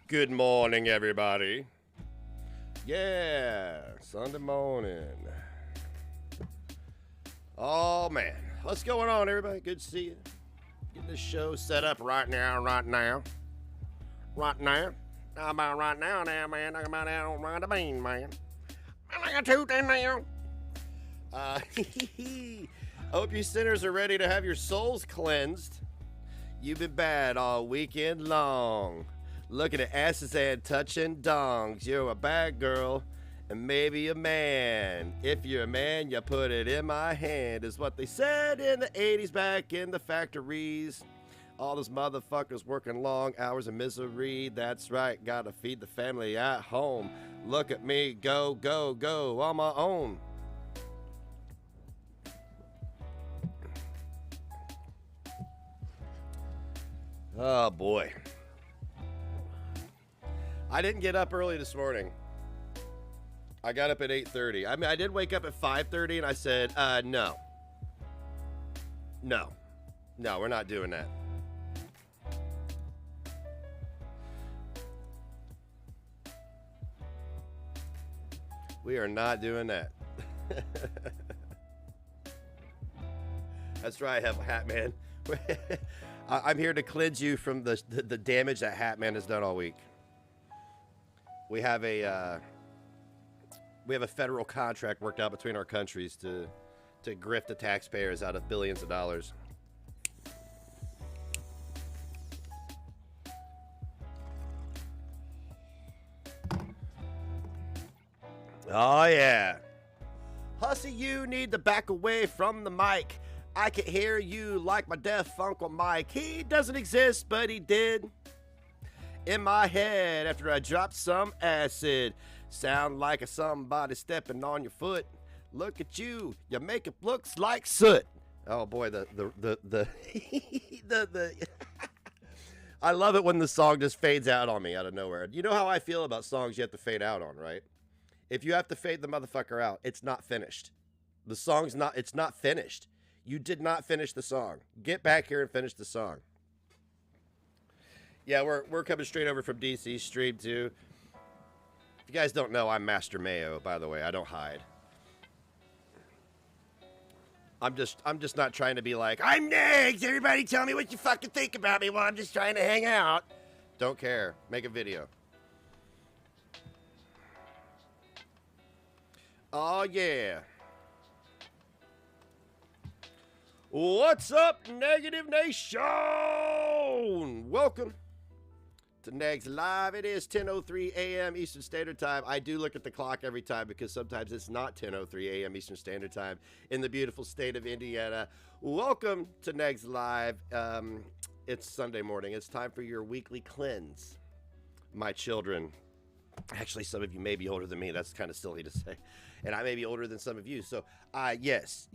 Good morning, everybody. Yeah, Sunday morning. Oh, man. What's going on, everybody? Good to see you. Getting this show set up right now. How about right now, man? Talking about that on right the bean, man. I got two things now. I hope you sinners are ready to have your souls cleansed. You've been bad all weekend long. Looking at asses and touching dongs. You're a bad girl and maybe a man. If you're a man, you put it in my hand, is what they said in the 80s back in the factories. All those motherfuckers working long hours of misery. That's right, gotta feed the family at home. Look at me, go, go, go on my own. Oh boy. I didn't get up early this morning. I got up at 8:30. I mean, I did wake up at 5:30 and I said, no. No, we're not doing that. We are not doing that. That's right, Hat Man. I'm here to cleanse you from the damage that Hat Man has done all week. We have a federal contract worked out between our countries to grift the taxpayers out of billions of dollars. Oh yeah. Hussy, you need to back away from the mic. I can hear you like my deaf Uncle Mike. He doesn't exist, but he did. In my head after I dropped some acid. Sound like somebody stepping on your foot. Look at you. Your makeup looks like soot. Oh boy, the I love it when the song just fades out on me out of nowhere. You know how I feel about songs you have to fade out on, right? If you have to fade the motherfucker out, it's not finished. The song's not, it's not finished. You did not finish the song. Get back here and finish the song. Yeah, we're coming straight over from DC Stream 2. If you guys don't know, I'm Master Mayo, by the way. I don't hide. I'm just not trying to be like, I'm Negs, everybody tell me what you fucking think about me while I'm just trying to hang out. Don't care. Make a video. Oh, yeah. What's up, Negative Nation? Welcome to Negs Live. It is 10:03 a.m. Eastern Standard Time. I do look at the clock every time because sometimes it's not 10:03 a.m. Eastern Standard Time in the beautiful state of Indiana. Welcome to Negs Live. It's Sunday morning. It's time for your weekly cleanse. My children, actually some of you may be older than me. That's kind of silly to say. And I may be older than some of you. So, yes.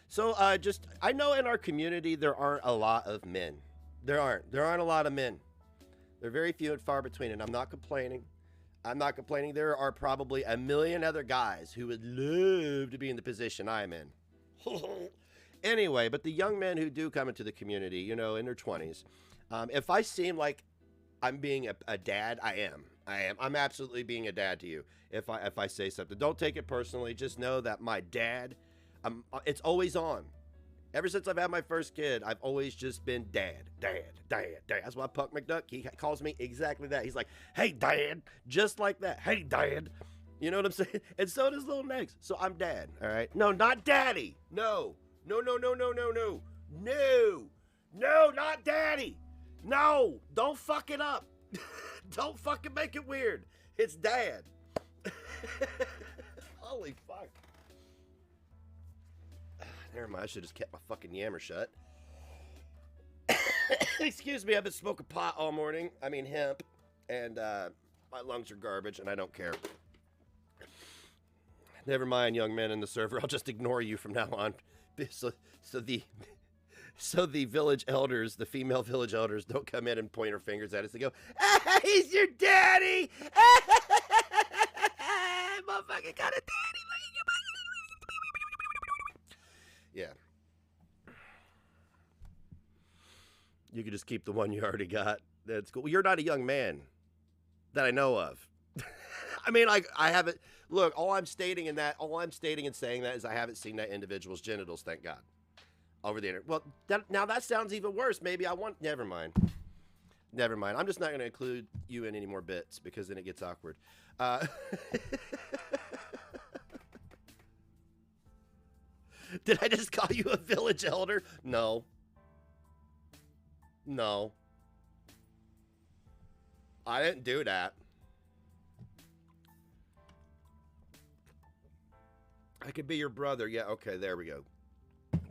So, I know in our community there aren't a lot of men. There aren't a lot of men. They're very few and far between, and I'm not complaining. There are probably a million other guys who would love to be in the position I'm in. Anyway, but the young men who do come into the community, you know, in their 20s, if I seem like I'm being a dad, I am. I'm absolutely being a dad to you if I say something. Don't take it personally. Just know that my dad, it's always on. Ever since I've had my first kid, I've always just been dad. That's why Puck McDuck, he calls me exactly that. He's like, hey, Dad, just like that. Hey, Dad. You know what I'm saying? And so does Little Negs. So I'm dad, all right? No, not daddy. No, not daddy. No, don't fuck it up. Don't fucking make it weird. It's dad. Holy fuck. Never mind, I should have just kept my fucking yammer shut. Excuse me, I've been smoking pot all morning. I mean hemp. And my lungs are garbage and I don't care. Never mind, young men in the server. I'll just ignore you from now on. So the village elders, the female village elders, don't come in and point their fingers at us. They go, ah, he's your daddy. Motherfucker got a daddy. Yeah. You can just keep the one you already got. That's cool. Well, you're not a young man. that I know of. I mean, like, I haven't. Look, all I'm stating and saying that is I haven't seen that individual's genitals. Thank God. Over the internet. Well, now that sounds even worse. Maybe I want. Never mind. Never mind. I'm just not going to include you in any more bits because then it gets awkward. Did I just call you a village elder? No. No. I didn't do that. I could be your brother. Yeah, okay, there we go.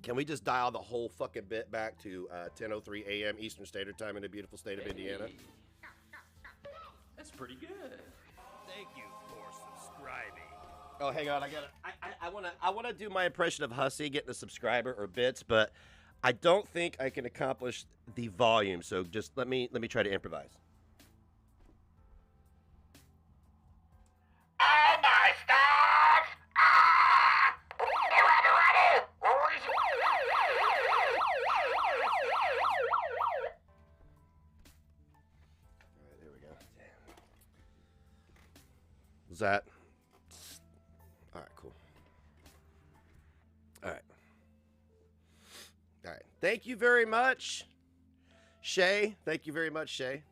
Can we just dial the whole fucking bit back to 10:03 a.m. Eastern Standard Time in the beautiful state of Indiana? That's pretty good. Thank you for subscribing. Oh, hang on. I wanna do my impression of Hussy getting a subscriber or bits, but I don't think I can accomplish the volume. So just let me try to improvise. Oh my stars! All right, there we go. Was that? All right, cool. All right. All right. Thank you very much, Shay. Thank you very much, Shay.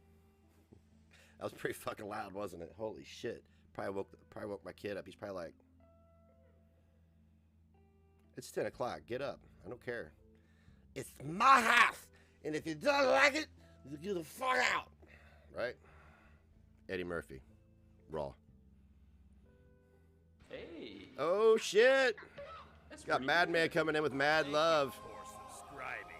That was pretty fucking loud, wasn't it? Holy shit. Probably woke my kid up. He's probably like, it's 10 o'clock. Get up. I don't care. It's my house. And if you don't like it, you get the fuck out. Right? Eddie Murphy. Raw. Hey. Oh, shit. That's Got pretty Madman good. coming in with mad love. For subscribing.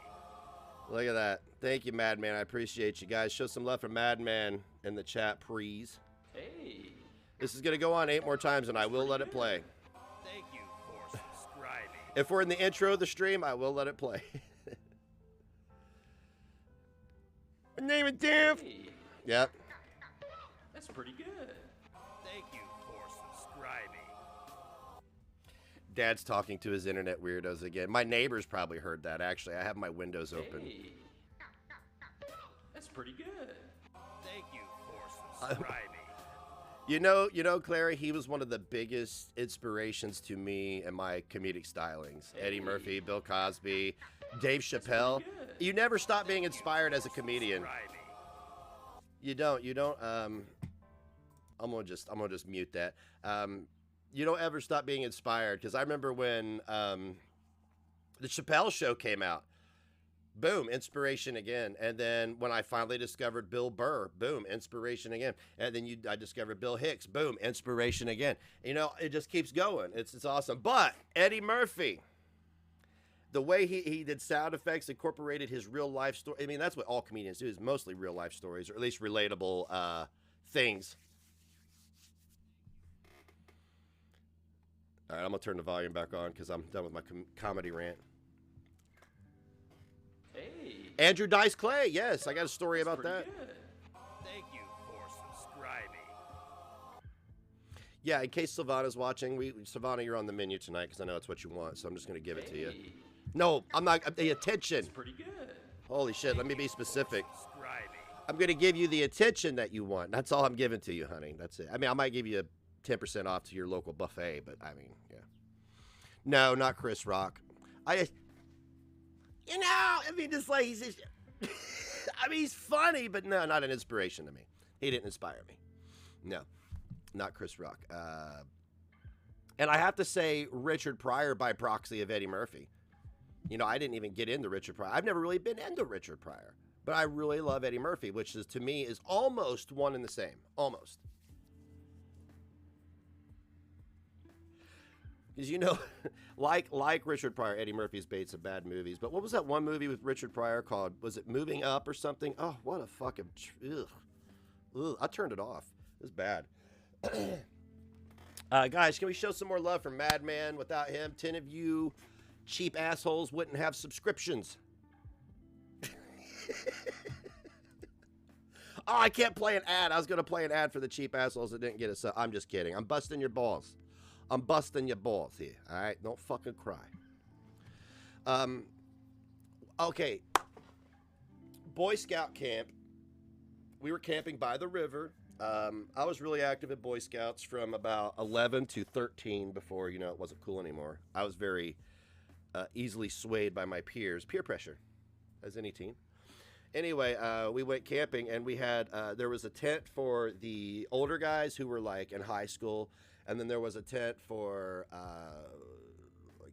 Look at that. Thank you, Madman. I appreciate you guys. Show some love for Madman in the chat, please. Hey. This is going to go on 8 more times, and I will let it play. Thank you for subscribing. If we're in the intro of the stream, I will let it play. My name is Div. Hey. Yep. That's pretty good. Thank you for subscribing. Dad's talking to his internet weirdos again. My neighbors probably heard that, actually. I have my windows open. Hey. That's pretty good. Thank you for subscribing. You know, Clary, he was one of the biggest inspirations to me and my comedic stylings. Hey. Eddie Murphy, Bill Cosby, Dave Chappelle. You never stop being inspired as a comedian. You don't. I'm gonna just mute that. You don't ever stop being inspired, because I remember when the Chappelle Show came out. Boom, inspiration again. And then when I finally discovered Bill Burr, boom, inspiration again. And then I discovered Bill Hicks, boom, inspiration again. You know, it just keeps going. It's awesome. But Eddie Murphy, the way he did sound effects, incorporated his real life story. I mean, that's what all comedians do, is mostly real life stories, or at least relatable things. All right, I'm going to turn the volume back on because I'm done with my comedy rant. Hey. Andrew Dice Clay, yes, I got a story about that. Good. Thank you for subscribing. Yeah, in case Savannah's watching, Savannah, you're on the menu tonight because I know it's what you want, so I'm just going to give it to you. No, I'm not. The attention. That's pretty good. Holy shit, let me be specific. Subscribing. I'm going to give you the attention that you want. That's all I'm giving to you, honey. That's it. I mean, I might give you 10% off to your local buffet, but I mean, yeah. No, not Chris Rock. Just like, he's just, I mean, he's funny, but no, not an inspiration to me. He didn't inspire me. No, not Chris Rock. And I have to say, Richard Pryor by proxy of Eddie Murphy. You know, I didn't even get into Richard Pryor. I've never really been into Richard Pryor, but I really love Eddie Murphy, which is, to me, is almost one and the same. Almost. Because, you know, like Richard Pryor, Eddie Murphy's made some bad movies. But what was that one movie with Richard Pryor called? Was it Moving Up or something? Oh, what a fucking... Ugh. I turned it off. It was bad. Guys, can we show some more love for Madman? Without him, 10 of you cheap assholes wouldn't have subscriptions. Oh, I can't play an ad. I was going to play an ad for the cheap assholes that didn't get it. So I'm just kidding. I'm busting your balls. I'm busting your balls here, all right? Don't fucking cry. Okay. Boy Scout camp. We were camping by the river I was really active at Boy Scouts from about 11 to 13 before, you know, it wasn't cool anymore. I was very easily swayed by my peers. Peer pressure, as any teen. Anyway, we went camping, and we had, there was a tent for the older guys who were, like, in high school, and then there was a tent for, like,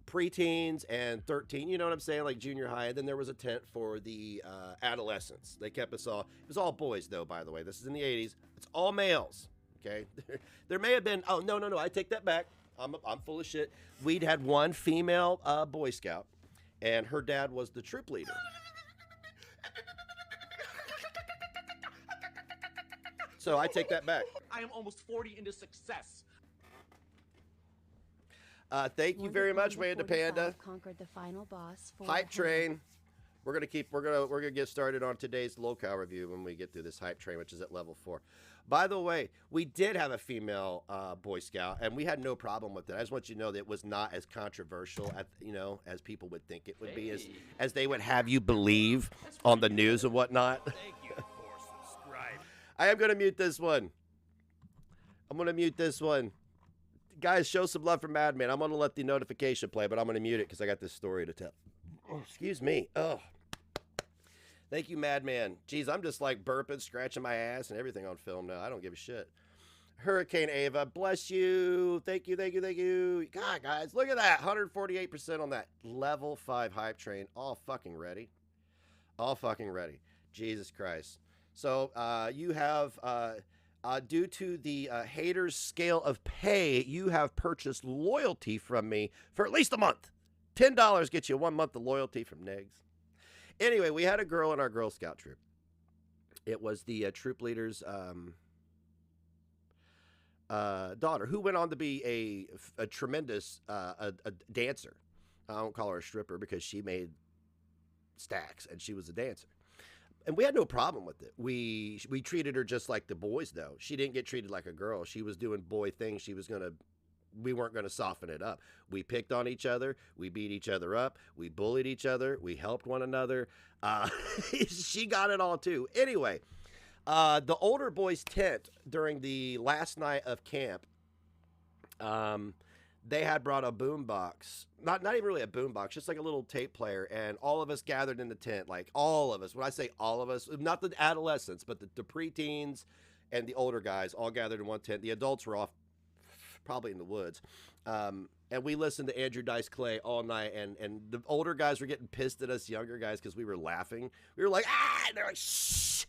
preteens and 13, you know what I'm saying, like junior high, and then there was a tent for the adolescents. They kept us all, it was all boys, though, by the way. This is in the 80s. It's all males, okay? There may have been, oh, no, I take that back. I'm full of shit. We'd had one female Boy Scout, and her dad was the troop leader. So I take that back. I am almost 40 into success. Thank you very much, Wanda Panda. Conquered the final boss. Hype train. We're gonna get started on today's locale review when we get through this hype train, which is at level 4. By the way, we did have a female Boy Scout, and we had no problem with it. I just want you to know that it was not as controversial, as people would think it would be, as they would have you believe on the news and whatnot. Thank you for subscribing. I am gonna mute this one. Guys, show some love for Madman. I'm gonna let the notification play, but I'm gonna mute it because I got this story to tell. Oh, excuse me. Oh. Thank you, Madman. Geez, I'm just like burping, scratching my ass, and everything on film now. I don't give a shit. Hurricane Ava, bless you. Thank you. God, guys, look at that. 148% on that level 5 hype train. All fucking ready. Jesus Christ. So you have, due to the haters' scale of pay, you have purchased loyalty from me for at least a month. $10 gets you 1 month of loyalty from Negs. Anyway, we had a girl in our Girl Scout troop. It was the troop leader's daughter, who went on to be a tremendous a dancer. I don't call her a stripper because she made stacks, and she was a dancer. And we had no problem with it. We treated her just like the boys, though. She didn't get treated like a girl. She was doing boy things. We weren't going to soften it up. We picked on each other. We beat each other up. We bullied each other. We helped one another. She got it all, too. Anyway, the older boys' tent during the last night of camp, they had brought a boom box. Not even really a boom box, just like a little tape player. And all of us gathered in the tent, like all of us. When I say all of us, not the adolescents, but the preteens and the older guys all gathered in one tent. The adults were off probably in the woods. And we listened to Andrew Dice Clay all night. And the older guys were getting pissed at us younger guys because we were laughing. We were like, ah! And they're like, shh,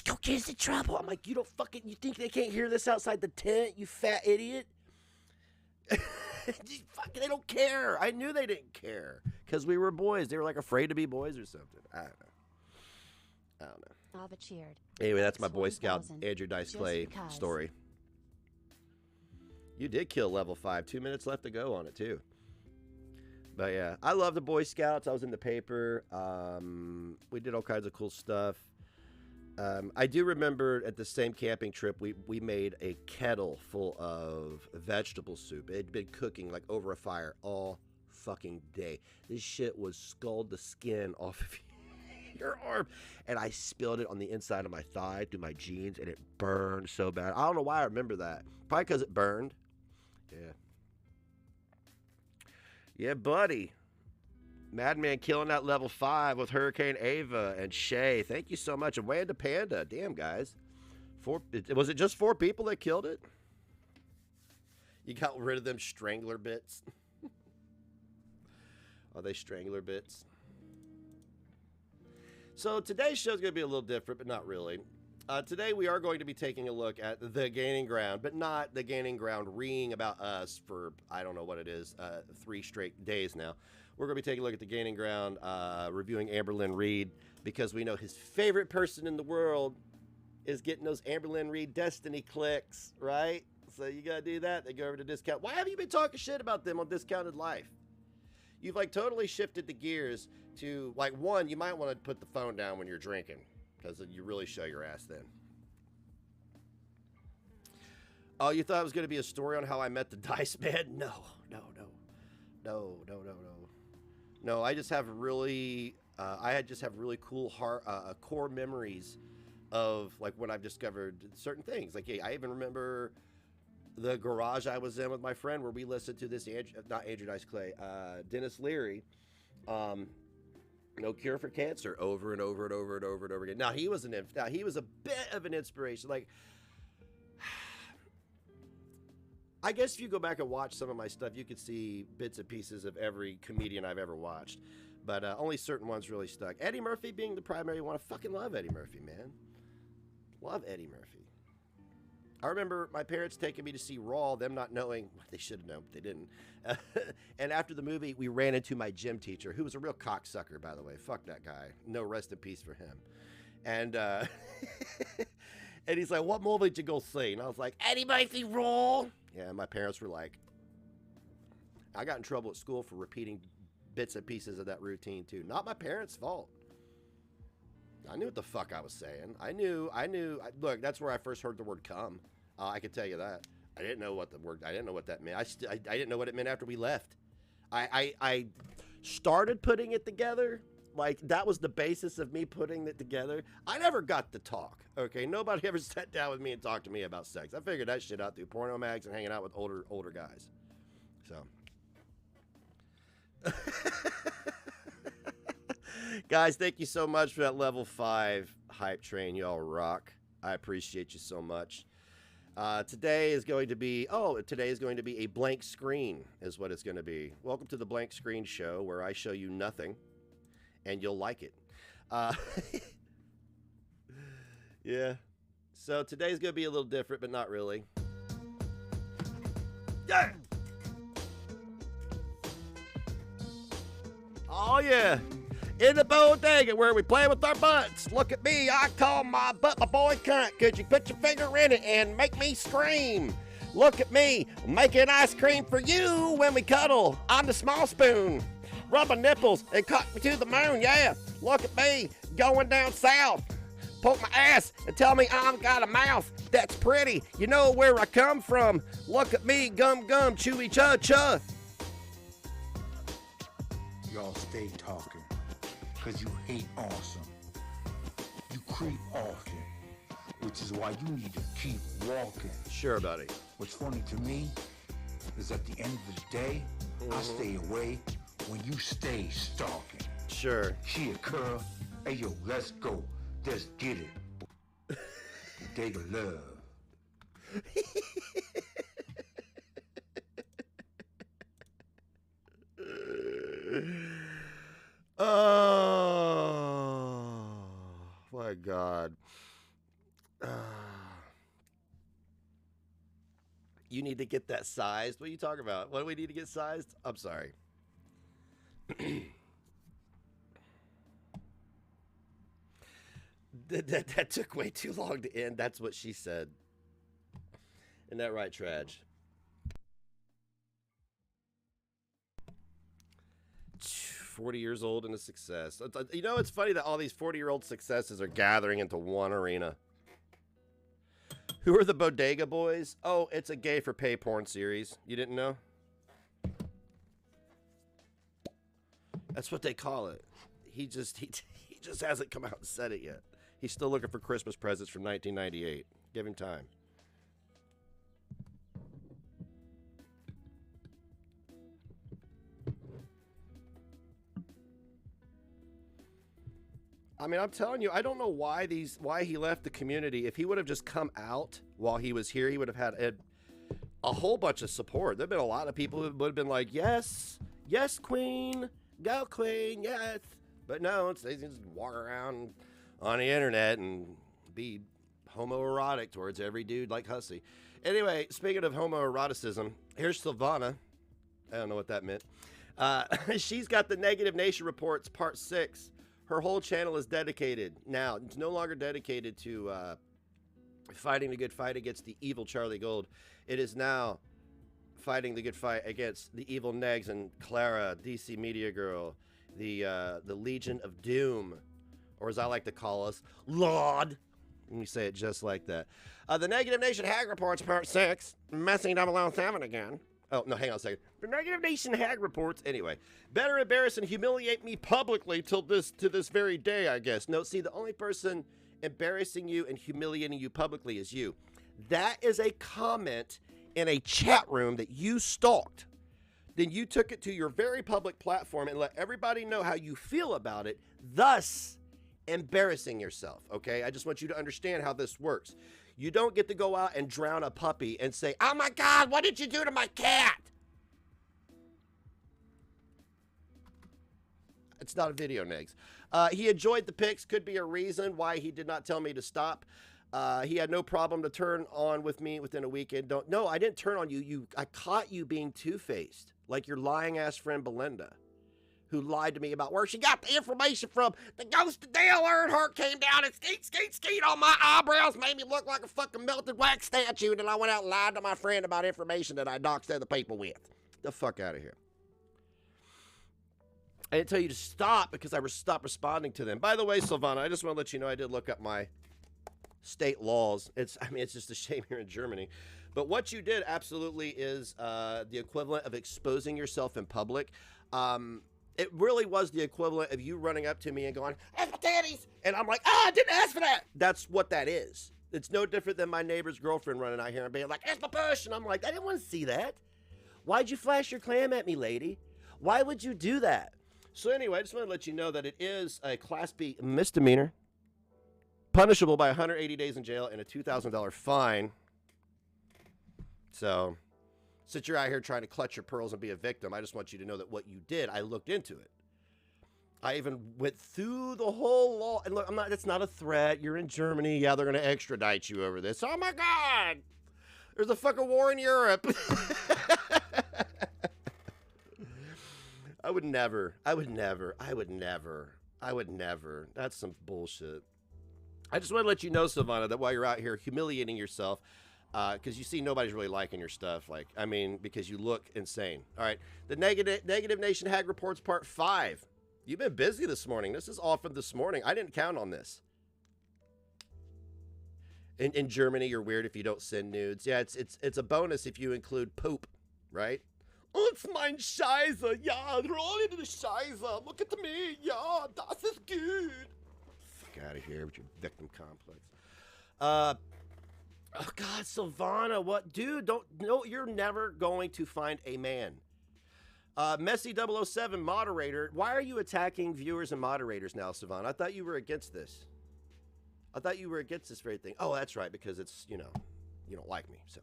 don't get us in trouble. I'm like, you think they can't hear this outside the tent, you fat idiot? They don't care. I knew they didn't care because we were boys. They were like afraid to be boys or something. I don't know. Ava cheered. Anyway, that's my Boy Scout Andrew Dice Clay story. You did kill level 5. 2 minutes left to go on it too. But yeah, I love the Boy Scouts. I was in the paper. We did all kinds of cool stuff. I do remember at the same camping trip, we made a kettle full of vegetable soup. It had been cooking like over a fire all fucking day. This shit was scald the skin off of your arm. And I spilled it on the inside of my thigh through my jeans, and it burned so bad. I don't know why I remember that. Probably because it burned. Yeah. Yeah, buddy. Madman killing that level 5 with Hurricane Ava and Shay. Thank you so much. And Wanda Panda. Damn, guys. Was it just 4 people that killed it? You got rid of them strangler bits? Are they strangler bits? So today's show is going to be a little different, but not really. Today we are going to be taking a look at the Gaining Ground, but not the Gaining Ground reeing about us for, I don't know what it is, 3 straight days now. We're going to be taking a look at the Gaining Ground, reviewing Amberlynn Reed, because we know his favorite person in the world is getting those Amberlynn Reed Destiny clicks, right? So you got to do that. They go over to Discount. Why have you been talking shit about them on Discounted Life? You've like totally shifted the gears to like, one, you might want to put the phone down when you're drinking, because you really show your ass then. Oh, you thought it was going to be a story on how I met the Dice Man? No. No, I just have really, I just have really cool core memories of like when I've discovered certain things. Like, I even remember the garage I was in with my friend where we listened to this, not Andrew Dice Clay, Dennis Leary, No Cure for Cancer, over and over and over and over and over again. Now he was a bit of an inspiration. Like, I guess if you go back and watch some of my stuff, you could see bits and pieces of every comedian I've ever watched, but only certain ones really stuck. Eddie Murphy being the primary one. I fucking love Eddie Murphy, man. Love Eddie Murphy. I remember my parents taking me to see Raw, them not knowing, well, they should have known, but they didn't. And after the movie, we ran into my gym teacher, who was a real cocksucker, by the way. Fuck that guy. No rest in peace for him. And and he's like, what movie did you go see? And I was like, Eddie Murphy Raw. Yeah, and my parents were like, I got in trouble at school for repeating bits and pieces of that routine, too. Not my parents' fault. I knew what the fuck I was saying. I knew. Look, that's where I first heard the word "cum." I can tell you that. I didn't know what that meant. I didn't know what it meant after we left. I started putting it together. Like, that was the basis of me putting it together. I never got to talk. Okay, nobody ever sat down with me and talked to me about sex. I figured that shit out through porno mags and hanging out with older guys. So. Guys, thank you so much for that level 5 hype train. Y'all rock. I appreciate you so much. Today is going to be a blank screen is what it's going to be. Welcome to the Blank Screen Show, where I show you nothing and you'll like it. Yeah. So today's going to be a little different, but not really. Yeah. Oh, yeah. In the bodega where we play with our butts. Look at me, I call my butt my boy cunt. Could you put your finger in it and make me scream? Look at me, making ice cream for you when we cuddle on the small spoon. Rub my nipples and cock me to the moon, yeah. Look at me, going down south. Poke my ass and tell me I've got a mouth that's pretty. You know where I come from. Look at me, gum gum, chewy cha cha. Y'all stay talking, cause you hate awesome. You creep often, which is why you need to keep walking. Sure, buddy. What's funny to me is at the end of the day, I stay away when you stay stalking. Sure. She a curl. Hey yo, let's go. Let's get it. Day of love. Oh my God. You need to get that sized. What are you talking about? What do we need to get sized? I'm sorry. That took way too long to end. That's what she said. Isn't that right, Traj? 40 years old and a success. You know, it's funny that all these 40-year-old successes are gathering into one arena. Who are the Bodega Boys? Oh, it's a gay for pay porn series. You didn't know? That's what they call it. He just hasn't come out and said it yet. He's still looking for Christmas presents from 1998. Give him time. I mean, I'm telling you, I don't know why he left the community. If he would have just come out while he was here, he would have had a whole bunch of support. There've been a lot of people who would have been like, yes, yes, queen, go queen, yes. But no, they just walk around on the internet and be homoerotic towards every dude like Hussy. Anyway, speaking of homoeroticism, here's Silvana. I don't know what that meant. She's got the Negative Nation Reports Part 6. Her whole channel is dedicated. Now, it's no longer dedicated to fighting the good fight against the evil Charlie Gold. It is now fighting the good fight against the evil Negs and Clara, DC Media Girl, the Legion of Doom, or as I like to call us, Lord. Let me say it just like that. The Negative Nation Hag Reports Part 6, messing 007 again. Oh, no, hang on a second. The Negative Nation Hag Reports. Anyway, better embarrass and humiliate me publicly to this very day, I guess. No, see, the only person embarrassing you and humiliating you publicly is you. That is a comment in a chat room that you stalked. Then you took it to your very public platform and let everybody know how you feel about it, thus embarrassing yourself, okay? I just want you to understand how this works. You don't get to go out and drown a puppy and say, oh my God, what did you do to my cat? It's not a video, Negs. He enjoyed the pics. Could be a reason why he did not tell me to stop. He had no problem to turn on with me within a weekend. No, I didn't turn on you. I caught you being two-faced, like your lying ass friend Belinda, who lied to me about where she got the information from. The ghost of Dale Earnhardt came down and skeet on my eyebrows, made me look like a fucking melted wax statue, and then I went out and lied to my friend about information that I doxed other people with. The fuck out of here. I didn't tell you to stop because I stopped responding to them. By the way, Silvana, I just want to let you know I did look up my state laws. It's just a shame here in Germany. But what you did absolutely is the equivalent of exposing yourself in public. It really was the equivalent of you running up to me and going, "That's my titties!" And I'm like, I didn't ask for that. That's what that is. It's no different than my neighbor's girlfriend running out here and being like, "That's my push!" And I'm like, I didn't want to see that. Why'd you flash your clam at me, lady? Why would you do that? So anyway, I just want to let you know that it is a Class B misdemeanor, punishable by 180 days in jail and a $2,000 fine. So, since you're out here trying to clutch your pearls and be a victim, I just want you to know that what you did, I looked into it. I even went through the whole law. And look, it's not a threat. You're in Germany. Yeah, they're going to extradite you over this. Oh my God. There's a fucking war in Europe. I would never. That's some bullshit. I just want to let you know, Silvana, that while you're out here humiliating yourself, because you see nobody's really liking your stuff, because you look insane. All right, the Negative Nation Hag Reports Part 5. You've been busy this morning. This is all from this morning. I didn't count on this. In Germany, you're weird if you don't send nudes. Yeah, it's a bonus if you include poop, right? Oh, it's mein Scheiße. Yeah, roll into the Scheiße. Look at me. Yeah, das ist good. Fuck out of here with your victim complex. Oh, God, Silvana, what? Dude, you're never going to find a man. Messy007, moderator. Why are you attacking viewers and moderators now, Silvana? I thought you were against this. I thought you were against this very thing. Oh, that's right, because it's, you don't like me, so.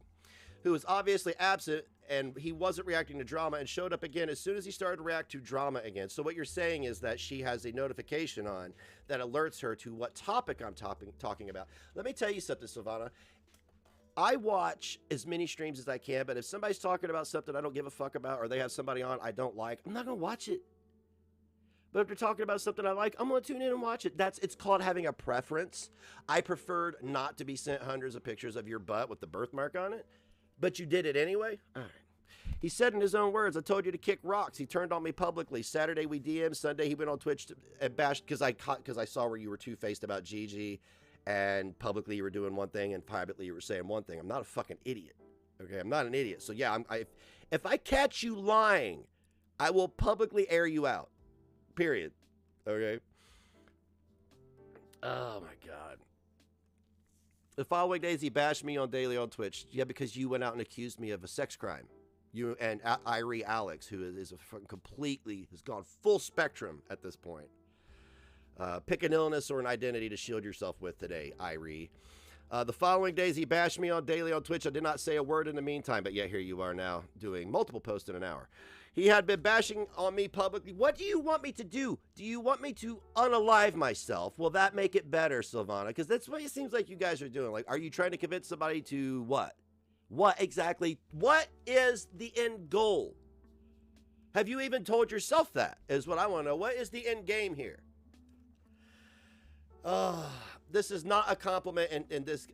Who was obviously absent, and he wasn't reacting to drama and showed up again as soon as he started to react to drama again. So what you're saying is that she has a notification on that alerts her to what topic I'm talking about. Let me tell you something, Silvana. I watch as many streams as I can, but if somebody's talking about something I don't give a fuck about, or they have somebody on I don't like, I'm not going to watch it. But if they're talking about something I like, I'm going to tune in and watch it. It's called having a preference. I preferred not to be sent hundreds of pictures of your butt with the birthmark on it. But you did it anyway? All right. He said in his own words, I told you to kick rocks. He turned on me publicly. Saturday we DM'd. Sunday he went on Twitch and bashed because I saw where you were two-faced about Gigi, and publicly you were doing one thing and privately you were saying one thing. I'm not a fucking idiot. Okay, I'm not an idiot. So yeah, if I catch you lying, I will publicly air you out. Period. Okay? Oh my God. The following days, he bashed me on daily on Twitch. Yeah, because you went out and accused me of a sex crime. You and Irie Alex, who is has gone full spectrum at this point. Pick an illness or an identity to shield yourself with today, Irie. The following days, he bashed me on daily on Twitch. I did not say a word in the meantime, but yet here you are now doing multiple posts in an hour. He had been bashing on me publicly. What do you want me to do? Do you want me to unalive myself? Will that make it better, Silvana? Because that's what it seems like you guys are doing. Like, are you trying to convince somebody to what? What exactly? What is the end goal? Have you even told yourself that? Is what I want to know. What is the end game here? This is not a compliment in this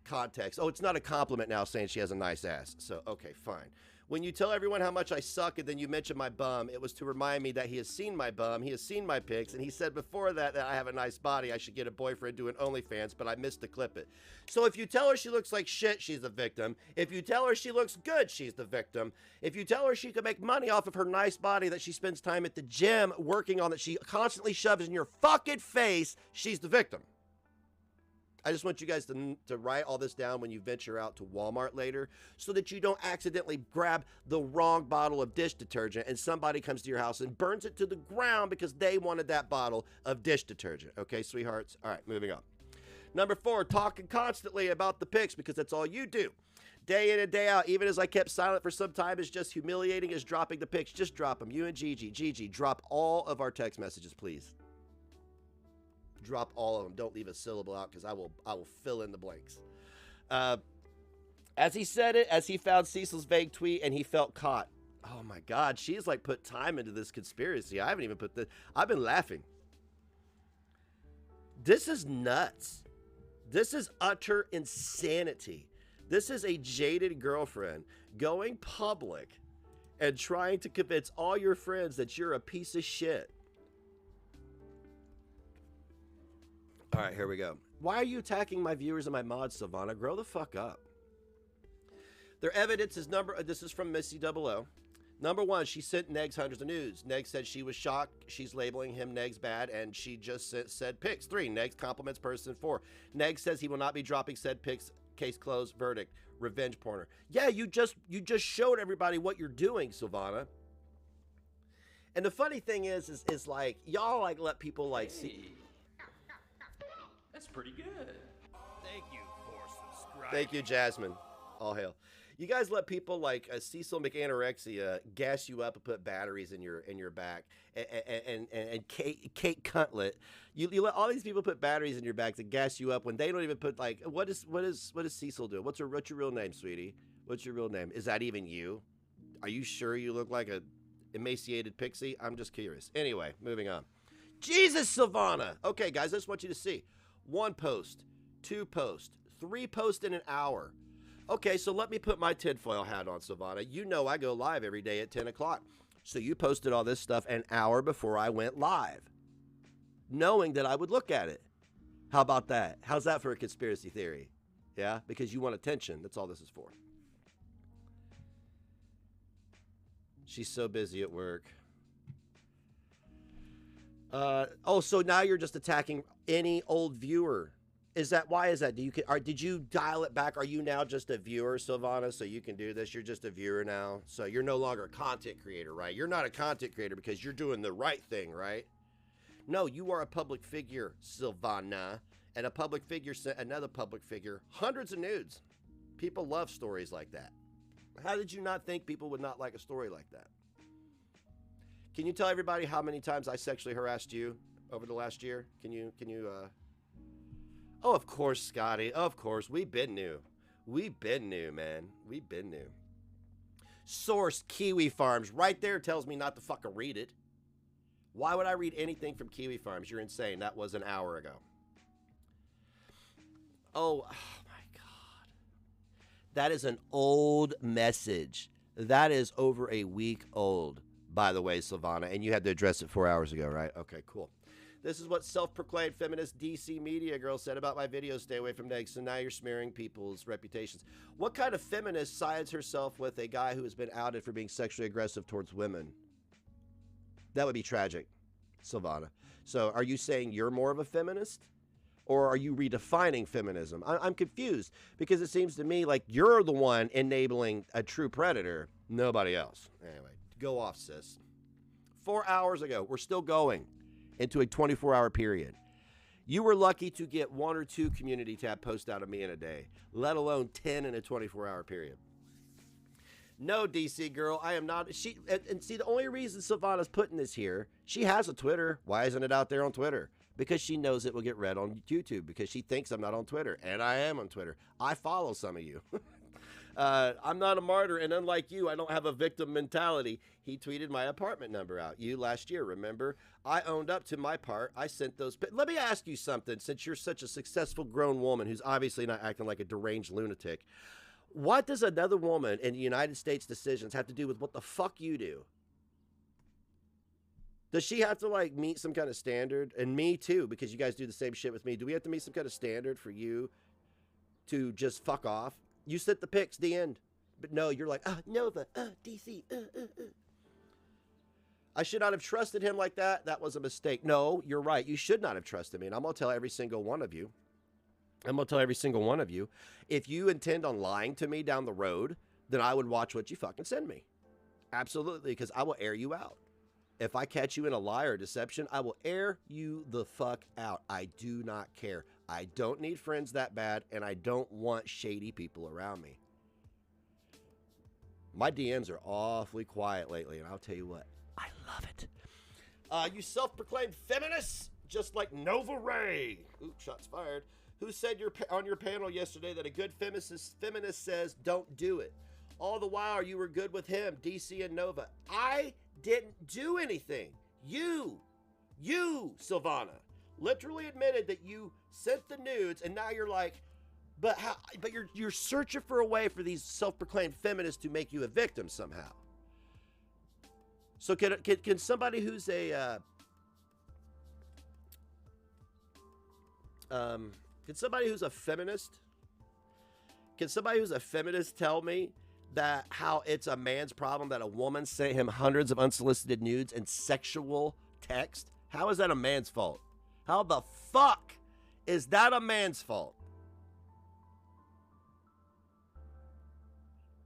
context. Oh, it's not a compliment now saying she has a nice ass. So, okay, fine. When you tell everyone how much I suck and then you mention my bum, it was to remind me that he has seen my bum, he has seen my pics, and he said before that I have a nice body, I should get a boyfriend doing OnlyFans, but I missed to clip it. So if you tell her she looks like shit, she's the victim. If you tell her she looks good, she's the victim. If you tell her she can make money off of her nice body that she spends time at the gym working on that she constantly shoves in your fucking face, she's the victim. I just want you guys to write all this down when you venture out to Walmart later so that you don't accidentally grab the wrong bottle of dish detergent and somebody comes to your house and burns it to the ground because they wanted that bottle of dish detergent. Okay, sweethearts? All right, moving on. Number 4, talking constantly about the pics because that's all you do. Day in and day out, even as I kept silent for some time, is just humiliating as dropping the pics. Just drop them. You and Gigi. Gigi, drop all of our text messages, please. Drop all of them. Don't leave a syllable out because I will fill in the blanks. As he said it, as he found Cecil's vague tweet and he felt caught. Oh my God, she's like put time into this conspiracy. I haven't even put the, I've been laughing. This is nuts. This is utter insanity. This is a jaded girlfriend going public and trying to convince all your friends that you're a piece of shit. All right, here we go. Why are you attacking my viewers and my mods, Savannah? Grow the fuck up. Their evidence is this is from Missy 00. Number 1, she sent Negs hundreds of nudes. Negs said she was shocked. She's labeling him Negs bad, and she just said pics. 3, Negs compliments person. 4, Negs says he will not be dropping said pics. Case closed. Verdict. Revenge porner. Yeah, you just showed everybody what you're doing, Savannah. And the funny thing is like y'all like let people like see. That's pretty good. Thank you for subscribing. Thank you, Jasmine. All hail. You guys let people like Cecil McAnorexia gas you up and put batteries in your back, and Kate Cutlet. You let all these people put batteries in your back to gas you up when they don't even put like what is Cecil do? What's your real name, sweetie? What's your real name? Is that even you? Are you sure you look like a emaciated pixie? I'm just curious. Anyway, moving on. Jesus, Savannah. Okay, guys, I just want you to see 1 post, 2 posts, 3 posts in an hour. Okay, so let me put my tinfoil hat on, Savannah. You know I go live every day at 10 o'clock. So you posted all this stuff an hour before I went live, knowing that I would look at it. How about that? How's that for a conspiracy theory? Yeah, because you want attention. That's all this is for. She's so busy at work. Oh, so now you're just attacking any old viewer. Why is that? Did you dial it back? Are you now just a viewer, Silvana, so you can do this? You're just a viewer now. So you're no longer a content creator, right? You're not a content creator because you're doing the right thing, right? No, you are a public figure, Silvana. And a public figure sent another public figure hundreds of nudes. People love stories like that. How did you not think people would not like a story like that? Can you tell everybody how many times I sexually harassed you over the last year? Can you Oh, of course, Scotty. Of course. We've been new. We've been new, man. We've been new. Source, Kiwi Farms. Right there tells me not to fucking read it. Why would I read anything from Kiwi Farms? You're insane. That was an hour ago. Oh my God. That is an old message. That is over a week old, by the way, Silvana. And you had to address it 4 hours ago, right? Okay, cool. This is what self-proclaimed feminist DC media girl said about my videos. Stay away from Negs. So now you're smearing people's reputations. What kind of feminist sides herself with a guy who has been outed for being sexually aggressive towards women? That would be tragic, Silvana. So are you saying you're more of a feminist? Or are you redefining feminism? I'm confused because it seems to me like you're the one enabling a true predator, nobody else. Anyway, go off, sis. 4 hours ago, we're still going into a 24-hour period. You were lucky to get 1 or 2 community tab posts out of me in a day, let alone 10 in a 24-hour period. No, DC girl, I am not. And see, the only reason Savannah's putting this here, she has a Twitter. Why isn't it out there on Twitter? Because she knows it will get read on YouTube, because she thinks I'm not on Twitter, and I am on Twitter. I follow some of you. I'm not a martyr, and unlike you, I don't have a victim mentality. He tweeted my apartment number out. You last year, remember? I owned up to my part. I sent those. Let me ask you something, since you're such a successful grown woman who's obviously not acting like a deranged lunatic. What does another woman in the United States decisions have to do with what the fuck you do? Does she have to like meet some kind of standard? And me too, because you guys do the same shit with me. Do we have to meet some kind of standard for you to just fuck off? You sent the pics, the end. But no, you're like, Nova, DC, I should not have trusted him like that. That was a mistake. No, you're right. You should not have trusted me. And I'm going to tell every single one of you. I'm going to tell every single one of you, if you intend on lying to me down the road, then I would watch what you fucking send me. Absolutely, because I will air you out. If I catch you in a lie or deception, I will air you the fuck out. I do not care. I don't need friends that bad, and I don't want shady people around me. My DMs are awfully quiet lately, and I'll tell you what, I love it. You self-proclaimed feminists, just like Nova Ray. Ooh, shots fired. Who said on your panel yesterday that a good feminist says don't do it. All the while you were good with him, DC and Nova. I didn't do anything. You, Silvana, literally admitted that you sent the nudes, and now you're like, but you're searching for a way for these self-proclaimed feminists to make you a victim somehow. So can somebody who's a can somebody who's a feminist tell me that how it's a man's problem that a woman sent him hundreds of unsolicited nudes and sexual text? How is that a man's fault? How the fuck is that a man's fault?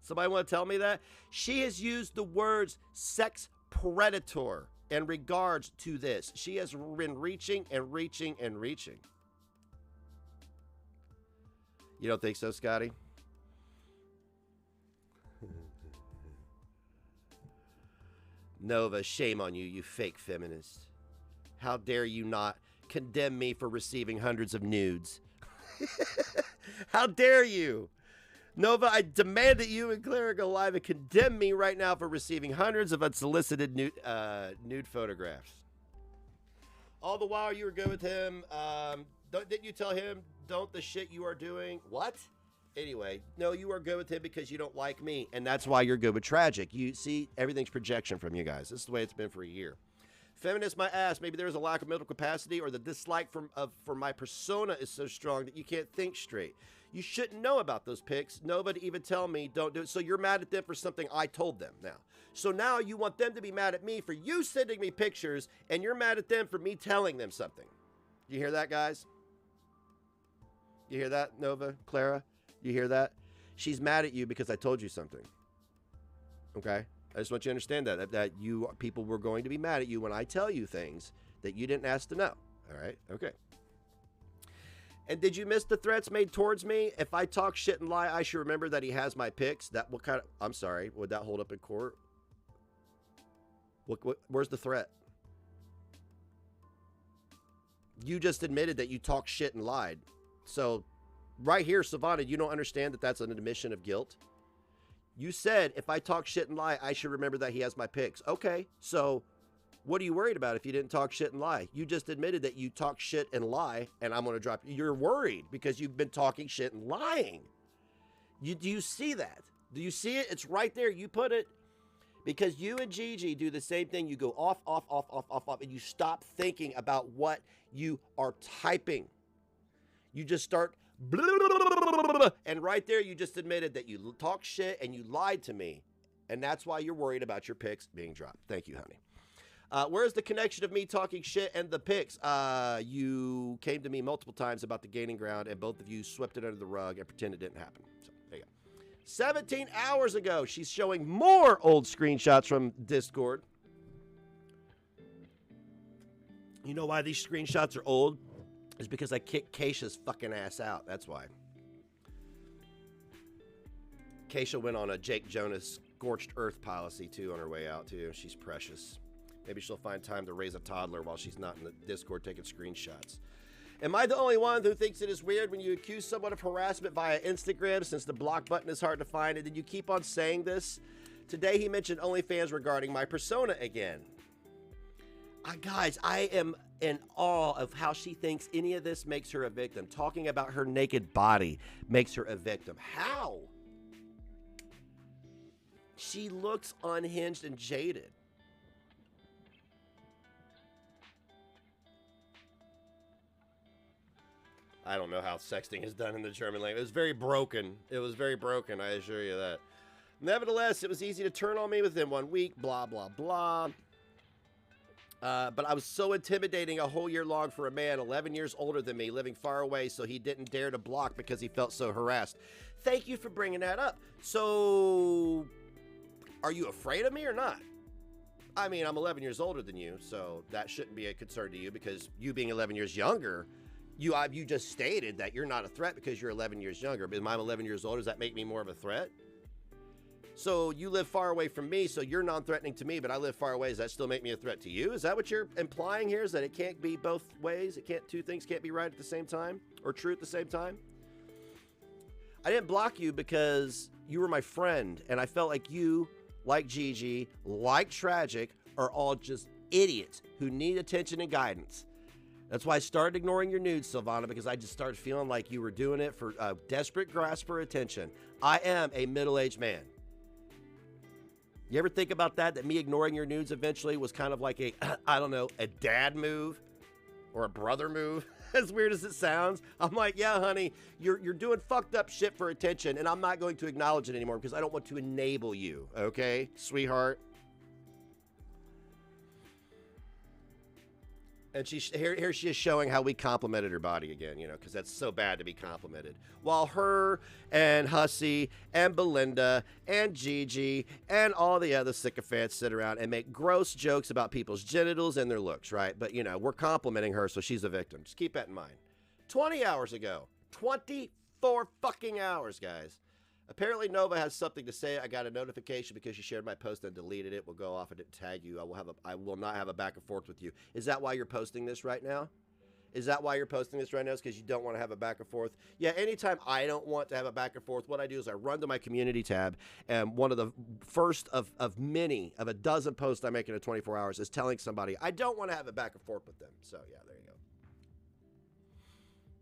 Somebody want to tell me that? She has used the words sex predator in regards to this. She has been reaching and reaching and reaching. You don't think so, Scotty? Nova, shame on you, you fake feminist. How dare you not condemn me for receiving hundreds of nudes? How dare you? Nova, I demand that you and Clara go live and condemn me right now for receiving hundreds of unsolicited nude photographs. All the while you were good with him. Didn't you tell him, don't the shit you are doing? What? Anyway, no, you are good with him because you don't like me, and that's why you're good with Tragic. You see, everything's projection from you guys. This is the way it's been for a year. Feminists might ask, maybe there's a lack of mental capacity or the dislike for my persona is so strong that you can't think straight. You shouldn't know about those pics. Nobody even tell me don't do it. So you're mad at them for something I told them now. So now you want them to be mad at me for you sending me pictures, and you're mad at them for me telling them something. You hear that, guys? You hear that, Nova, Clara? You hear that? She's mad at you because I told you something. Okay? I just want you to understand that you people were going to be mad at you when I tell you things that you didn't ask to know. All right? Okay. And did you miss the threats made towards me? If I talk shit and lie, I should remember that he has my pics. That what kind of? I'm sorry. Would that hold up in court? Where's the threat? You just admitted that you talked shit and lied. So, right here, Savannah, you don't understand that that's an admission of guilt? You said, if I talk shit and lie, I should remember that he has my pics. Okay, so what are you worried about if you didn't talk shit and lie? You just admitted that you talk shit and lie, and I'm going to drop you. You're worried because you've been talking shit and lying. Do you see that? Do you see it? It's right there. You put it. Because you and Gigi do the same thing. You go off, and you stop thinking about what you are typing. You just start, blah, blah, blah, blah, blah, and right there you just admitted that you talk shit and you lied to me. And that's why you're worried about your pics being dropped. Thank you, honey. Where's the connection of me talking shit and the pics? You came to me multiple times about the gaining ground, and both of you swept it under the rug and pretended it didn't happen. So there you go. 17 hours ago, she's showing more old screenshots from Discord. You know why these screenshots are old? It's because I kicked Keisha's fucking ass out. That's why. Keisha went on a Jake Jonas scorched earth policy, too, on her way out, too. She's precious. Maybe she'll find time to raise a toddler while she's not in the Discord taking screenshots. Am I the only one who thinks it is weird when you accuse someone of harassment via Instagram, since the block button is hard to find, and then you keep on saying this? Today he mentioned OnlyFans regarding my persona again. Guys, I am in awe of how she thinks any of this makes her a victim. Talking about her naked body makes her a victim. How? She looks unhinged and jaded. I don't know how sexting is done in the German language. It was very broken. It was very broken, I assure you that. Nevertheless, it was easy to turn on me within 1 week, blah, blah, blah. But I was so intimidating a whole year long for a man 11 years older than me, living far away, so he didn't dare to block because he felt so harassed. Thank you for bringing that up. So, are you afraid of me or not? I mean, I'm 11 years older than you, so that shouldn't be a concern to you, because you being 11 years younger, you just stated that you're not a threat because you're 11 years younger. But if I'm 11 years older, does that make me more of a threat? So you live far away from me, so you're non-threatening to me, but I live far away. Does that still make me a threat to you? Is that what you're implying here, is that it can't be both ways? Two things can't be right at the same time, or true at the same time? I didn't block you because you were my friend, and I felt like you, like Gigi, like Tragic, are all just idiots who need attention and guidance. That's why I started ignoring your nudes, Silvana, because I just started feeling like you were doing it for a desperate grasp for attention. I am a middle-aged man. You ever think about that? That me ignoring your nudes eventually was kind of like a, I don't know, a dad move or a brother move? As weird as it sounds. I'm like, yeah, honey, you're doing fucked up shit for attention, and I'm not going to acknowledge it anymore because I don't want to enable you, okay, sweetheart? And here she is showing how we complimented her body again, you know, because that's so bad to be complimented. While her and Hussy and Belinda and Gigi and all the other sycophants sit around and make gross jokes about people's genitals and their looks, right? But, you know, we're complimenting her, so she's a victim. Just keep that in mind. 20 hours ago. 24 fucking hours, guys. Apparently Nova has something to say. I got a notification because you shared my post and deleted it. We'll go off. I didn't tag you. I will not have a back and forth with you. Is that why you're posting this right now? Is that why you're posting this right now? Is because you don't want to have a back and forth? Yeah, anytime I don't want to have a back and forth, what I do is I run to my community tab, and one of the first of a dozen posts I make in 24 hours is telling somebody I don't want to have a back and forth with them. So yeah, there you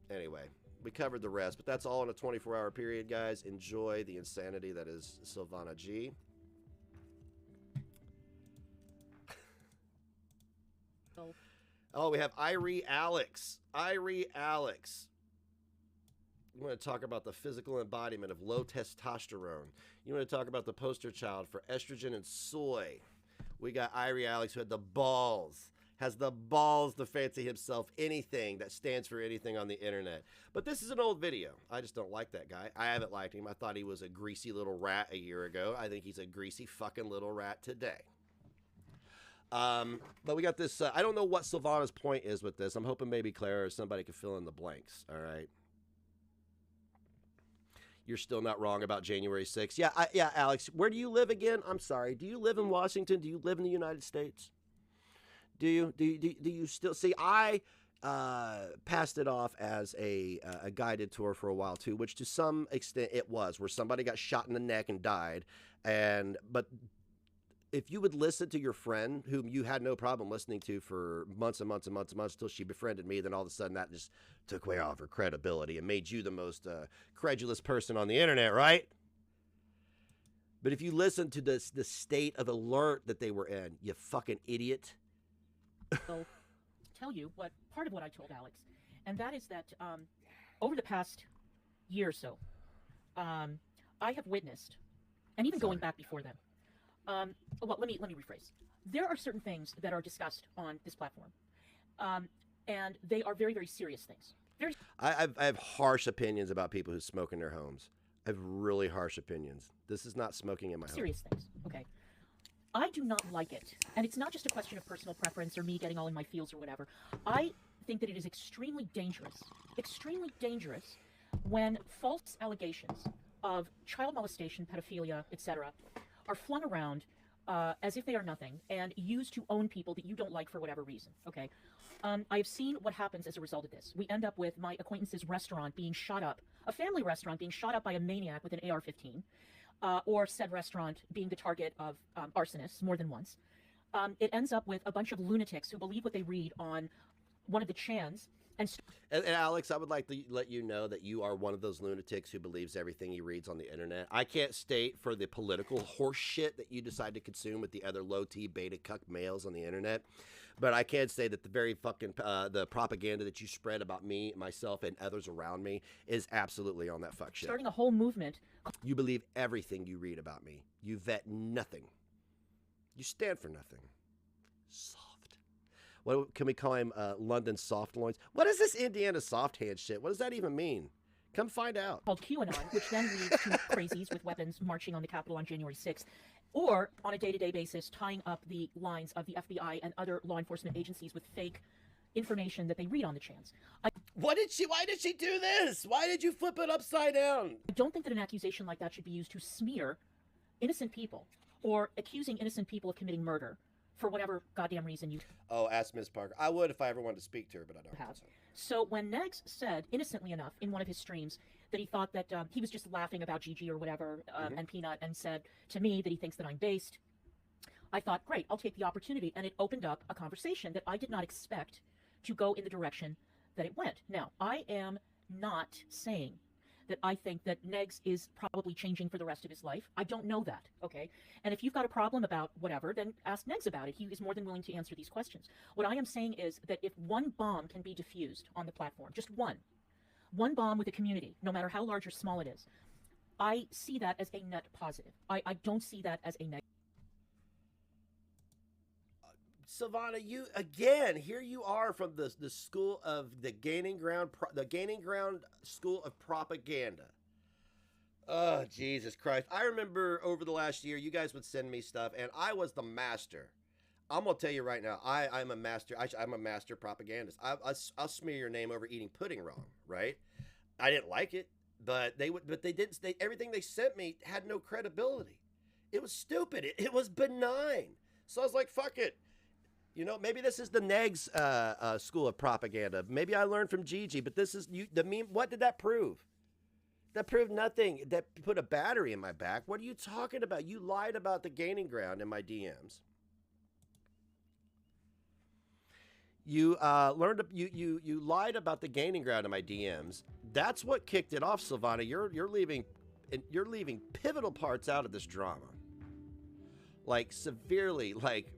go. Anyway. We covered the rest, but that's all in a 24-hour period, guys. Enjoy the insanity that is Silvana G. Oh, we have Irie Alex. Irie Alex. You want to talk about the physical embodiment of low testosterone. You want to talk about the poster child for estrogen and soy. We got Irie Alex, who had the balls. Has the balls to fancy himself anything that stands for anything on the internet. But this is an old video. I just don't like that guy. I haven't liked him. I thought he was a greasy little rat a year ago. I think he's a greasy fucking little rat today. But we got this, I don't know what Silvana's point is with this. I'm hoping maybe Clara or somebody can fill in the blanks, all right? You're still not wrong about January 6th. Yeah, Alex, where do you live again? I'm sorry. Do you live in Washington? Do you live in the United States? Do you still see? I passed it off as a guided tour for a while too, which to some extent it was, where somebody got shot in the neck and died. But if you would listen to your friend, whom you had no problem listening to for months and months and months and months, till she befriended me, then all of a sudden that just took away all of her credibility and made you the most credulous person on the internet, right? But if you listen to the state of alert that they were in, you fucking idiot. I'll tell you part of what I told Alex, and that is that over the past year or so, I have witnessed, and even going back before then, well, let me rephrase. There are certain things that are discussed on this platform, and they are very, very serious things. I have harsh opinions about people who smoke in their homes. I have really harsh opinions. This is not smoking in my home. Serious things, okay. I do not like it. And it's not just a question of personal preference or me getting all in my feels or whatever. I think that it is extremely dangerous when false allegations of child molestation, pedophilia, etc. are flung around as if they are nothing and used to own people that you don't like for whatever reason, okay? I have seen what happens as a result of this. We end up with my acquaintance's restaurant being shot up, a family restaurant being shot up by a maniac with an AR-15. Or said restaurant being the target of arsonists more than once. It ends up with a bunch of lunatics who believe what they read on one of the chans. And Alex, I would like to let you know that you are one of those lunatics who believes everything he reads on the internet. I can't state for the political horse shit that you decide to consume with the other low-T beta cuck males on the internet, but I can say that the very fucking the propaganda that you spread about me, myself, and others around me is absolutely on that fuck shit. Starting a whole movement. You believe everything you read about me. You vet nothing. You stand for nothing. Soft. What can we call him? London soft loins. What is this Indiana soft hand shit? What does that even mean? Come find out. Called QAnon, which then leads to crazies with weapons marching on the Capitol on January 6th, or on a day-to-day basis tying up the lines of the FBI and other law enforcement agencies with fake information that they read on the chance. Why did she do this? Why did you flip it upside down? I don't think that an accusation like that should be used to smear innocent people or accusing innocent people of committing murder for whatever goddamn reason you Oh, ask Ms. Parker. I would if I ever wanted to speak to her, but I don't have. So. So when Negs said, innocently enough, in one of his streams, that he thought that he was just laughing about Gigi or whatever, and Peanut, and said to me that he thinks that I'm based, I thought, great, I'll take the opportunity. And it opened up a conversation that I did not expect to go in the direction that it went. Now, I am not saying that I think that Negs is probably changing for the rest of his life. I don't know that, okay? And if you've got a problem about whatever, then ask Negs about it. He is more than willing to answer these questions. What I am saying is that if one bomb can be diffused on the platform, just one bomb with a community, no matter how large or small it is, I see that as a net positive. I don't see that as a negative. Savannah, you again. Here you are from the school of the gaining ground school of propaganda. Oh, Jesus Christ! I remember over the last year, you guys would send me stuff, and I was the master. I'm gonna tell you right now, I'm a master. I'm a master propagandist. I'll smear your name over eating pudding wrong, right? I didn't like it, but they didn't. Everything they sent me had no credibility. It was stupid. It was benign. So I was like, fuck it. You know, maybe this is the Negs school of propaganda. Maybe I learned from Gigi, but this is the meme. What did that prove? That proved nothing. That put a battery in my back. What are you talking about? You lied about the gaining ground in my DMs. You you lied about the gaining ground in my DMs. That's what kicked it off, Silvana. You're leaving pivotal parts out of this drama. Like severely, like.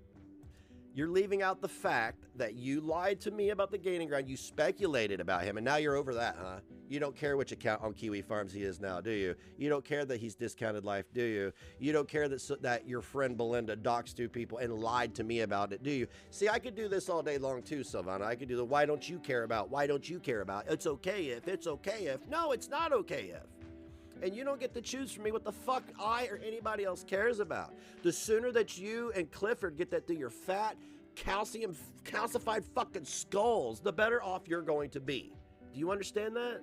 You're leaving out the fact that you lied to me about the gaining ground. You speculated about him, and now you're over that, huh? You don't care which account on Kiwi Farms he is now, do you? You don't care that he's discounted life, do you? You don't care that your friend Belinda doxed two people and lied to me about it, do you? See, I could do this all day long too, Silvana. I could do the why don't you care about? It's okay if. No, it's not okay if. And you don't get to choose for me what the fuck I or anybody else cares about. The sooner that you and Clifford get that through your fat, calcified fucking skulls, the better off you're going to be. Do you understand that?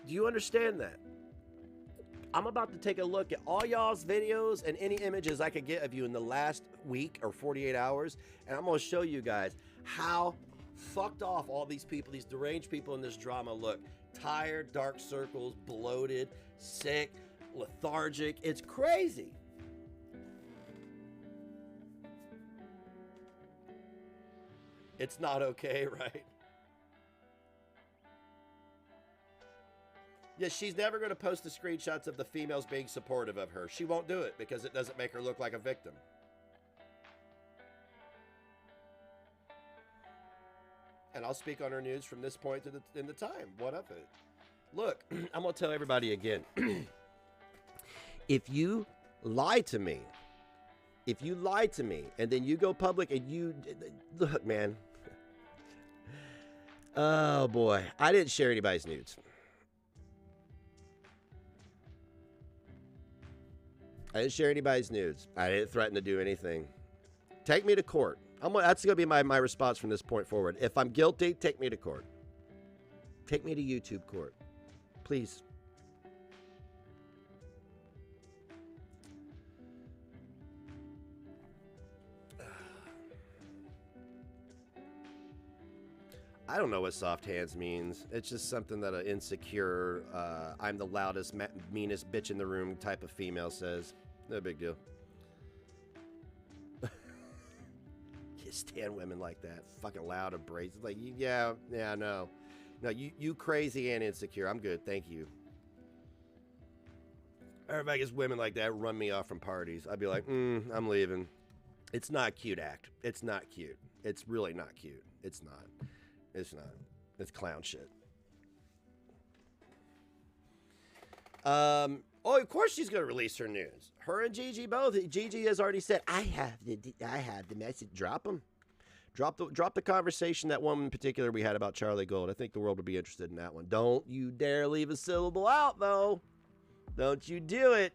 Do you understand that? I'm about to take a look at all y'all's videos and any images I could get of you in the last week or 48 hours, and I'm going to show you guys how fucked off all these people, these deranged people in this drama look. Tired, dark circles, bloated, sick, lethargic. It's crazy. It's not okay, right? Yeah, she's never going to post the screenshots of the females being supportive of her. She won't do it because it doesn't make her look like a victim. And I'll speak on her news from this point to in the time. What of it? Look, I'm going to tell everybody again. If you lie to me, and then you go public and you... Look, man. Oh, boy. I didn't share anybody's nudes. I didn't share anybody's nudes. I didn't threaten to do anything. Take me to court. That's going to be my response from this point forward. If I'm guilty, take me to court. Take me to YouTube court. Please. I don't know what soft hands means. It's just something that an insecure, I'm the loudest, meanest bitch in the room type of female says. No big deal. You stand women like that. Fucking loud, abrasive. Like, yeah, no. No, you crazy and insecure. I'm good, thank you. Everybody gets women like that run me off from parties. I'd be like, I'm leaving. It's not a cute act. It's not cute. It's really not cute. It's not. It's not. It's clown shit. Oh, of course she's gonna release her news. Her and Gigi both. Gigi has already said, I have the message. Drop them. Drop the conversation, that one in particular we had about Charlie Gold. I think the world would be interested in that one. Don't you dare leave a syllable out, though. Don't you do it.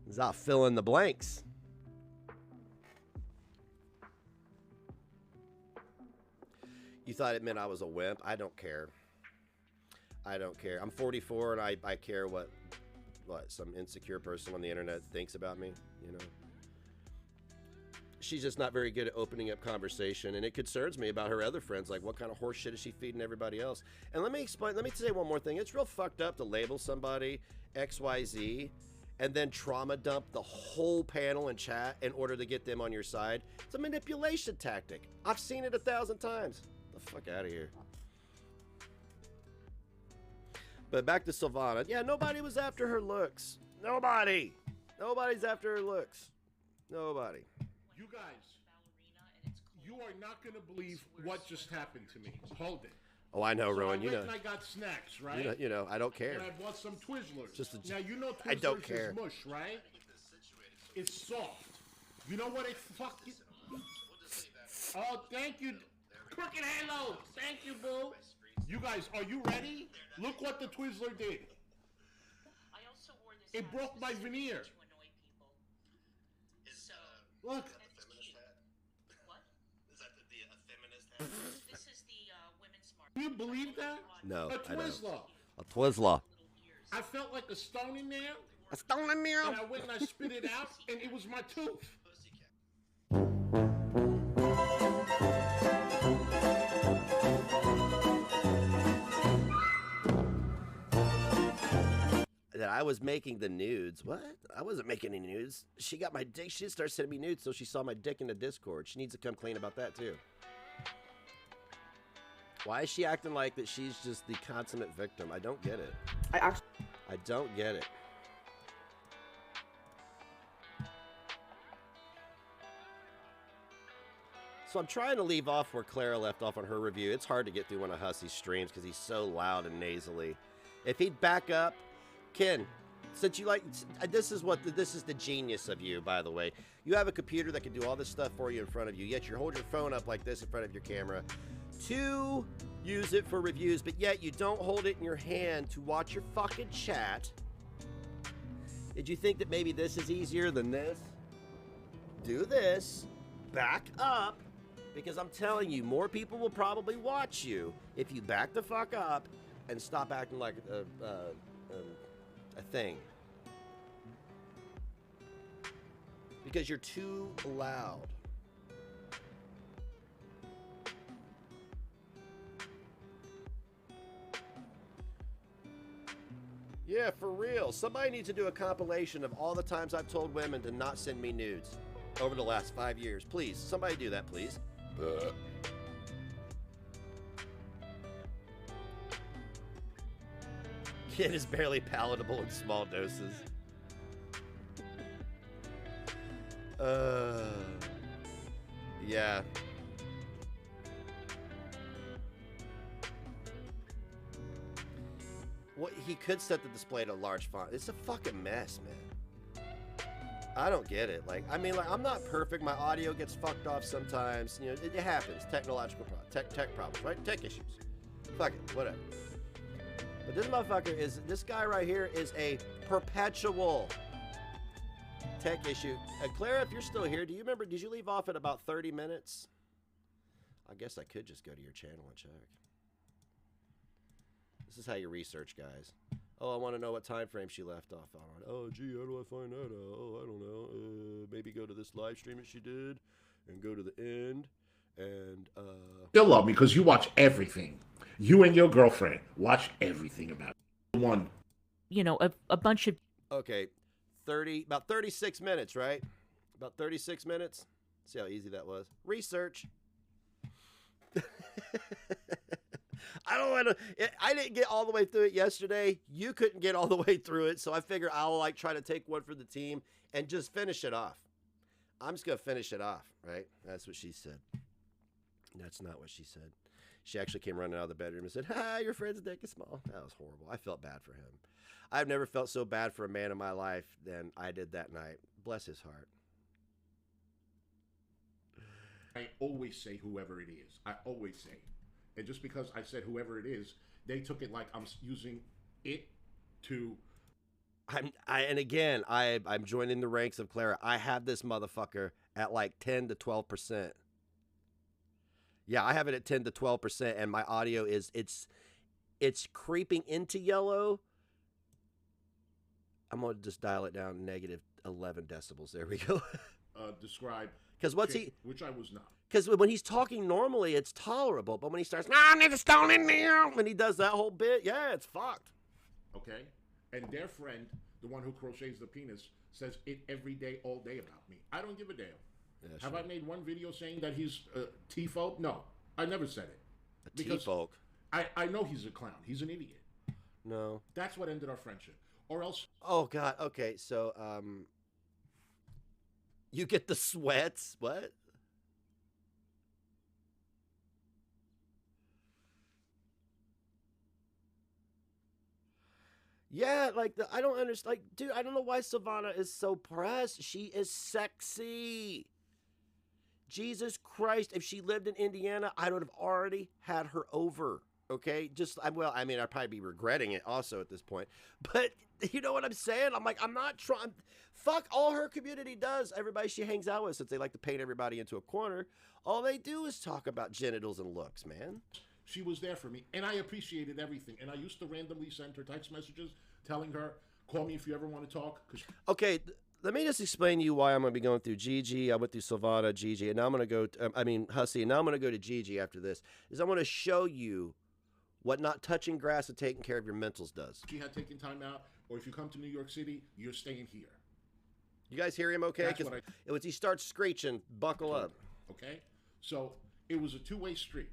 It's not fill in the blanks. You thought it meant I was a wimp? I don't care. I don't care. I'm 44 and I care what some insecure person on the internet thinks about me, you know. She's just not very good at opening up conversation, and it concerns me about her other friends. Like, what kind of horse shit is she feeding everybody else? And let me say one more thing. It's real fucked up to label somebody XYZ and then trauma dump the whole panel in chat in order to get them on your side. It's a manipulation tactic. I've seen it 1,000 times. Get the fuck out of here. But back to Silvana. Yeah, nobody was after her looks. Nobody. Nobody's after her looks. Nobody. You guys, you are not going to believe what just happened to me. Hold it. Oh, I know, Rowan. You know. I got snacks, right? You know, I don't care. And I bought some Twizzlers. Now, you know Twizzlers I don't care. Is mush, right? It's soft. You know what it fucking... Oh, thank you. Crooked Halo. Thank you, boo. You guys, are you ready? Look what the Twizzler did. It broke my veneer. Look. This is the women's smart. Can you believe that? No, A Twizzler. A Twizzler. I felt like a stone in there. A stone in there. And I went and I spit it out, and it was my tooth. That I was making the nudes. What? I wasn't making any nudes. She got my dick. She started sending me nudes, so she saw my dick in the Discord. She needs to come clean about that, too. Why is she acting like that she's just the consummate victim? I don't get it. I don't get it. So I'm trying to leave off where Clara left off on her review. It's hard to get through one of Hussy's streams because he's so loud and nasally. If he'd back up, Ken, since you like, this is the genius of you, by the way. You have a computer that can do all this stuff for you in front of you, yet you hold your phone up like this in front of your camera to use it for reviews, but yet you don't hold it in your hand to watch your fucking chat. Did you think that maybe this is easier than this? Do this, back up, because I'm telling you, more people will probably watch you if you back the fuck up and stop acting like a thing. Because you're too loud. Yeah, for real. Somebody needs to do a compilation of all the times I've told women to not send me nudes over the last 5 years. Please, somebody do that, please. Kid is barely palatable in small doses. Yeah. What he could set the display to large font. It's a fucking mess, man. I don't get it. Like, I mean, like, I'm not perfect. My audio gets fucked off sometimes. You know, it happens. Technological problems, tech problems, right? Tech issues. Fuck it, whatever. But this motherfucker this guy right here is a perpetual tech issue. Clara, if you're still here, do you remember, did you leave off at about 30 minutes? I guess I could just go to your channel and check. This is how you research, guys. Oh, I want to know what time frame she left off on. Oh, gee, how do I find that out? Oh, I don't know. Maybe go to this live stream that she did and go to the end and, Still love me because you watch everything. You and your girlfriend watch everything about it. One. You know, a bunch of... Okay, about 36 minutes, right? About 36 minutes. See how easy that was. Research. I didn't get all the way through it yesterday. You couldn't get all the way through it, so I figure I'll like try to take one for the team and just finish it off. I'm just gonna finish it off, right? That's what she said. That's not what she said. She actually came running out of the bedroom and said, "Ha, your friend's dick is small." That was horrible. I felt bad for him. I've never felt so bad for a man in my life than I did that night. Bless his heart. I always say whoever it is. I always say. And just because I said whoever it is, they took it like I'm using it to... And again, I'm joining the ranks of Clara. I have this motherfucker at like 10 to 12%. Yeah, I have it at 10 to 12%, and my audio is it's creeping into yellow. I'm gonna just dial it down negative 11 decibels. There we go. Describe. Because what's he? Which I was not. Because when he's talking normally, it's tolerable, but when he starts, I need a stone in there, when he does that whole bit, yeah, it's fucked. Okay, and their friend, the one who crochets the penis, says it every day, all day about me. I don't give a damn. Yeah, Have sure. I made one video saying that he's T-folk? No, I never said it. A T-folk? I know he's a clown. He's an idiot. No. That's what ended our friendship. Or else... Oh, God. Okay, so, you get the sweats? What? Yeah, like, I don't understand. Like, dude, I don't know why Savannah is so pressed. She is sexy. Jesus Christ, if she lived in Indiana, I would have already had her over. Okay? Well, I mean, I'd probably be regretting it also at this point. But you know what I'm saying? I'm like, I'm not trying. Fuck all her community does. Everybody she hangs out with, since they like to paint everybody into a corner, all they do is talk about genitals and looks, man. She was there for me, and I appreciated everything. And I used to randomly send her text messages telling her, call me if you ever want to talk. Okay, let me just explain to you why I'm going to be going through Gigi. I went through Silvana, Gigi, and now I'm going to go, Hussy, and now I'm going to go to Gigi after this, is I want to show you what not touching grass and taking care of your mentals does. She had taken time out, or if you come to New York City, you're staying here. You guys hear him okay? Because he starts screeching, buckle up. Okay? So, it was a two-way street.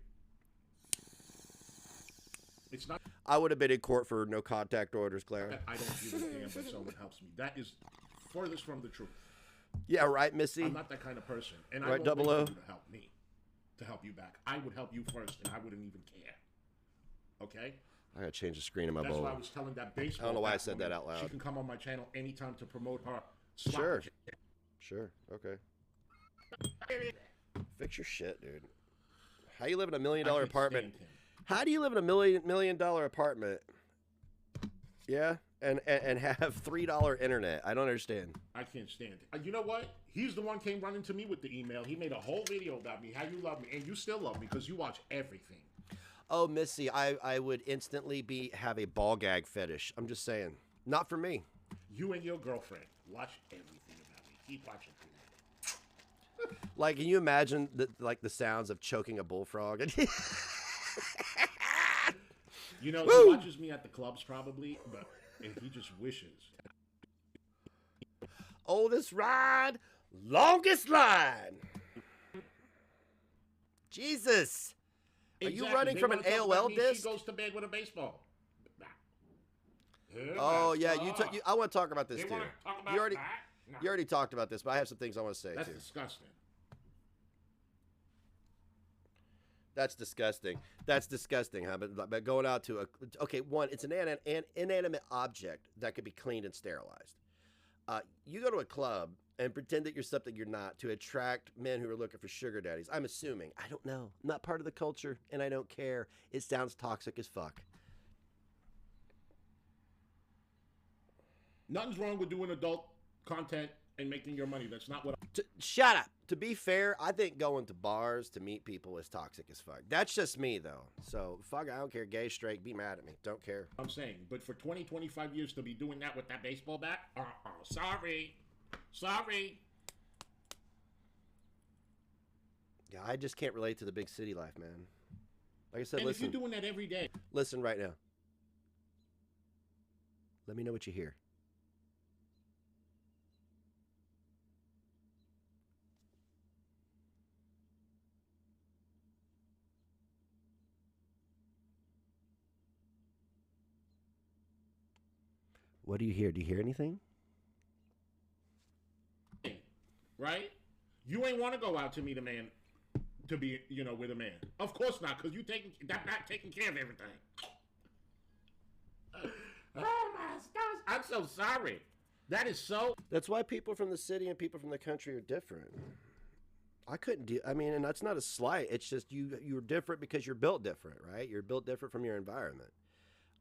It's not. I would have been in court for no contact orders, Clara. I don't give a damn if someone helps me. That is furthest from the truth. Yeah, right, Missy? I'm not that kind of person. And right, I don't wait for O? you to help me, to help you back. I would help you first, and I wouldn't even care. Okay? I gotta change the screen in my That's bowl. why I was telling that baseball. I don't know why I said woman that out loud. She can come on my channel anytime to promote her. Sure. Sure. Okay. Fix your shit, dude. How you live in $1 million apartment? How do you live in $1 million apartment? Yeah, and have $3 internet. I don't understand. I can't stand it. You know what? He's the one came running to me with the email. He made a whole video about me, how you love me, and you still love me because you watch everything. Oh, Missy, I would instantly have a ball gag fetish. I'm just saying, not for me. You and your girlfriend watch everything about me. Keep watching. Like, can you imagine the sounds of choking a bullfrog? You know, Woo! he watches me at the clubs probably, but and he just wishes. Oldest ride, longest line. Jesus. Are you running from an AOL disc? She goes to bed with a baseball. Oh, yeah. I want to talk about this, They too. wanna talk about You already, that? No. you already talked about this, but I have some things I want to say, That's too. disgusting. That's disgusting. That's disgusting, huh? But going out to one, it's an inanimate object that could be cleaned and sterilized. You go to a club and pretend that you're something you're not to attract men who are looking for sugar daddies. I'm assuming. I don't know. I'm not part of the culture, and I don't care. It sounds toxic as fuck. Nothing's wrong with doing adult content and making your money. That's not what Shut up. To be fair, I think going to bars to meet people is toxic as fuck. That's just me, though. So, fuck, I don't care. Gay, straight, be mad at me. Don't care. I'm saying. But for 20, 25 years to be doing that with that baseball bat? Sorry. Sorry. Yeah, I just can't relate to the big city life, man. Like I said, And listen. if you're doing that every day. Listen right now. Let me know what you hear. What do you hear? Do you hear anything? Right? You ain't want to go out to meet a man to be, with a man. Of course not, because you not taking care of everything. Oh my stars. I'm so sorry. That is so. That's why people from the city and people from the country are different. I couldn't do. I mean, and that's not a slight. It's just you're different because you're built different, right? You're built different from your environment.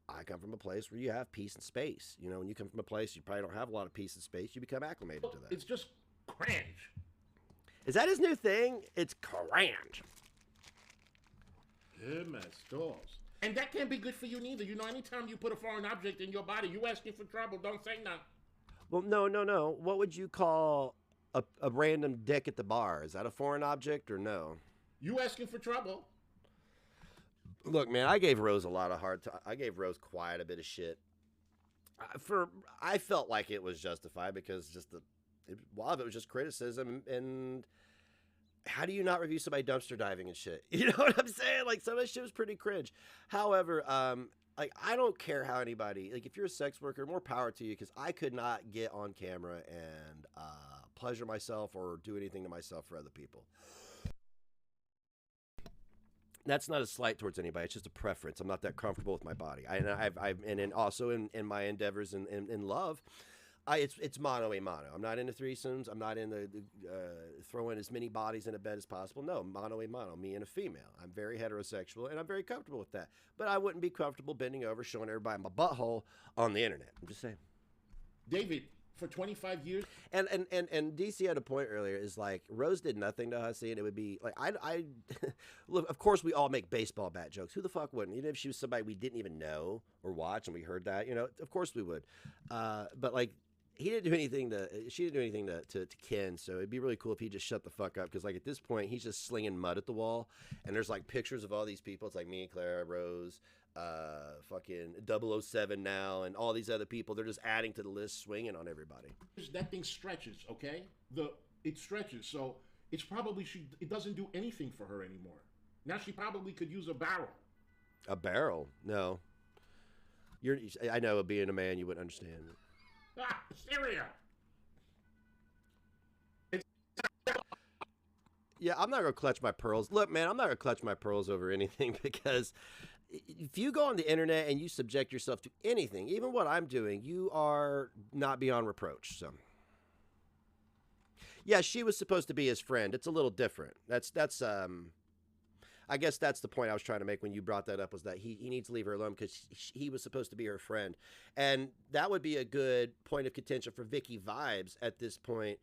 I come from a place where you have peace and space. You know, when you come from a place you probably don't have a lot of peace and space, you become acclimated to that. It's just cringe. Is that his new thing? It's cringe. MS-DOS. And that can't be good for you neither. You know, anytime you put a foreign object in your body, you asking for trouble. Don't say nothing. Well, no. What would you call a random dick at the bar? Is that a foreign object or no? You asking for trouble. Look, man, I gave Rose a lot of hard time. I gave Rose quite a bit of shit. I felt like it was justified because a lot of it was just criticism. And how do you not review somebody dumpster diving and shit? You know what I'm saying? Like, some of that shit was pretty cringe. However, like, I don't care how anybody, like, if you're a sex worker, more power to you, because I could not get on camera and pleasure myself or do anything to myself for other people. That's not a slight towards anybody. It's just a preference. I'm not that comfortable with my body. And also in my endeavors in love, it's mono a mono. I'm not into threesomes. I'm not into throwing as many bodies in a bed as possible. No, mono a mono, me and a female. I'm very heterosexual, and I'm very comfortable with that. But I wouldn't be comfortable bending over, showing everybody my butthole on the internet. I'm just saying. David, for 25 years. And DC had a point earlier, is like, Rose did nothing to Hussy, and it would be like, I look, of course we all make baseball bat jokes. Who the fuck wouldn't? Even if she was somebody we didn't even know or watch and we heard that, you know, of course we would. But like, she didn't do anything to Ken, so it'd be really cool if he just shut the fuck up, because like at this point he's just slinging mud at the wall, and there's like pictures of all these people. It's like me and Clara, Rose, fucking 007 now, and all these other people. They're just adding to the list, swinging on everybody. That thing stretches, okay? It stretches, so it's probably it doesn't do anything for her anymore. Now she probably could use a barrel. A barrel? No. I know, being a man, you wouldn't understand. Syria. Yeah, I'm not gonna clutch my pearls. Look, man, I'm not gonna clutch my pearls over anything, because if you go on the internet and you subject yourself to anything, even what I'm doing, you are not beyond reproach. So, yeah, she was supposed to be his friend. It's a little different. That's I guess that's the point I was trying to make when you brought that up, was that he needs to leave her alone, because he was supposed to be her friend. And that would be a good point of contention for Vicky Vibes at this point,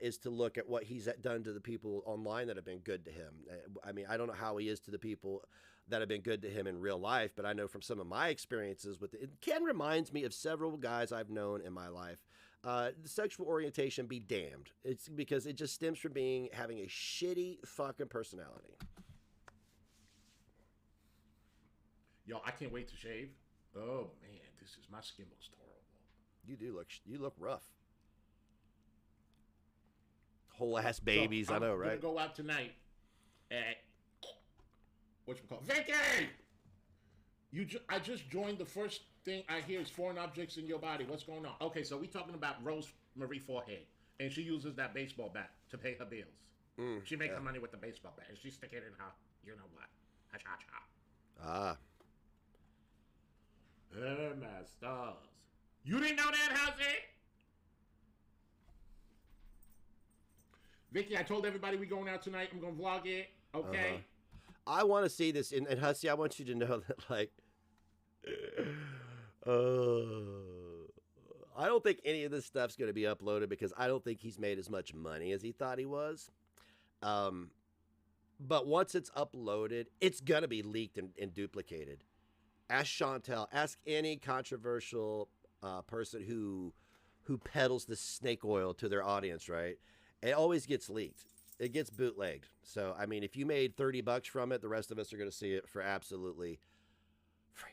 is to look at what he's done to the people online that have been good to him. I mean, I don't know how he is to the people that have been good to him in real life, but I know from some of my experiences with it, Ken reminds me of several guys I've known in my life. The sexual orientation be damned. It's because it just stems from having a shitty fucking personality. Yo, I can't wait to shave. Oh man, my skin looks horrible. You look rough. Whole ass babies, I know, right? I'm gonna go out tonight at whatchamacallit? Vicky! I just joined. The first thing I hear is foreign objects in your body. What's going on? Okay, so we talking about Rose Marie Forehead, and she uses that baseball bat to pay her bills. She makes her money with the baseball bat, and she stick it in her, you know what? Ha-cha-cha. My stars. You didn't know that, Hussy? Vicky, I told everybody we going out tonight. I'm going to vlog it. Okay? I want to see this. And Hussy, I want you to know that, like, I don't think any of this stuff's going to be uploaded, because I don't think he's made as much money as he thought he was. But once it's uploaded, it's going to be leaked and duplicated. Ask Chantel. Ask any controversial person who peddles this snake oil to their audience, right? It always gets leaked. It gets bootlegged. So, I mean, if you made $30 from it, the rest of us are going to see it for absolutely free.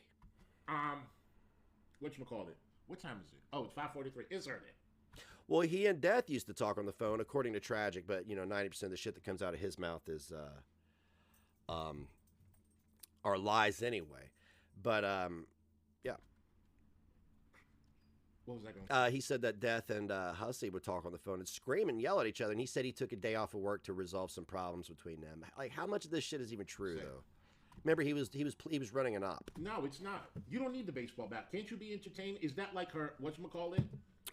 Whatchamacallit? What time is it? Oh, it's 5:43. It's early. Well, he and Death used to talk on the phone, according to Tragic, but, you know, 90% of the shit that comes out of his mouth is are lies anyway. But, yeah. What was that going to he said that Death and Hussy would talk on the phone and scream and yell at each other, and he said he took a day off of work to resolve some problems between them. Like, how much of this shit is even true, though? Remember, he was running an op. No, it's not. You don't need the baseball bat. Can't you be entertained? Is that like her, whatchamacallit?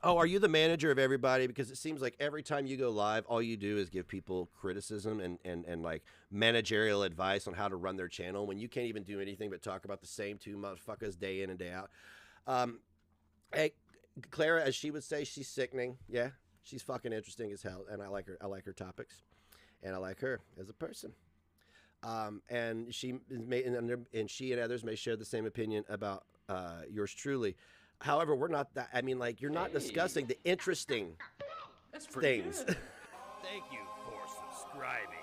Oh, are you the manager of everybody? Because it seems like every time you go live, all you do is give people criticism and like managerial advice on how to run their channel when you can't even do anything but talk about the same two motherfuckers day in and day out. Hey, Clara, as she would say, she's sickening. Yeah, she's fucking interesting as hell, and I like her. I like her topics, and I like her as a person. And she she and others may share the same opinion about yours truly. However, we're not that. I mean, like, you're not discussing the interesting things. Thank you for subscribing.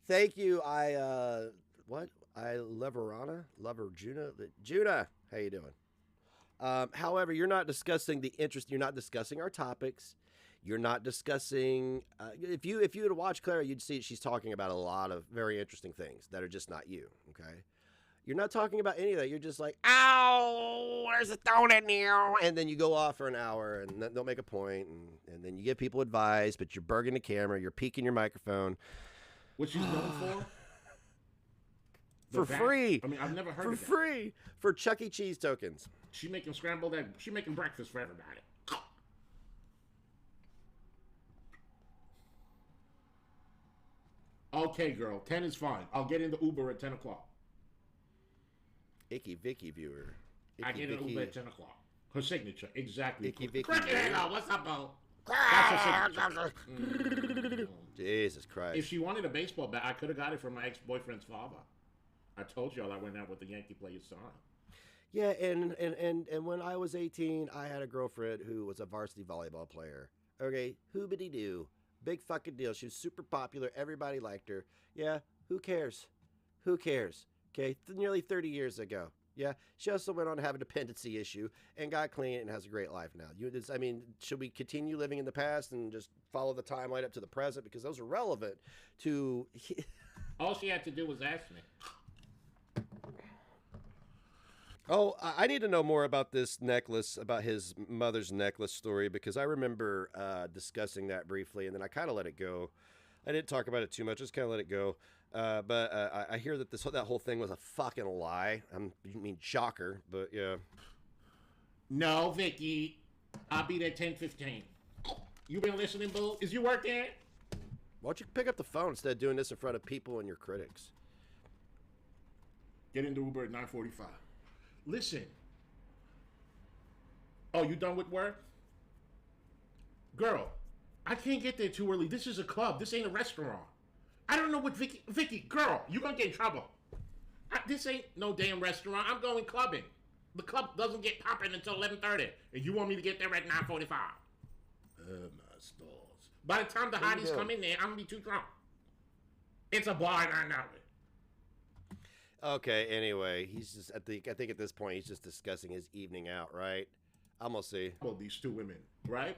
Thank you. I love Juna. How you doing? However, you're not discussing the interest. You're not discussing our topics. You're not discussing. If you were to watch Clara, you'd see she's talking about a lot of very interesting things that are just not you. Okay. You're not talking about any of that. You're just like, ow, where's the donut now? And then you go off for an hour and they'll make a point, and then you give people advice, but you're burging the camera, you're peeking your microphone. What she's known for free. I mean, I've never heard for of that. free for Chuck E. Cheese tokens. She making scrambled egg. She making breakfast for everybody. Okay, girl. 10 is fine. I'll get in the Uber at 10 o'clock. Icky Vicky viewer. I get in the Uber at 10 o'clock. Her signature. Exactly. Icky Vicky. What's up, Bo? That's her signature. Jesus Christ. If she wanted a baseball bat, I could have got it from my ex-boyfriend's father. I told y'all I went out with the Yankee player's son. Yeah, and when I was 18, I had a girlfriend who was a varsity volleyball player. Okay, hoobity-doo. Big fucking deal. She was super popular. Everybody liked her. Yeah, who cares? Who cares? Okay, nearly 30 years ago. Yeah, she also went on to have a dependency issue and got clean and has a great life now. I mean, should we continue living in the past and just follow the timeline up to the present? Because those are relevant to... All she had to do was ask me. Oh, I need to know more about this necklace, about his mother's necklace story, because I remember discussing that briefly, and then I kind of let it go. I didn't talk about it too much, just kind of let it go. But I hear that that whole thing was a fucking lie. I mean, shocker, but yeah. No, Vicky. I'll be there 10:15. You been listening, boo? Is you working? Why don't you pick up the phone instead of doing this in front of people and your critics? Get in the Uber at 9:45. Listen. Oh, you done with work? Girl, I can't get there too early. This is a club. This ain't a restaurant. I don't know what Vicky, girl, you gonna get in trouble. This ain't no damn restaurant. I'm going clubbing. The club doesn't get popping until 11:30, and you want me to get there at 9:45? My stalls. By the time the hotties come in there, I'm gonna be too drunk. It's a bar, and I know it. Okay, anyway, he's just, I think at this point, he's just discussing his evening out, right? I'm gonna see. Well, these two women, right?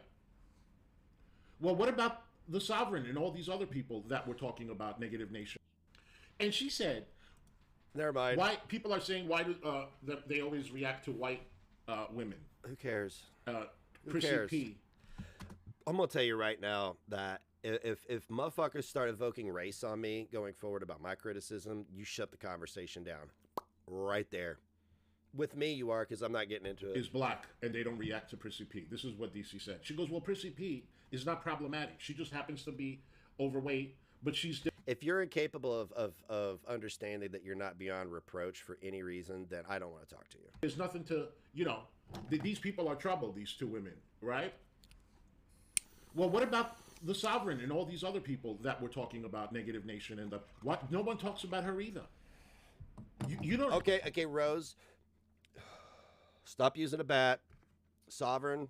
Well, what about the Sovereign and all these other people that we're talking about, Negative Nation? And she said, never mind. Why people are saying why do that they always react to white women? Who cares? Who cares? P. I'm gonna tell you right now that if motherfuckers start evoking race on me going forward about my criticism, you shut the conversation down right there. With me, you are, because I'm not getting into it. Is black, and they don't react to Prissy P. This is what DC said. She goes, well, Prissy P is not problematic. She just happens to be overweight, but she's... If you're incapable of understanding that you're not beyond reproach for any reason, then I don't want to talk to you. There's nothing to, these people are trouble, these two women, right? Well, what about the Sovereign and all these other people that we're talking about, Negative Nation, and what? No one talks about her either. You don't... Okay, Rose. Stop using a bat. Sovereign.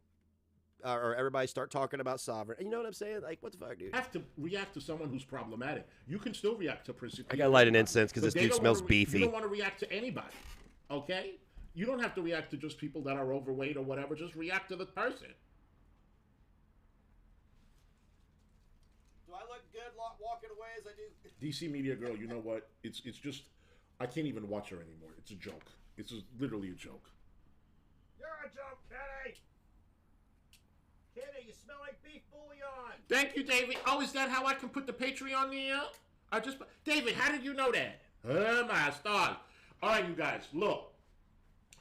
Or everybody start talking about Sovereign. You know what I'm saying? Like, what the fuck, dude? You have to react to someone who's problematic. You can still react to Prissy P. I gotta light an incense because this dude smells beefy. You don't want to react to anybody, okay? You don't have to react to just people that are overweight or whatever. Just react to the person. Do I look good walking away as I do? DC Media Girl, you know what? It's just, I can't even watch her anymore. It's a joke. It's literally a joke. You're a joke, Kenny! Kenny, you smell like beef bouillon! Thank you, David. Oh, is that how I can put the Patreon there? David, how did you know that? Oh, my stars. All right, you guys, look.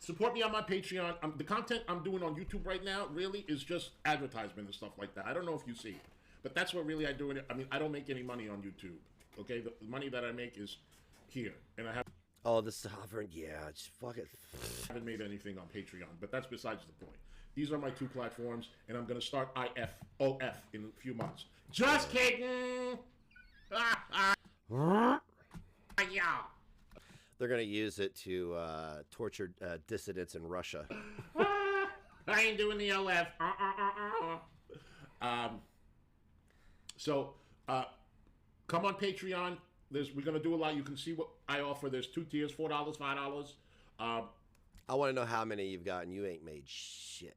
Support me on my Patreon. The content I'm doing on YouTube right now really is just advertisement and stuff like that. I don't know if you see, but that's what really I do. I mean, I don't make any money on YouTube. Okay, the money that I make is here, and I have. Oh, the sovereign, yeah, just fuck it. Haven't made anything on Patreon, but that's besides the point. These are my 2 platforms, and I'm gonna start IFOF in a few months. Just kidding. Yeah. They're gonna use it to torture dissidents in Russia. I ain't doing the OF. So, come on Patreon. We're gonna do a lot. You can see what I offer. There's 2 tiers: $4, $5. I want to know how many you've gotten. You ain't made shit.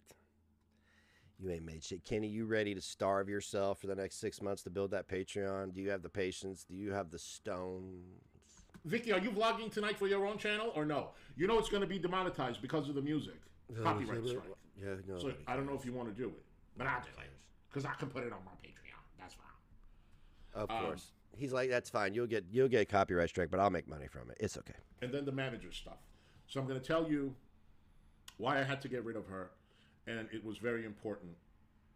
You ain't made shit. Kenny, you ready to starve yourself for the next 6 months to build that Patreon? Do you have the patience? Do you have the stones? Vicky, are you vlogging tonight for your own channel or no? You know it's going to be demonetized because of the music. Copyright strike. Yeah, no. So I don't know if you want to do it, but I'll do it because I can put it on my Patreon. That's fine. Of course. He's like, that's fine. You'll get a copyright strike, but I'll make money from it. It's okay. And then the manager stuff. So I'm going to tell you why I had to get rid of her, and it was very important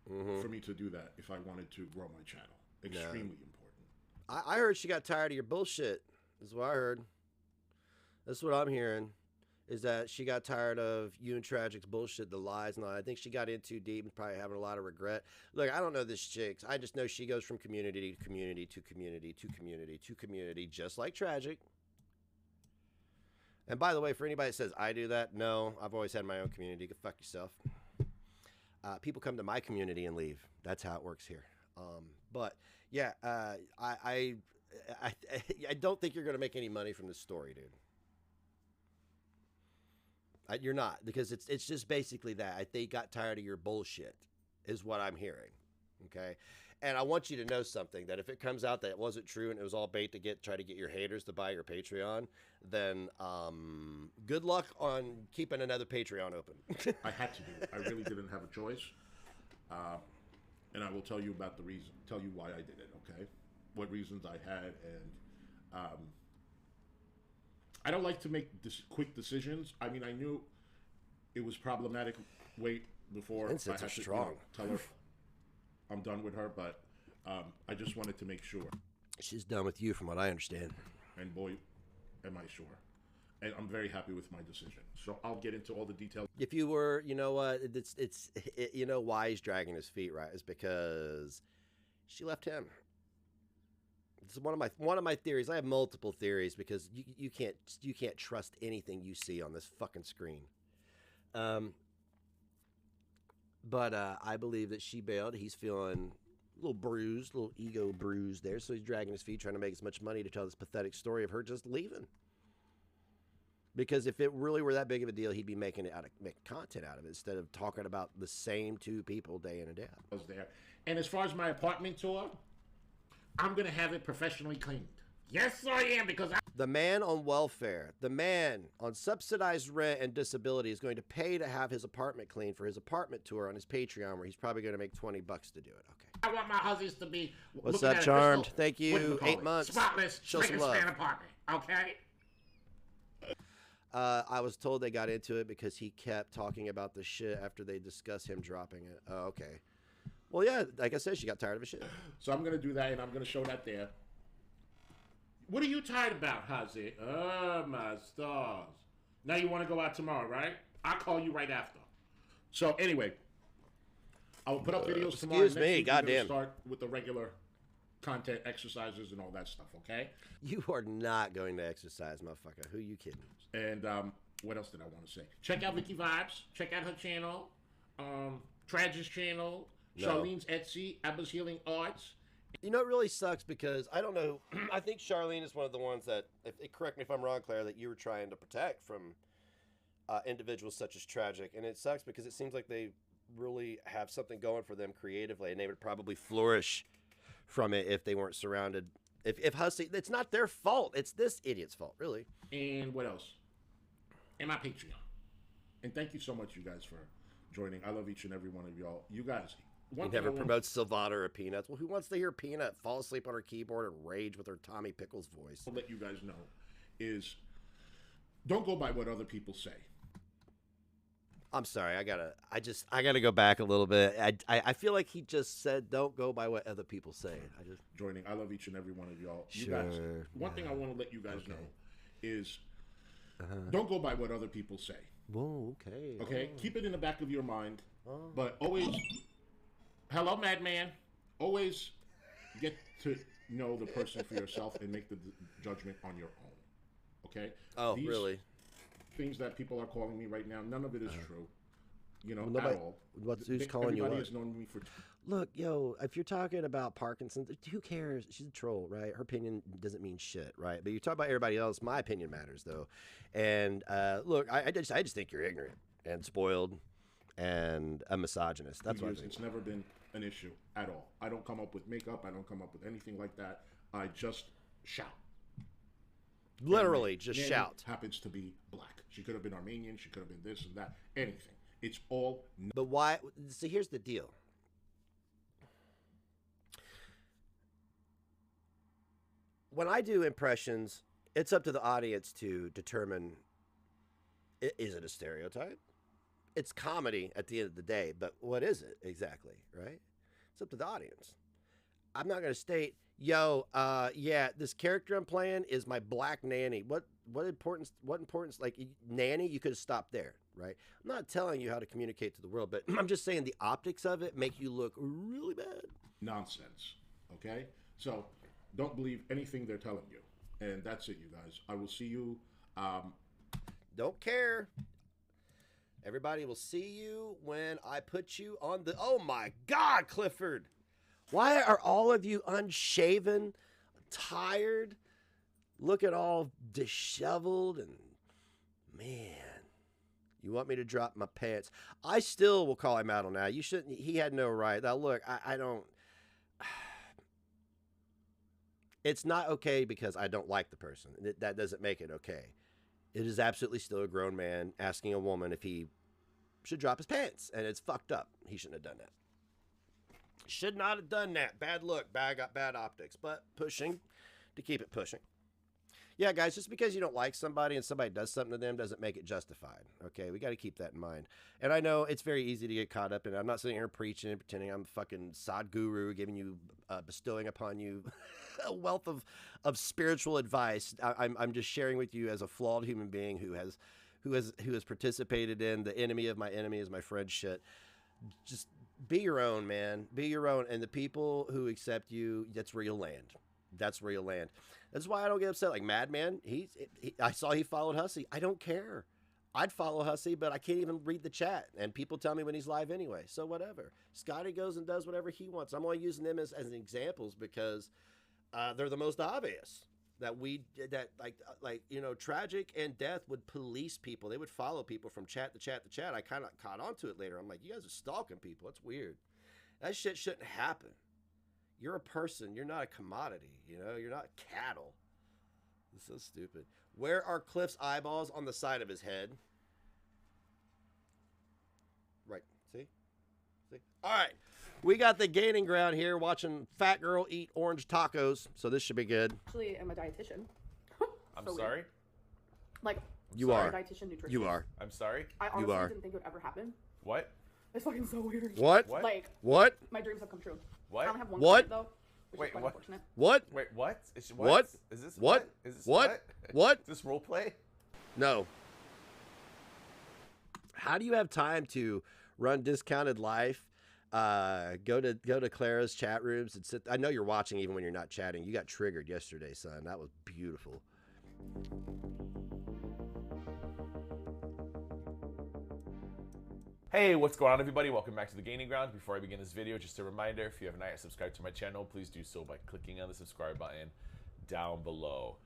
for me to do that if I wanted to grow my channel. Extremely important. I heard she got tired of your bullshit. That's what I heard. That's what I'm hearing. Is that she got tired of you and Tragic's bullshit, the lies and all. I think she got in too deep and probably having a lot of regret. Look, I don't know this chick. I just know she goes from community to community to community to community to community, just like Tragic. And by the way, for anybody that says I do that, no, I've always had my own community. Go fuck yourself. People come to my community and leave. That's how it works here. But yeah, I don't think you're going to make any money from this story, dude. You're not, because it's just basically that. They got tired of your bullshit, is what I'm hearing. Okay, and I want you to know something, that if it comes out that it wasn't true and it was all bait to try to get your haters to buy your Patreon, then good luck on keeping another Patreon open. I had to do it. I really didn't have a choice, and I will tell you about the reason. Tell you why I did it. Okay, what reasons I had, and I don't like to make quick decisions. I mean, I knew it was problematic way before. Incense are strong. Tell her I'm done with her, but I just wanted to make sure. She's done with you, from what I understand. And boy, am I sure. And I'm very happy with my decision. So I'll get into all the details. If you were, you know what, you know why he's dragging his feet, right? Is because she left him. This is one of my theories. I have multiple theories because you can't trust anything you see on this fucking screen. But I believe that she bailed. He's feeling a little bruised, a little ego bruised there, so he's dragging his feet, trying to make as much money to tell this pathetic story of her just leaving. Because if it really were that big of a deal, he'd be making content out of it instead of talking about the same 2 people day in and day out. I was there. And as far as my apartment tour, I'm going to have it professionally cleaned. Yes, I am, because the man on welfare, the man on subsidized rent and disability is going to pay to have his apartment cleaned for his apartment tour on his Patreon, where he's probably going to make $20 to do it. Okay. I want my Hussies to be. What's up, Charmed? Thank you. 8 months. Spotless. Show some love. Apartment. Okay. I was told they got into it because he kept talking about the shit after they discussed him dropping it. Oh, okay. Well, yeah, like I said, she got tired of his shit. So I'm going to do that, and I'm going to show that there. What are you tired about, Hussy? Oh, my stars. Now you want to go out tomorrow, right? I'll call you right after. So, anyway, I will put up videos tomorrow. Excuse me, goddamn. Start with the regular content, exercises, and all that stuff, okay? You are not going to exercise, motherfucker. Who you kidding? And what else did I want to say? Check out Vicky Vibes. Check out her channel. Tragic's channel. No. Charlene's Etsy. Abba's Healing Arts. You know, it really sucks because I don't know. I think Charlene is one of the ones that, correct me if I'm wrong, Claire, that you were trying to protect from individuals such as Tragic. And it sucks because it seems like they really have something going for them creatively, and they would probably flourish from it if they weren't surrounded. If Hussy, it's not their fault. It's this idiot's fault, really. And what else? And my Patreon. And thank you so much, you guys, for joining. I love each and every one of y'all. You guys. He never promotes Silvana or Peanuts. Well, who wants to hear Peanut fall asleep on her keyboard and rage with her Tommy Pickles voice? I'll let you guys know is don't go by what other people say. I'm sorry. I gotta go back a little bit. I feel like he just said, "Don't go by what other people say." Joining. I love each and every one of y'all. You Sure. guys. One thing I want to let you guys know is Uh-huh. don't go by what other people say. Whoa. Okay. Okay, Oh. keep it in the back of your mind, Oh. but always, hello, madman. Always get to know the person for yourself and make the judgment on your own. Okay. Oh, These really? Things that people are calling me right now, none of it is true. You know, Well, nobody- at all. who's calling you Everybody what? has known me for. Look, yo, if you're talking about Parkinson's, who cares? She's a troll, right? Her opinion doesn't mean shit, right? But you talk about everybody else, my opinion matters, though. And look, I just think you're ignorant and spoiled and a misogynist. That's what I think. It's never been an issue at all. I don't come up with makeup. I don't come up with anything like that. I just shout. Literally, just Nanny shout. Happens to be black. She could have been Armenian. She could have been this and that. Anything. It's all. But why? See, here's the deal. When I do impressions, it's up to the audience to determine, is it a stereotype? It's comedy at the end of the day, but what is it exactly, right? It's up to the audience. I'm not going to state, yo, yeah, this character I'm playing is my black nanny. What importance, like, nanny, you could have stopped there, right? I'm not telling you how to communicate to the world, but I'm just saying the optics of it make you look really bad. Nonsense. Okay? So don't believe anything they're telling you. And that's it, you guys. I will see you. Don't care. Everybody will see you when I put you on the... Oh, my God, Clifford. Why are all of you unshaven, tired, looking all disheveled? And, man, you want me to drop my pants? I still will call him out on that. You shouldn't... He had no right. Now, look, I don't... It's not okay because I don't like the person. That doesn't make it okay. It is absolutely still a grown man asking a woman if he should drop his pants, and it's fucked up. He shouldn't have done that. Should not have done that. Bad look, bad optics, but pushing to keep it pushing. Yeah, guys, just because you don't like somebody and somebody does something to them doesn't make it justified. Okay, we got to keep that in mind. And I know it's very easy to get caught up in it. I'm not sitting here preaching and pretending I'm a fucking sadguru giving you, bestowing upon you a wealth of spiritual advice. I'm just sharing with you as a flawed human being who has participated in the enemy of my enemy is my friend shit. Just be your own, man. Be your own. And the people who accept you, that's where you'll land. That's where you'll land. That's why I don't get upset. Like Madman, I saw he followed Hussy. I don't care. I'd follow Hussy, but I can't even read the chat. And people tell me when he's live anyway. So whatever. Scotty goes and does whatever he wants. I'm only using them as examples because they're the most obvious. Tragic and death would police people. They would follow people from chat to chat to chat. I kind of caught on to it later. I'm like, you guys are stalking people. That's weird. That shit shouldn't happen. You're a person. You're not a commodity. You know, you're not cattle. It's so stupid. Where are Cliff's eyeballs? On the side of his head. Right. See? All right. We got the gaining ground here watching Fat Girl eat orange tacos. So this should be good. Actually, I'm a dietitian. I'm So sorry? weird. Like, You I'm are. a dietitian nutritionist. You are. I'm sorry? I honestly are. didn't think it would ever happen. What? It's fucking so weird. What? What? Like, What? my dreams have come true. What? I only have one What? kid, though, which Wait, is quite what? unfortunate. What? Wait, what? Is What? Is this What? Is this What? What? Is this role play? No. How do you have time to run Discounted Life? Go to Clara's chat rooms and sit. I know you're watching even when you're not chatting. You got triggered yesterday, son. That was beautiful. Hey, what's going on, everybody? Welcome back to the Gaining Ground. Before I begin this video, just a reminder, if you have not yet subscribed to my channel, please do so by clicking on the subscribe button down below.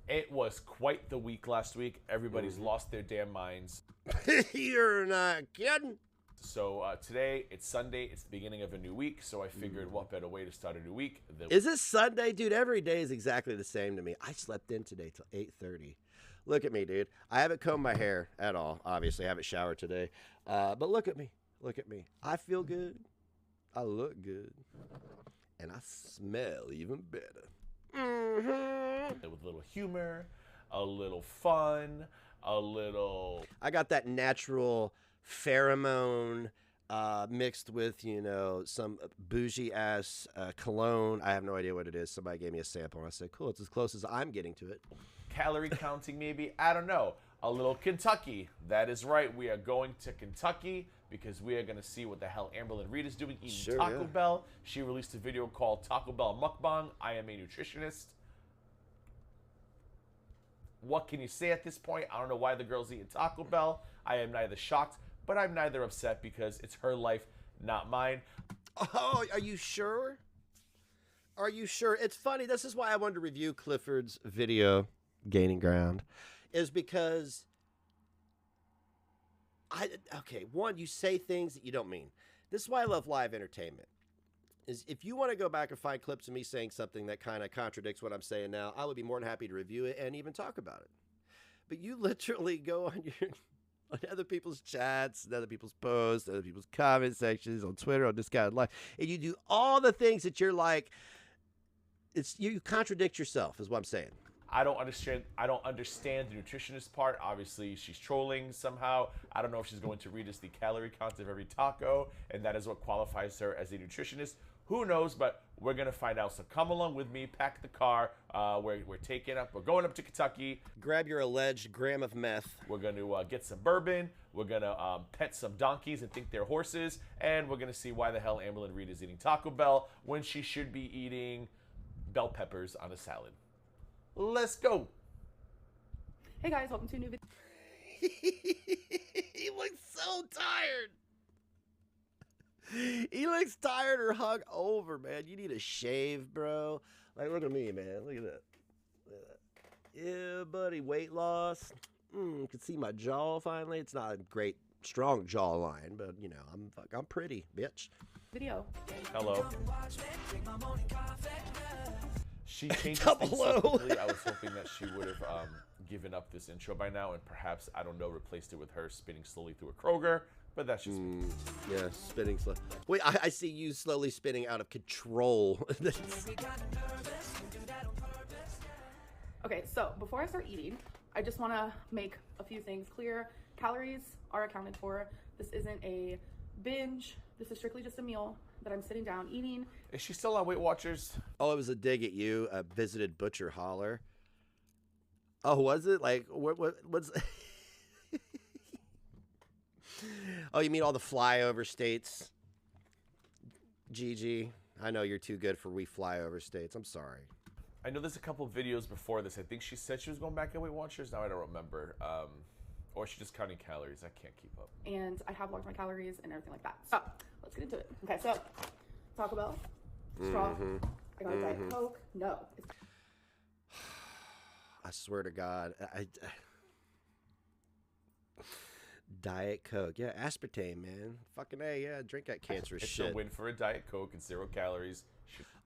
It was quite the week last week. Everybody's lost their damn minds. You're not kidding. So today, it's Sunday. It's the beginning of a new week, so I figured what better way to start a new week than... Is it Sunday? Dude, every day is exactly the same to me. I slept in today till 8:30. Look at me, dude. I haven't combed my hair at all. Obviously, I haven't showered today. But look at me. Look at me. I feel good. I look good. And I smell even better. With a little humor, a little fun, a little... I got that natural pheromone mixed with, you know, some bougie ass cologne. I have no idea what it is. Somebody gave me a sample and I said, cool, it's as close as I'm getting to it. Calorie counting, maybe. I don't know. A little Kentucky. That is right. We are going to Kentucky because we are going to see what the hell Amberlynn Reed is doing eating Taco Bell. She released a video called Taco Bell Mukbang. I am a nutritionist. What can you say at this point? I don't know why the girl's eating Taco Bell. I am neither shocked, but I'm neither upset because it's her life, not mine. Oh, are you sure? Are you sure? It's funny. This is why I wanted to review Clifford's video, Gaining Ground, is because one, you say things that you don't mean. This is why I love live entertainment. Is if you want to go back and find clips of me saying something that kind of contradicts what I'm saying now, I would be more than happy to review it and even talk about it. But you literally go on on other people's chats, and other people's posts, other people's comment sections on Twitter, on Discounted Life, and you do all the things that you're like, you contradict yourself, is what I'm saying. I don't understand the nutritionist part. Obviously, she's trolling somehow. I don't know if she's going to read us the calorie count of every taco, and that is what qualifies her as a nutritionist. Who knows? But we're gonna find out. So come along with me. Pack the car. We're going up to Kentucky. Grab your alleged gram of meth. We're gonna get some bourbon. We're gonna pet some donkeys and think they're horses, and we're gonna see why the hell Amberlynn Reed is eating Taco Bell when she should be eating bell peppers on a salad. Let's go. Hey guys, welcome to a new video. He looks so tired. He looks tired or hung over, man. You need a shave, bro. Like, look at me, man. Look at that. Look at that. Yeah, buddy. Weight loss. You can see my jaw finally. It's not a great, strong jawline, but, you know, I'm pretty, bitch. Video. Hello. She changed Double things O. so quickly. I was hoping that she would have given up this intro by now and perhaps, I don't know, replaced it with her spinning slowly through a Kroger. But that's just me. Yeah, spinning slow. Wait, I see you slowly spinning out of control. Okay, so before I start eating, I just want to make a few things clear. Calories are accounted for. This isn't a binge. This is strictly just a meal that I'm sitting down eating. Is she still on Weight Watchers? Oh, it was a dig at you. Visited Butcher Holler. Oh, was it? Like, what's... Oh, you mean all the flyover states? GG. I know you're too good for we flyover states. I'm sorry. I know there's a couple videos before this. I think she said she was going back at Weight Watchers. Now I don't remember. Or she's just counting calories. I can't keep up. And I have logged my calories and everything like that. So, let's get into it. Okay, so, Taco Bell. Straw. I got a Diet Coke. No. I swear to God. Diet Coke. Yeah, aspartame, man. Fucking A, yeah. Drink that cancerous It's shit. a win for a Diet Coke and 0 calories.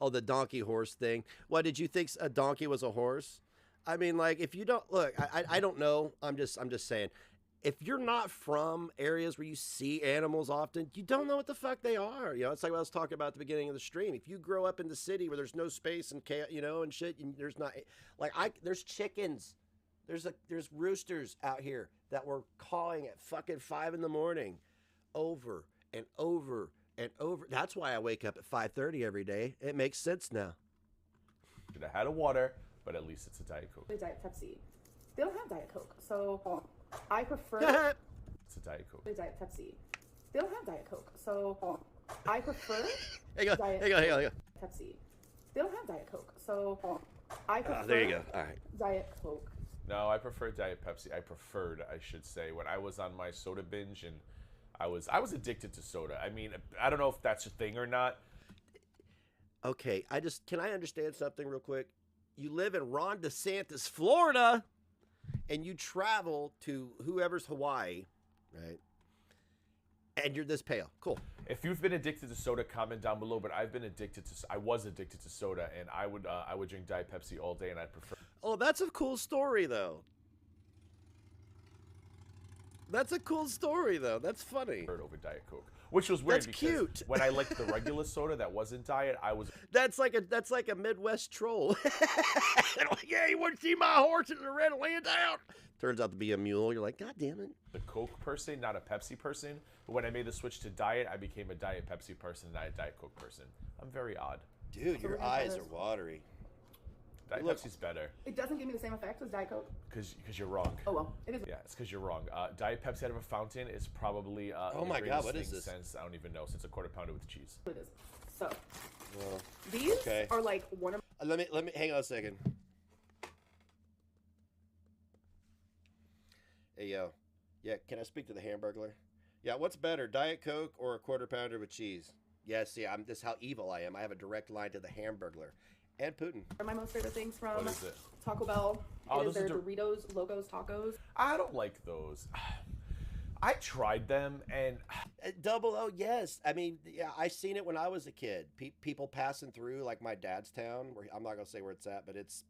Oh, the donkey horse thing. What, did you think a donkey was a horse? I mean, like, if you don't... Look, I don't know. I'm just saying. If you're not from areas where you see animals often, you don't know what the fuck they are. You know, it's like what I was talking about at the beginning of the stream. If you grow up in the city where there's no space and, you know, and shit, and there's not... Like, there's chickens. There's roosters out here that were cawing at fucking 5 in the morning over and over and over. That's why I wake up at 5:30 every day. It makes sense now. Should have had a water, but at least it's a Diet Coke. The Diet Pepsi. They don't have Diet Coke, so I prefer It's a Diet Coke. the Diet Pepsi. They don't have Diet Coke, so I prefer Hang on. Pepsi. They don't have Diet Coke, so I prefer There you go. All right. Diet Coke. No, I prefer Diet Pepsi. I should say, when I was on my soda binge and I was addicted to soda. I mean, I don't know if that's a thing or not. Okay, can I understand something real quick? You live in Ron DeSantis, Florida, and you travel to whoever's Hawaii, right? And you're this pale. Cool. If you've been addicted to soda, comment down below. But I was addicted to soda, and I would drink Diet Pepsi all day, and I'd prefer. Oh, that's a cool story, though. That's a cool story, though. That's funny. Over Diet Coke, which was weird. That's because cute. When I liked the regular soda that wasn't diet, I was. That's like a Midwest troll. Like, yeah, you want to see my horse in the red laying down? turns out to be a mule. You're like, God damn it. A Coke person, not a Pepsi person. But when I made the switch to diet, I became a Diet Pepsi person, not a Diet Coke person. I'm very odd. Dude, your eyes are watery. Diet Pepsi's better. It doesn't give me the same effect as Diet Coke. Because you're wrong. Oh, well. It is. Yeah, it's because you're wrong. Diet Pepsi out of a fountain is probably oh my God, what is this? Since I don't even know, since a quarter pounder with cheese. It is. So, Well, these are like one of let me hang on a second. Hey, yo. Yeah, can I speak to the Hamburglar? Yeah, what's better, Diet Coke or a quarter pounder with cheese? Yeah, see, this is how evil I am. I have a direct line to the Hamburglar and Putin. my most favorite things from What is it? Taco Bell. Oh, It is those are their Doritos Logos Tacos. I don't like those. I tried them, and Double O, yes. I mean, yeah, I seen it when I was a kid. People passing through, like my dad's town, where I'm not gonna say where it's at, but it's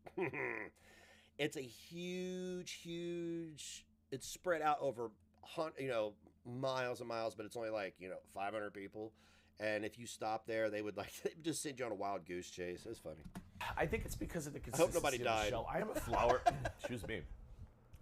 it's a huge. It's spread out over miles and miles, but it's only like 500 people. And if you stop there, they would just send you on a wild goose chase. It was funny. I think it's because of the I consistency hope nobody of the died. shell. I am a flour. Excuse me.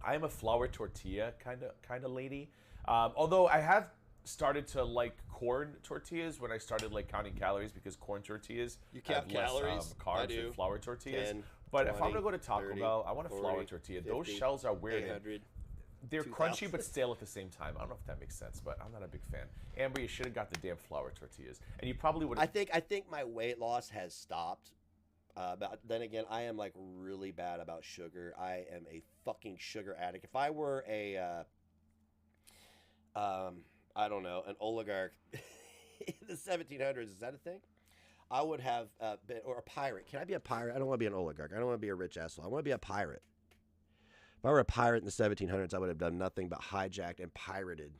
I am a flour tortilla kind of lady. Although I have started to like corn tortillas when I started counting calories, because corn tortillas You count have less calories? I carbs do. than flour tortillas. 10, but if I'm 20, gonna go to Taco 30, Bell, I want a flour 40, tortilla. 50, Those shells are weird. 800. They're 2,000. crunchy but stale at the same time. I don't know if that makes sense, but I'm not a big fan. Amber, you should have got the damn flour tortillas, and you probably would. I think my weight loss has stopped. But then again, I am really bad about sugar. I am a fucking sugar addict. If I were I don't know, an oligarch in the 1700s, is that a thing? I would have been, or a pirate. Can I be a pirate? I don't want to be an oligarch. I don't want to be a rich asshole. I want to be a pirate. If I were a pirate in the 1700s, I would have done nothing but hijacked and pirated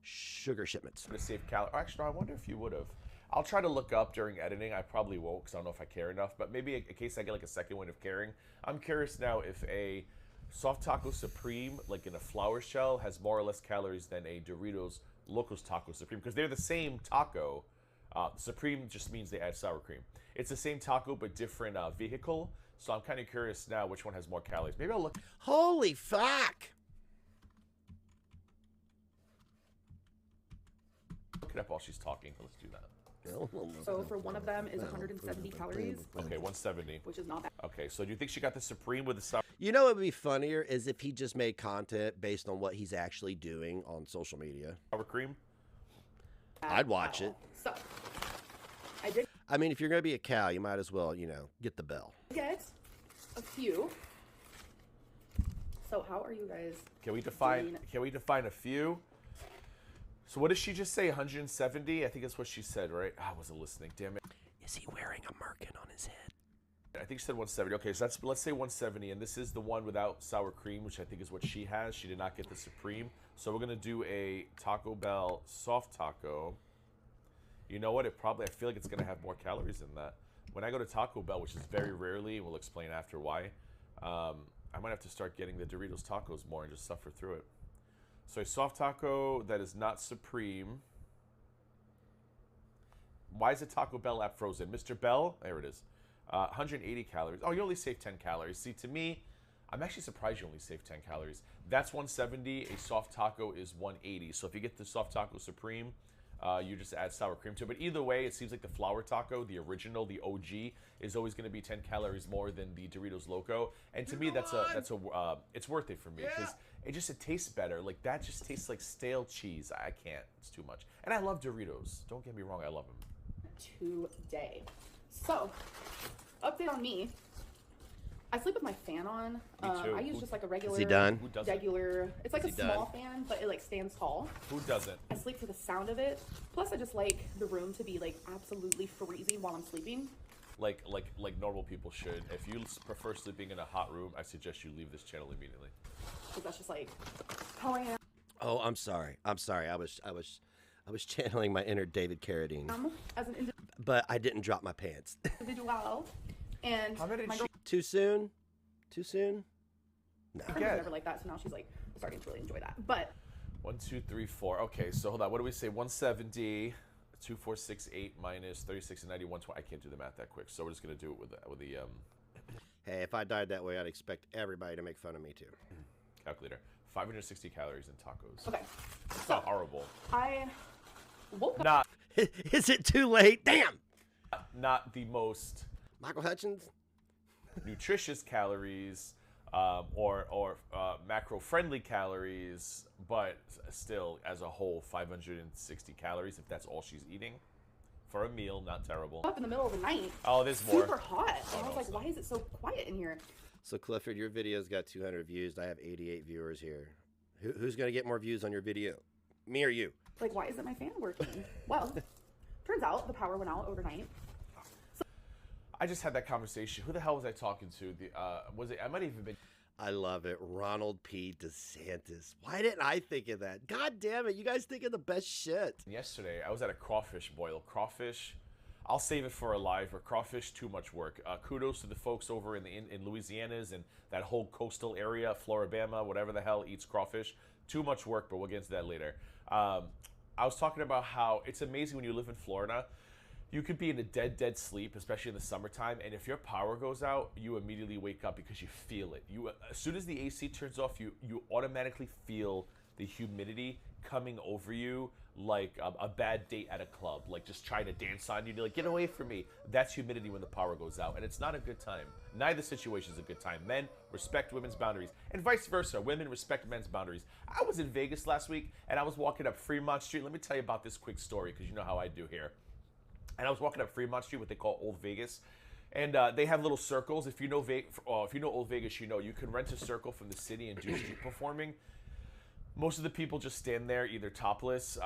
sugar shipments. to save calories. Actually, no, I wonder if you would have. I'll try to look up during editing. I probably won't, because I don't know if I care enough. But maybe in case I get a second wind of caring. I'm curious now if a soft taco supreme, in a flour shell, has more or less calories than a Doritos Locos Taco Supreme, because they're the same taco. Supreme just means they add sour cream. It's the same taco but different vehicle. So I'm kind of curious now which one has more calories. Maybe I'll look. Holy fuck! Look it up while she's talking. Let's do that. So for one of them is 170 calories, Okay, 170. which is not bad. Okay, so do you think she got the Supreme with the sour? You know what would be funnier is if he just made content based on what he's actually doing on social media. Cream? I'd watch it. So I did I mean, if you're going to be a cow, you might as well, get the bell. get a few. So how are you guys? Can we define a few? So what did she just say? 170? I think that's what she said, right? I wasn't listening. Damn it. Is he wearing a merkin on his head? I think she said 170. Okay, so let's say 170, and this is the one without sour cream, which I think is what she has. She did not get the Supreme. So we're gonna do a Taco Bell soft taco. You know what? I feel like it's gonna have more calories than that. When I go to Taco Bell, which is very rarely, and we'll explain after why, I might have to start getting the Doritos tacos more and just suffer through it. So a soft taco that is not Supreme. Why is the Taco Bell app frozen? Mr. Bell, there it is. 180 calories. Oh, you only saved 10 calories. See, to me, I'm actually surprised you only saved 10 calories. That's 170. A soft taco is 180. So if you get the soft taco Supreme, you just add sour cream to it. But either way, it seems like the flour taco, the original, the OG, is always going to be 10 calories more than the Doritos Loco. And to me, it's worth it for me, because it tastes better. That just tastes like stale cheese. I can't. It's too much. And I love Doritos. Don't get me wrong. I love them. Today. So, update on me. I sleep with my fan on. too. I use just a regular. Is he done? Who doesn't? Regular. It's like a Is he small done? fan, but it stands tall. Who doesn't? I sleep to the sound of it. Plus, I just like the room to be absolutely freezing while I'm sleeping. Like normal people should. If you prefer sleeping in a hot room, I suggest you leave this channel immediately. Because that's just how I am. Oh, I'm sorry. I was channeling my inner David Carradine, As an but I didn't drop my pants. individual. And How many my did girl Too soon? Too soon? No. was never like that, so now she's starting to really enjoy that. But 1, 2, 3, 4. Okay, so hold on. What do we say? 170, 2, 4, 6, 8 minus 36 and 90, 120. I can't do the math that quick, so we're just gonna do it with the Hey, if I died that way, I'd expect everybody to make fun of me too. calculator. 560 calories in tacos. Okay. It's not horrible. I woke up. Not Is it too late? Damn. not the most Michael Hutchins. nutritious calories or macro-friendly calories, but still, as a whole, 560 calories if that's all she's eating for a meal. Not terrible. Up in the middle of the night. Oh, there's more. Super hot. Oh, And I was no, like, why is it so quiet in here? So Clifford, your video's got 200 views. I have 88 viewers here. Who's gonna get more views on your video? Me or you? Like, why isn't my fan working? Well, turns out the power went out overnight. I just had that conversation. Who the hell was I talking to? Was it? I might have even been. I love it. Ronald P. DeSantis. Why didn't I think of that? God damn it. You guys think of the best shit. Yesterday, I was at a crawfish boil. Crawfish, I'll save it for a live, but crawfish, too much work. Kudos to the folks over in Louisiana's and that whole coastal area, Floribama, whatever the hell, eats crawfish. Too much work, but we'll get into that later. I was talking about how it's amazing when you live in Florida. You could be in a dead sleep, especially in the summertime, and if your power goes out, you immediately wake up because you feel it. As soon as the AC turns off, you automatically feel the humidity coming over you like a bad date at a club, like just trying to dance on you. You're like, get away from me. That's humidity when the power goes out, and it's not a good time. Neither situation is a good time. Men respect women's boundaries, and vice versa. Women respect men's boundaries. I was in Vegas last week, and I was walking up Fremont Street. Let me tell you about this quick story, because you know how I do here. And I was walking up Fremont Street, what they call Old Vegas, and they have little circles. If you know Old Vegas, you know you can rent a circle from the city and do street performing. Most of the people just stand there either topless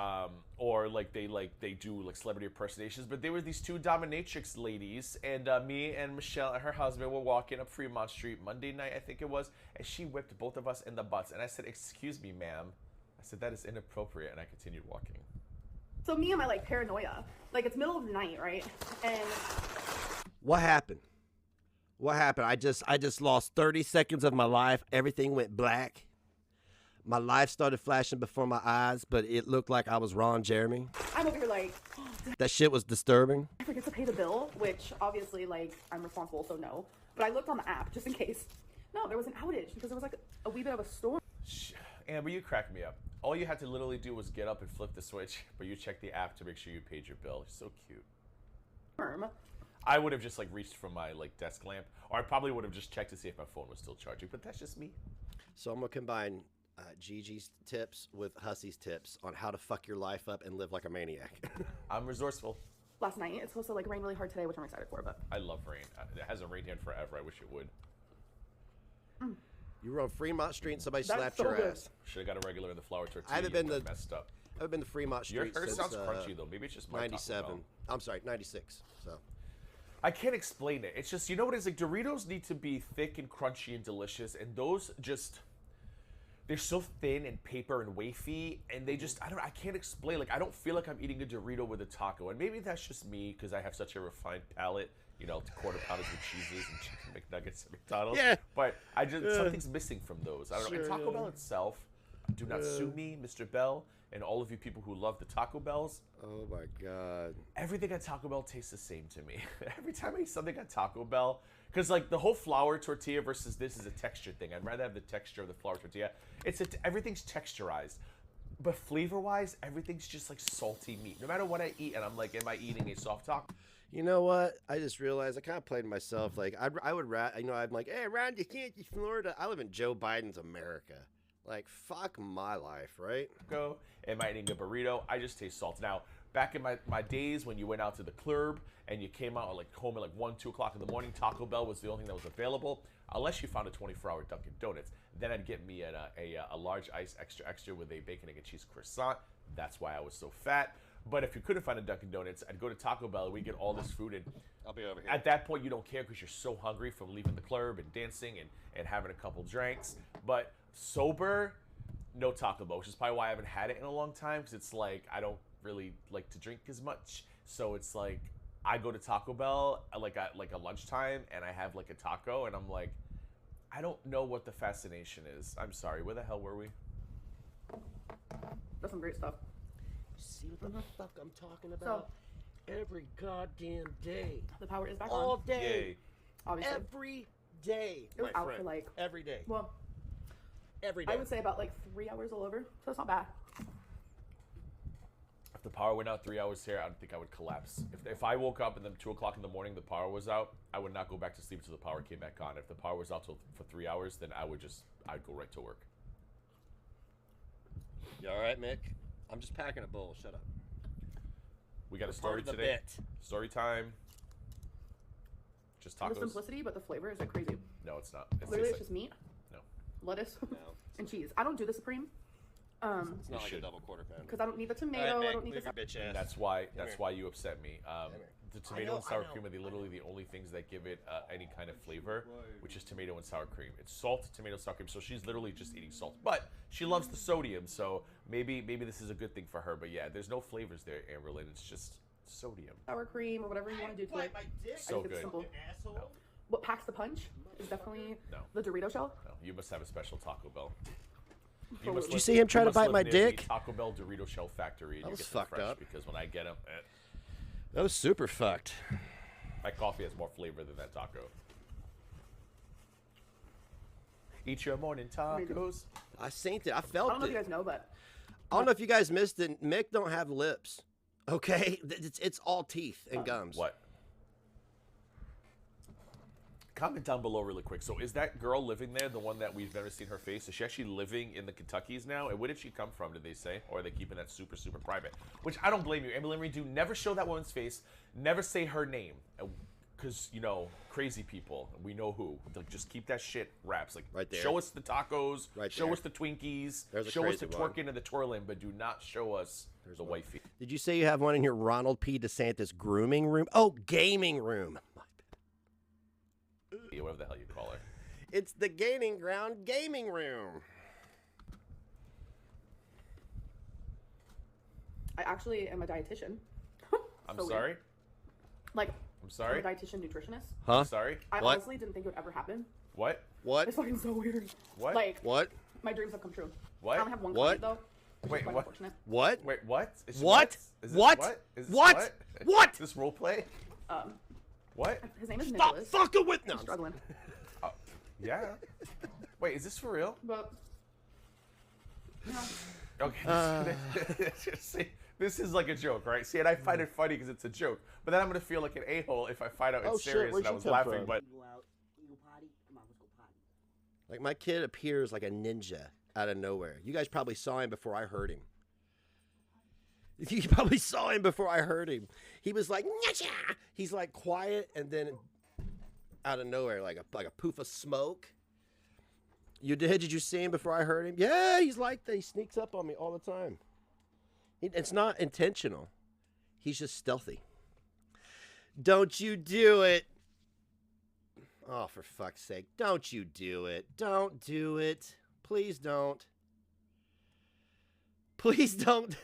or they do celebrity impersonations. But there were these two dominatrix ladies, and me and Michelle and her husband were walking up Fremont Street Monday night, I think it was, and she whipped both of us in the butts. And I said, "Excuse me, ma'am." I said, "That is inappropriate," and I continued walking. So me and my paranoia, it's middle of the night, right? And What happened? What happened? I just lost 30 seconds of my life. Everything went black. My life started flashing before my eyes, but it looked like I was Ron Jeremy. I'm over here That shit was disturbing. I forget to pay the bill, which obviously I'm responsible, so no. But I looked on the app just in case. No, there was an outage because there was a wee bit of a storm. Amber, you cracked me up. All you had to literally do was get up and flip the switch, but you checked the app to make sure you paid your bill. You're so cute. I would have just reached for my desk lamp, or I probably would have just checked to see if my phone was still charging, but that's just me. So I'm gonna combine Gigi's tips with Hussy's tips on how to fuck your life up and live like a maniac. I'm resourceful. Last night, it's supposed to rain really hard today, which I'm excited for, but I love rain. It hasn't rained here in forever. I wish it would. You were on Fremont Street and somebody That's slapped so your good. ass. Should have got a regular in the flour tortilla. I haven't been You to messed up. I haven't been to Fremont Street Yours since sounds crunchy though. Maybe it's just my Taco 97. Bell. I'm sorry, 96. So I can't explain it. It's just, you know what it is? Doritos need to be thick and crunchy and delicious, and those just, they're so thin and paper and wafy, and they just, I can't explain. I don't feel like I'm eating a Dorito with a taco, and maybe that's just me because I have such a refined palate. You know, quarter pounders with cheeses and chicken McNuggets at McDonald's. Yeah. But something's missing from those. I don't know. And Taco Bell itself, do not sue me, Mr. Bell, and all of you people who love the Taco Bells. oh my god. Everything at Taco Bell tastes the same to me. Every time I eat something at Taco Bell, because the whole flour tortilla versus this is a texture thing. I'd rather have the texture of the flour tortilla. Everything's texturized. But flavor-wise, everything's just salty meat. No matter what I eat, and I'm like, am I eating a soft taco? You know what? I just realized I kind of played myself. I would I'm like, hey, Ron, you can't, you Florida. I live in Joe Biden's America. Fuck my life, right? Am I eating a burrito? I just taste salt. Now, back in my days when you went out to the club and you came out home at 1, 2 o'clock in the morning, Taco Bell was the only thing that was available, unless you found a 24-hour Dunkin' Donuts. Then I'd get me a large ice extra with a bacon, egg, and cheese croissant. That's why I was so fat. But if you couldn't find a Dunkin' Donuts, I'd go to Taco Bell and we'd get all this food. And I'll be over here. at that point, you don't care because you're so hungry from leaving the club and dancing and having a couple drinks. But sober, no Taco Bell, which is probably why I haven't had it in a long time, because it's I don't really like to drink as much. So it's I go to Taco Bell at a lunchtime and I have a taco and I'm like, I don't know what the fascination is. I'm sorry. Where the hell were we? That's some great stuff. See what the fuck I'm talking about? Every goddamn day. The power is back All on. day. Yay. Obviously. Every day. It was my out friend. for every day. Well, every day. I would say about like 3 hours all over, so it's not bad. If the power went out 3 hours here, I don't think I would collapse. If I woke up and then 2 o'clock in the morning the power was out, I would not go back to sleep until the power came back on. If the power was out for 3 hours, then I'd go right to work. You all right, Mick? I'm just packing a bowl. Shut up. We got a Part story of the today. bit. Story time. Just tacos. The simplicity, but the flavor is like crazy. No, it's not. It Literally, tastes it's just meat, No. lettuce, No. and cheese. I don't do the supreme, It's not like should. a double quarter pounder. because I don't need the All tomato. right, I Mick, don't need move the. your bitch ass. And that's why you upset me. The tomato know, and sour I know. cream are literally the only things that give it any kind of flavor, which is tomato and sour cream. It's salt, tomato, sour cream. So she's literally just eating salt, but she loves the sodium. So maybe this is a good thing for her. But yeah, there's no flavors there, Amberlyn. It's just sodium. Sour cream or whatever you want to do to it. So I think it's good. simple. No, What packs the punch is definitely No. the Dorito shell. no, you must have a special Taco Bell. Did must you live- see him try to must bite live my near dick? the Taco Bell Dorito Shell factory. And That you was get them fucked fresh up. because when I get them, That was super fucked. my coffee has more flavor than that taco. Eat your morning tacos. I seen it. I I felt don't know if it. you guys know, but I don't know if you guys missed it. Mick don't have lips. Okay? It's all teeth and gums. What? Comment down below really quick. So is that girl living there, the one that we've never seen her face? Is she actually living in the Kentuckys now? And where did she come from, did they say? Or are they keeping that super, super private? Which I don't blame you. Emily Marie, do never show that woman's face. Never say her name. Because, you know, crazy people. We know who. Like, just keep that shit wraps. Like, Right there. show us the tacos. Right show there. us the Twinkies. There's a show us the crazy one. twerking and the twirling. But do not show us the wifey. Did you say you have one in your Ronald P. DeSantis grooming room? Oh, gaming room. Whatever the hell you call her. It's the Gaining Ground gaming room. I actually am a dietitian. I'm So weird. sorry. Like, I'm sorry. I'm a dietitian nutritionist. Huh? I'm sorry. I What? honestly didn't think it would ever happen. What? What? It's fucking so weird. What? Like, What? my dreams have come true. What? I only have one What? client though. which Wait, is quite what? unfortunate. What? Wait, what? Is she What? nuts? Is this What? what? Is this What? what? What? Is this role play? Um, What? his name is Stop Nicholas. fucking with I'm no. struggling, Yeah. Wait, is this for real? but Okay. See, this is like a joke, right? See, and I find it funny because it's a joke. But then I'm gonna feel like an a-hole if I find out it's Oh, shit, serious where'd and I you was come laughing. from? But You go out, you go potty? Come on, let's go potty. Like my kid appears like a ninja out of nowhere. You guys probably saw him before I heard him. You probably saw him before I heard him. He was like, "Nyasha!" He's like quiet, and then out of nowhere, like a poof of smoke. You did? Did you see him before I heard him? Yeah, he's like that. He sneaks up on me all the time. It's not intentional. He's just stealthy. Don't you do it. Oh, for fuck's sake. Don't you do it. Don't do it. Please don't. Please don't.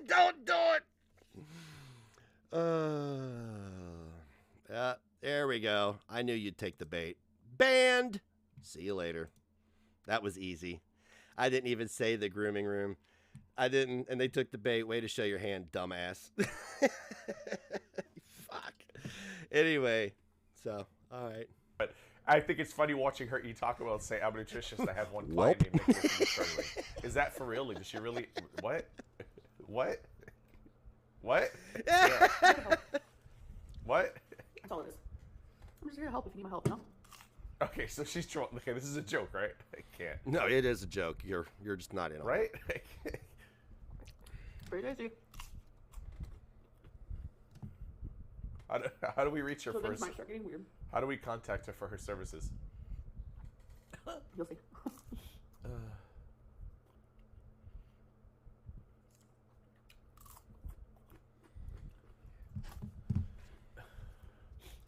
Don't do it. Yeah, there we go. I knew you'd take the bait. Banned. See you later. That was easy. I didn't even say the grooming room. I didn't, and they took the bait. Way to show your hand, dumbass. Fuck. Anyway, so, all right. but I think it's funny watching her eat Taco Bell and say, I'm a nutritionist. I have one Welp. client named Nicholas and he's struggling. Is that for real? Like, does she really? What? What? What? Yeah. What? that's all it is. I'm just here to help if you need my help, you know? Okay, so she's trolling. Okay, this is a joke, right? I can't. No, it is a joke. You're just not in on it. Right? Very tasty. How do we reach her So things first? might start getting weird. How do we contact her for her services? You'll see.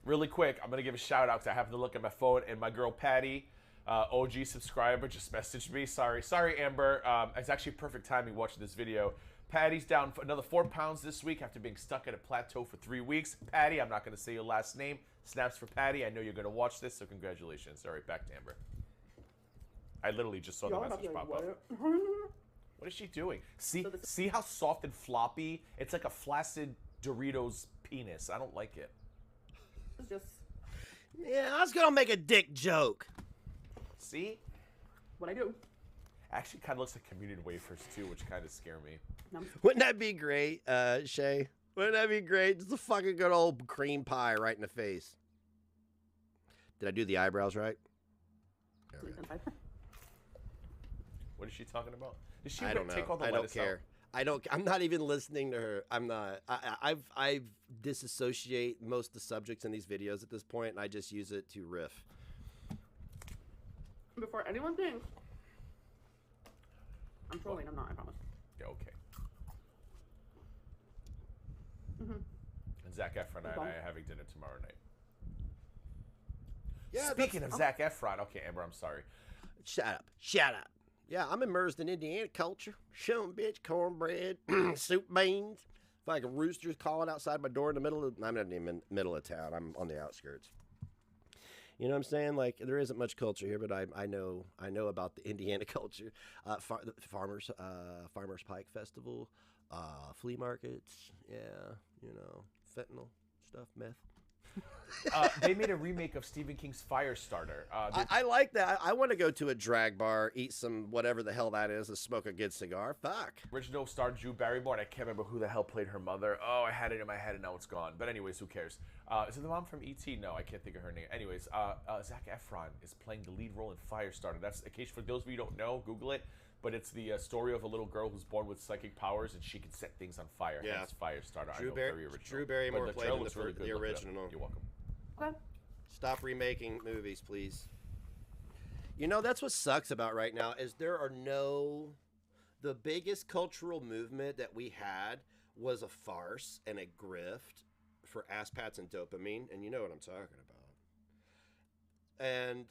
Really quick, I'm gonna give a shout out because I happened to look at my phone and my girl Patty, OG subscriber, just messaged me. Sorry, Amber. It's actually perfect timing watching this video. Patty's down for another 4 pounds this week after being stuck at a plateau for 3 weeks. Patty, I'm not gonna say your last name. Snaps for Patty. I know you're gonna watch this, so congratulations. All right, back to Amber. I literally just saw the Y'all about message to pop like, up. what? What is she doing? See, So this- see how soft and floppy? It's like a flaccid Doritos penis. I don't like it. It's just Yeah, I was gonna make a dick joke. See? What I do? Actually, kind of looks like communion wafers too, which kind of scare me. Wouldn't that be great, Shay? Wouldn't that be great? Just a fucking good old cream pie right in the face. Did I do the eyebrows right? What is she talking about? Did she I don't take know. all the I don't lettuce care. out? I'm not even listening to her. I'm not. I've disassociate most of the subjects in these videos at this point, and I just use it to riff. Before anyone thinks I'm trolling, I'm not. I promise. Yeah, okay. Mm-hmm. And Zac Efron and I are having dinner tomorrow night. Yeah. Speaking of Zac Efron, okay, Amber, I'm sorry. Shut up. Shut up. Yeah, I'm immersed in Indiana culture. Shum bitch, cornbread, soup beans. Fucking roosters calling outside my door in the middle of. I'm not in the middle of town. I'm on the outskirts. You know what I'm saying? Like, there isn't much culture here, but I know about the Indiana culture. The Farmers Pike Festival, flea markets, yeah, you know, fentanyl stuff, meth. They made a remake of Stephen King's Firestarter. I like that. I want to go to a drag bar, eat some whatever the hell that is, and smoke a good cigar. Fuck. Original starred Drew Barrymore, and I can't remember who the hell played her mother. Oh, I had it in my head, and now it's gone. But anyways, who cares? Is it the mom from E.T.? No, I can't think of her name. Anyways, Zac Efron is playing the lead role in Firestarter. That's, in case for those of you who don't know, Google it. But it's the story of a little girl who's born with psychic powers, and she can set things on fire. Yeah. Hence Firestarter. I know, Very original. Drew Barrymore But the played trailer in looks really good. the Look it up. original. You're welcome. Okay. Stop remaking movies, please. You know, that's what sucks about right now is the biggest cultural movement that we had was a farce and a grift for asspats and dopamine, and you know what I'm talking about. And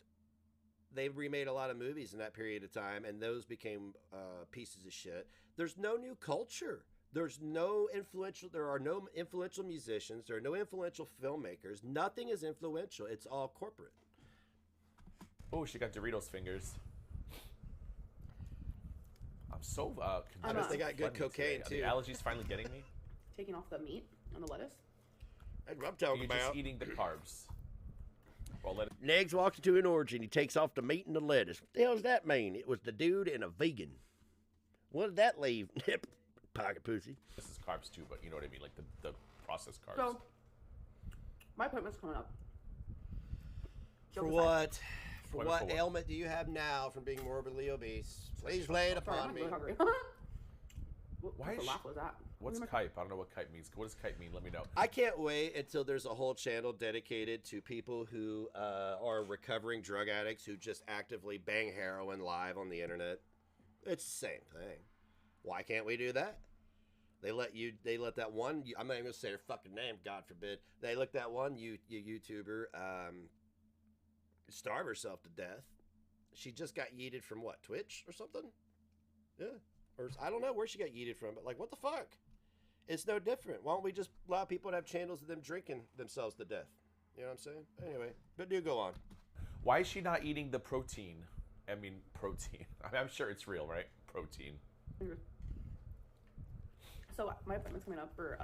they remade a lot of movies in that period of time, and those became pieces of shit. There's no new culture. There are no influential musicians. There are no influential filmmakers. Nothing is influential. It's all corporate. Oh, she got Doritos fingers. I'm so I bet they got good cocaine today. too. Are the allergies finally getting me? Taking off the meat and the lettuce. That's what I'm talking You're just about. eating the carbs. Well, let it. Negs walks into an orgy and he takes off the meat and the lettuce. What the hell does that mean? It was the dude and a vegan. What did that leave? Pocket pussy. This is carbs too, but you know what I mean, like the processed carbs. So, my appointment's coming up. For Joke what? aside. For Wait, what for what? ailment do you have now from being morbidly obese? Please lay it Sorry, upon I'm me. really hungry. What Why type is of she- laugh was that? What's kype? I don't know what kype means. What does kype mean? Let me know. I can't wait until there's a whole channel dedicated to people who are recovering drug addicts who just actively bang heroin live on the internet. It's the same thing. Why can't we do that? They let that one. I'm not even gonna say her fucking name. God forbid. They let that one YouTuber starve herself to death. She just got yeeted from what? Twitch or something? Yeah. Or I don't know where she got yeeted from, but like, what the fuck? It's no different. Why don't we just allow people to have channels of them drinking themselves to death? You know what I'm saying? Anyway, but do go on. Why is she not eating the protein? I mean, protein. I'm sure it's real, right? Protein. So my appointment's coming up for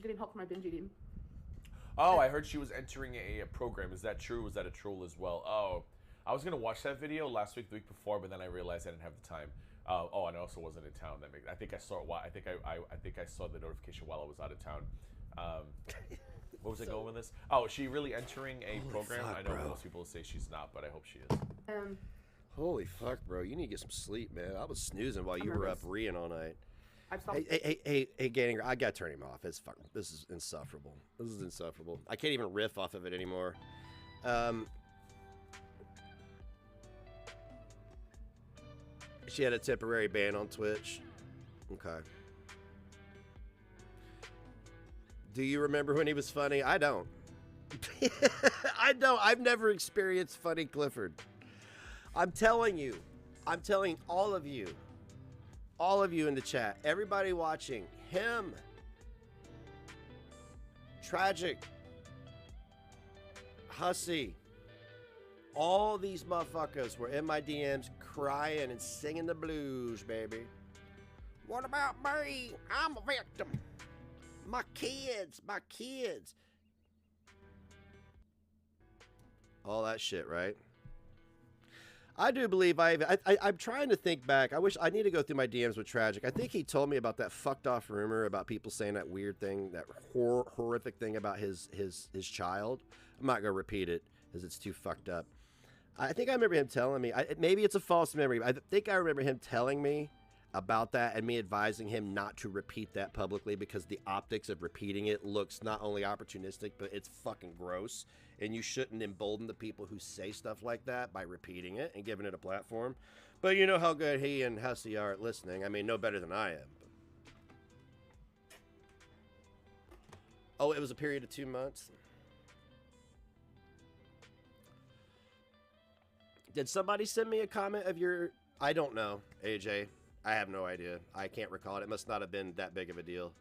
getting help for my binge eating. Oh, I heard she was entering a program. Is that true? Was that a troll as well? Oh, I was gonna watch that video last week, the week before, but then I realized I didn't have the time. Oh, and I also wasn't in town. I think I saw it. I think I saw the notification while I was out of town. What was I going with this? Oh, is she really entering a program? fuck, I know bro. most people say she's not, but I hope she is. Holy fuck, bro! You need to get some sleep, man. I was snoozing while you I'm were up nervous. reeing all night. I've stopped. Hey, Ganninger, I gotta turn him off. It's fucking. This is insufferable. This is insufferable. I can't even riff off of it anymore. She had a temporary ban on Twitch. Okay. Do you remember when he was funny? I don't. I don't. I've never experienced funny Clifford. I'm telling you. I'm telling all of you in the chat, everybody watching, him, Tragic, Hussy, all these motherfuckers were in my DMs crying and singing the blues, baby. What about me? I'm a victim. My kids, my kids. All that shit, right? I do believe I'm trying to think back. I need to go through my DMs with Tragic. I think he told me about that fucked off rumor about people saying that weird thing, that horrific thing about his child. I'm not gonna repeat it because it's too fucked up. I think I remember him telling me. Maybe it's a false memory. I think I remember him telling me about that and me advising him not to repeat that publicly because the optics of repeating it looks not only opportunistic, but it's fucking gross. And you shouldn't embolden the people who say stuff like that by repeating it and giving it a platform. But you know how good he and Hussy are at listening. I mean, no better than I am. Oh, it was a period of 2 months. Did somebody send me a comment of your... I don't know, AJ. I have no idea. I can't recall it. It must not have been that big of a deal.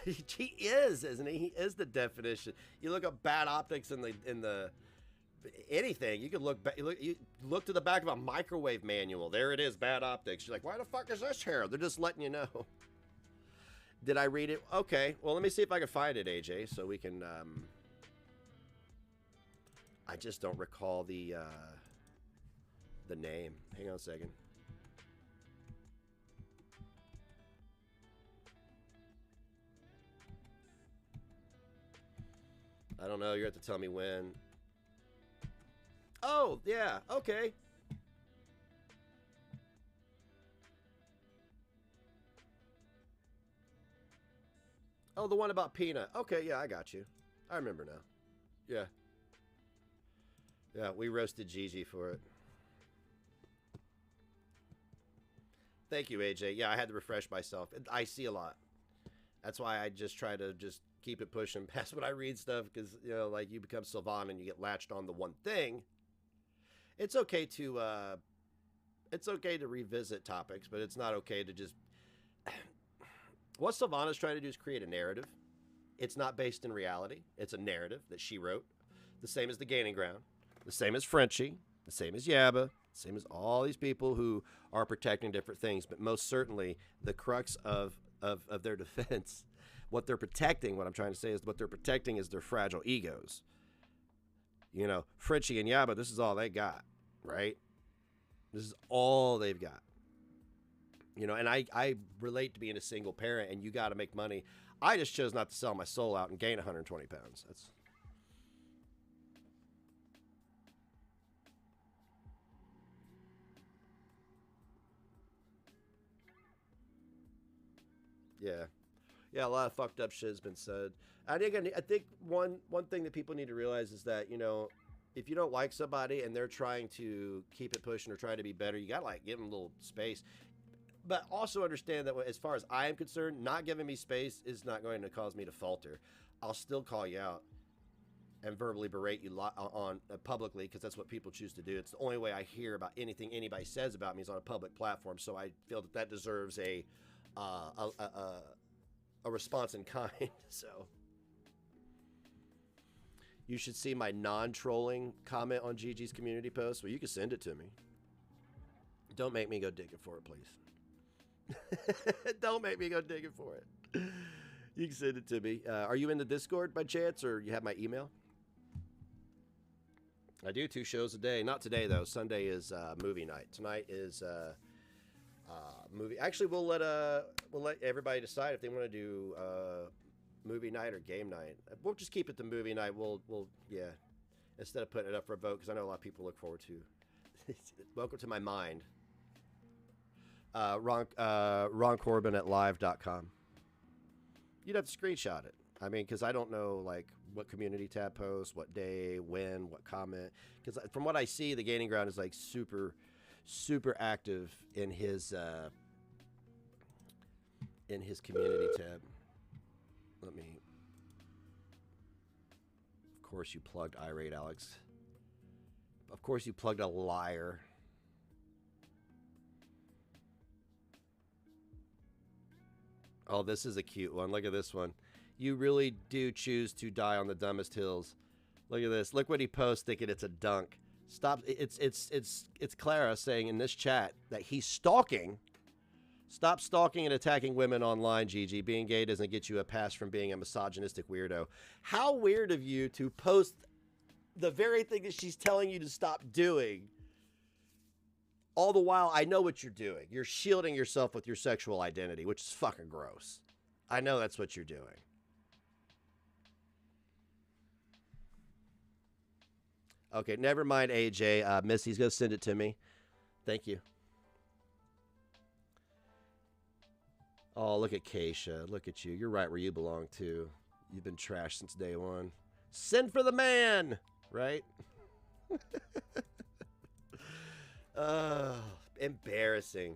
He is, isn't he? He is the definition. You look up bad optics in the anything. You could look back. You look to the back of a microwave manual. There it is, bad optics. You're like, why the fuck is this here? They're just letting you know. Did I read it? Okay. Well, let me see if I can find it, AJ, so we can. I just don't recall the name. Hang on a second. I don't know. You have to tell me when. Oh, yeah. Okay. Oh, the one about Peanut. Okay, yeah, I got you. I remember now. Yeah. Yeah, we roasted Gigi for it. Thank you, AJ. Yeah, I had to refresh myself. I see a lot. That's why I just try to just keep it pushing past when I read stuff, because, you know, like, you become Sylvan and you get latched on the one thing. It's okay to revisit topics, but it's not okay to just... What Sylvana's trying to do is create a narrative. It's not based in reality. It's a narrative that she wrote. The same as the Gaining Ground. The same as Frenchie. The same as Yabba. The same as all these people who are protecting different things. But most certainly, the crux of their defense, what they're protecting, what I'm trying to say is what they're protecting is their fragile egos. You know, Frenchie and Yabba, this is all they got, right? This is all they've got. You know, and I relate to being a single parent, and you got to make money. I just chose not to sell my soul out and gain 120 pounds. That's... Yeah. Yeah, a lot of fucked up shit has been said. I think one thing that people need to realize is that, you know, if you don't like somebody and they're trying to keep it pushing or trying to be better, you got to, like, give them a little space. But also understand that as far as I am concerned, not giving me space is not going to cause me to falter. I'll still call you out and verbally berate you on publicly, because that's what people choose to do. It's the only way I hear about anything anybody says about me is on a public platform. So I feel that deserves a response in kind. So you should see my non-trolling comment on Gigi's community post. Well, you can send it to me. Don't make me go digging for it, please. Don't make me go digging for it. You can send it to me. Are you in the Discord by chance, or you have my email? I do 2 shows a day. Not today, though. Sunday is movie night. Tonight is movie. Actually, we'll let everybody decide if they want to do movie night or game night. We'll just keep it to movie night. We'll yeah, instead of putting it up for a vote, because I know a lot of people look forward to. Welcome to my mind. Ron Corbin at live.com. You'd have to screenshot it. I mean, because I don't know, like, what community tab posts, what day, when, what comment. Because from what I see, the Gaining Ground is, like, super active in his community tab. Let me... Of course you plugged Irate Alex. Of course you plugged a liar. Oh, this is a cute one. Look at this one. You really do choose to die on the dumbest hills. Look at this. Look what he posts thinking it's a dunk. Stop. It's Clara saying in this chat that he's stalking. Stop stalking and attacking women online, Gigi. Being gay doesn't get you a pass from being a misogynistic weirdo. How weird of you to post the very thing that she's telling you to stop doing. All the while, I know what you're doing. You're shielding yourself with your sexual identity, which is fucking gross. I know that's what you're doing. Okay, never mind, AJ. Missy's going to send it to me. Thank you. Oh, look at Keisha. Look at you. You're right where you belong, too. You've been trashed since day one. Send for the man, right? Embarrassing.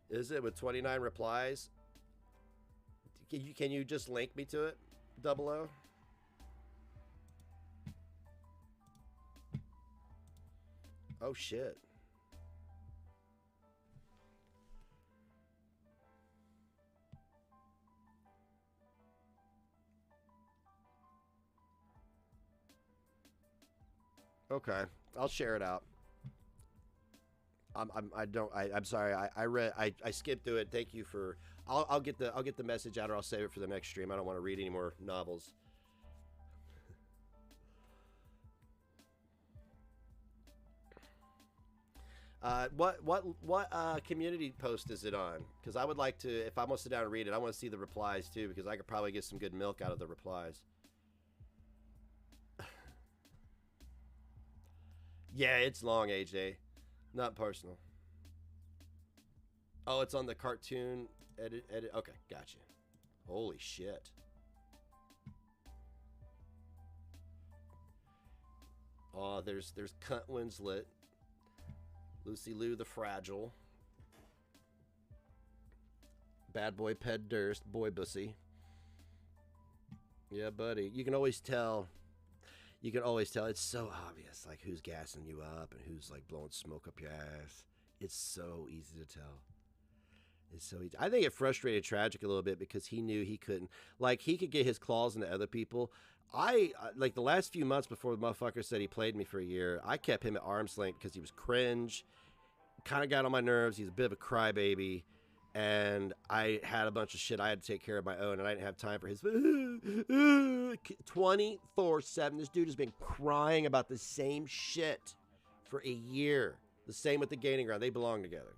Is it with 29 replies? Can you just link me to it, Double O? Oh, shit. Okay, I'll share it out. I'm sorry. I skipped through it. Thank you for. I'll get the message out, or I'll save it for the next stream. I don't want to read any more novels. What community post is it on? Because I would like to, if I'm gonna sit down and read it, I want to see the replies too, because I could probably get some good milk out of the replies. Yeah, it's long, AJ. Not personal. Oh, it's on the cartoon edit. Okay, gotcha. Holy shit. Oh, there's Cunt Winslet, Lucy Liu the Fragile, Bad Boy Ped Durst, Boy Bussy. Yeah, buddy. You can always tell. You can always tell. It's so obvious, like, who's gassing you up and who's, like, blowing smoke up your ass. It's so easy to tell. It's so easy. I think it frustrated Tragic a little bit because he knew he couldn't. Like, he could get his claws into other people. Like, the last few months before the motherfucker said he played me for a year, I kept him at arm's length because he was cringe, kind of got on my nerves. He's a bit of a crybaby. And I had a bunch of shit I had to take care of my own, and I didn't have time for his 24/7. This dude has been crying about the same shit for a year. The same with the Gaining Ground. They belong together.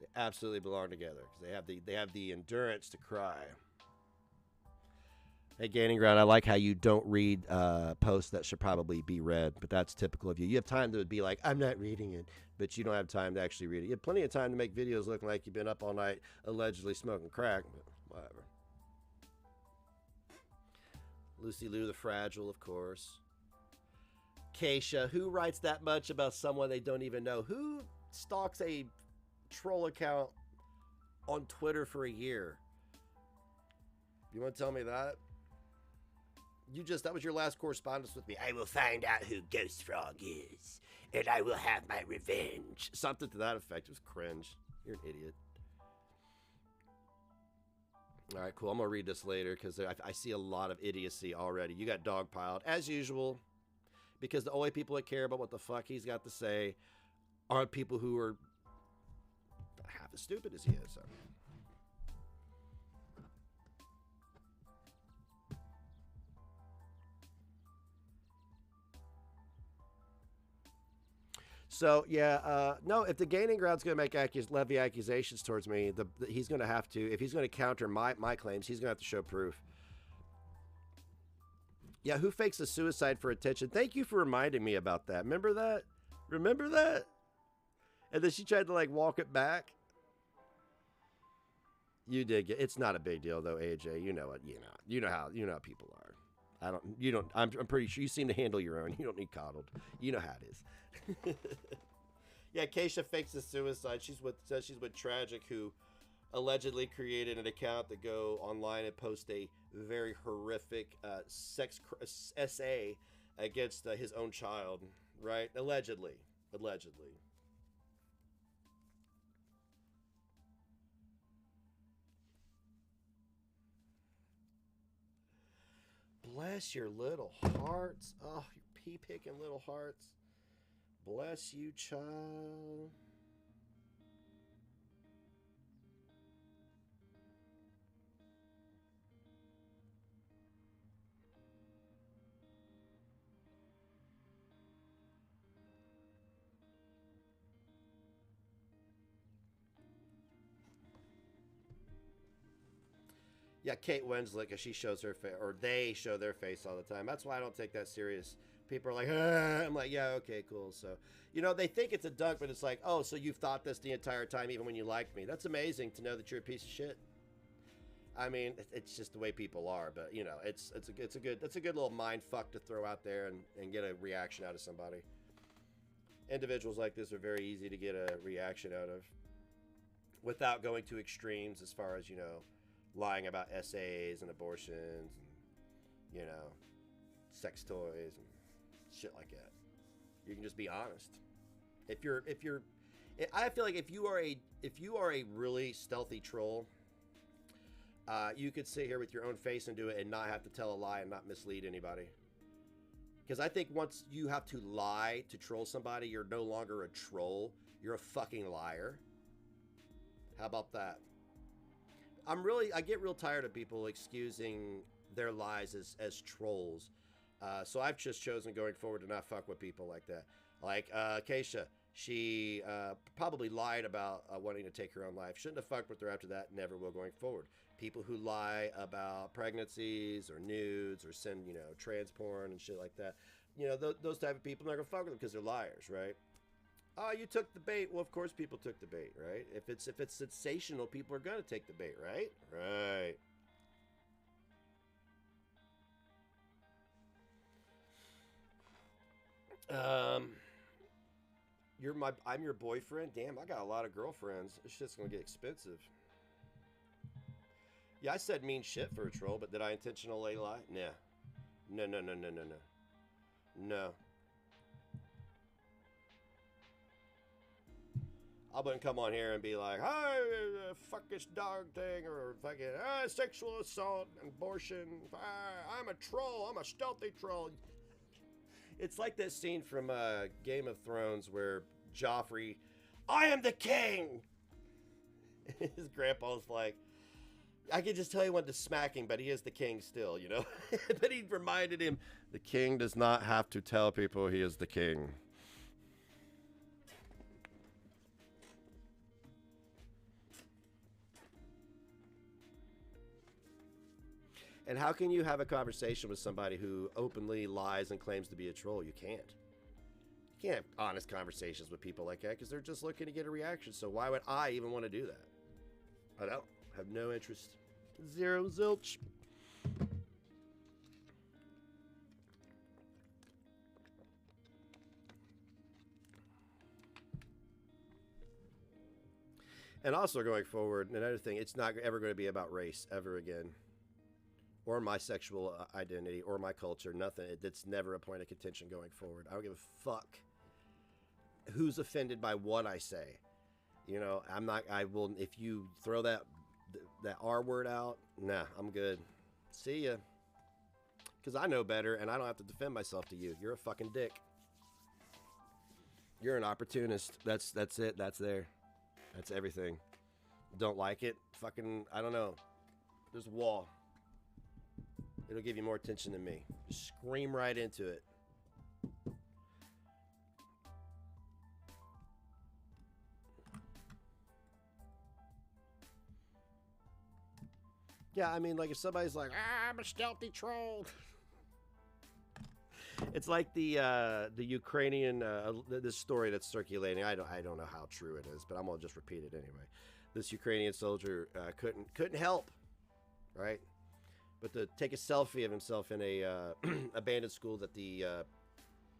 They absolutely belong together because they have the endurance to cry. Hey, Gaining Ground, I like how you don't read posts that should probably be read, but that's typical of you. You have time to be like, I'm not reading it, but you don't have time to actually read it. You have plenty of time to make videos looking like you've been up all night allegedly smoking crack, but whatever. Lucy Liu the Fragile, of course. Keisha, who writes that much about someone they don't even know? Who stalks a troll account on Twitter for a year? You want to tell me that? That was your last correspondence with me. I will find out who Ghost Frog is, and I will have my revenge. Something to that effect. It was cringe. You're an idiot. All right, cool. I'm going to read this later because I see a lot of idiocy already. You got dogpiled, as usual, because the only people that care about what the fuck he's got to say are people who are half as stupid as he is. So. So, yeah, no, if the Gaining Ground's going to make levy accusations towards me, he's going to have to, if he's going to counter my claims, he's going to have to show proof. Yeah, who fakes a suicide for attention? Thank you for reminding me about that. Remember that? Remember that? And then she tried to, like, walk it back. You did it's not a big deal, though, AJ. You know it. You know how people are. I'm pretty sure you seem to handle your own. You don't need coddled. You know how it is. Yeah, Keisha fakes a suicide. Says she's with Tragic, who allegedly created an account to go online and post a very horrific sex essay against his own child, right? Allegedly. Bless your little hearts. Oh, your pea-picking little hearts. Bless you, child. Yeah, Kate Winslet, because she shows her face, or they show their face all the time. That's why I don't take that serious. People are like, ah. I'm like, yeah, okay, cool. So, you know, they think it's a dunk, but it's like, oh, so you've thought this the entire time, even when you liked me. That's amazing to know that you're a piece of shit. I mean, it's just the way people are, but you know, it's a good little mind fuck to throw out there and get a reaction out of somebody. Individuals like this are very easy to get a reaction out of, without going to extremes as far as, you know, lying about SAs and abortions and, you know, sex toys and shit like that. You can just be honest. I feel like if you are a really stealthy troll, you could sit here with your own face and do it and not have to tell a lie and not mislead anybody. Because I think once you have to lie to troll somebody, you're no longer a troll. You're a fucking liar. How about that? I get real tired of people excusing their lies as trolls. So I've just chosen going forward to not fuck with people like that. Like Keisha, she probably lied about wanting to take her own life. Shouldn't have fucked with her after that. Never will going forward. People who lie about pregnancies or nudes or send, you know, trans porn and shit like that. You know, those type of people, I'm not gonna fuck with them because they're liars, right? Oh, you took the bait. Well, of course people took the bait, right? If it's sensational, people are gonna take the bait, right? Right. I'm your boyfriend? Damn, I got a lot of girlfriends. This shit's gonna get expensive. Yeah, I said mean shit for a troll, but did I intentionally lie? Nah. No. No. I wouldn't come on here and be like, "Hi, fuck this dog thing," or fucking sexual assault, abortion. I'm a troll. I'm a stealthy troll. It's like that scene from Game of Thrones where Joffrey, I am the king. His grandpa's like, I can just tell he wanted to smack him, but he is the king still, you know? But he reminded him, the king does not have to tell people he is the king. And how can you have a conversation with somebody who openly lies and claims to be a troll? You can't. You can't have honest conversations with people like that because they're just looking to get a reaction. So why would I even want to do that? I don't. Have no interest. Zero zilch. And also going forward, another thing, it's not ever going to be about race ever again. Or my sexual identity, or my culture, nothing. It's never a point of contention going forward. I don't give a fuck who's offended by what I say. You know, I will, if you throw that R word out, nah, I'm good. See ya. Because I know better, and I don't have to defend myself to you. You're a fucking dick. You're an opportunist. That's it. That's there. That's everything. Don't like it? Fucking, I don't know. There's a wall. It'll give you more attention than me. Just scream right into it. Yeah, I mean, like if somebody's like, I'm a stealthy troll. It's like the Ukrainian this story that's circulating. I don't know how true it is, but I'm gonna just repeat it anyway. This Ukrainian soldier couldn't help, right? But to take a selfie of himself in a abandoned school that the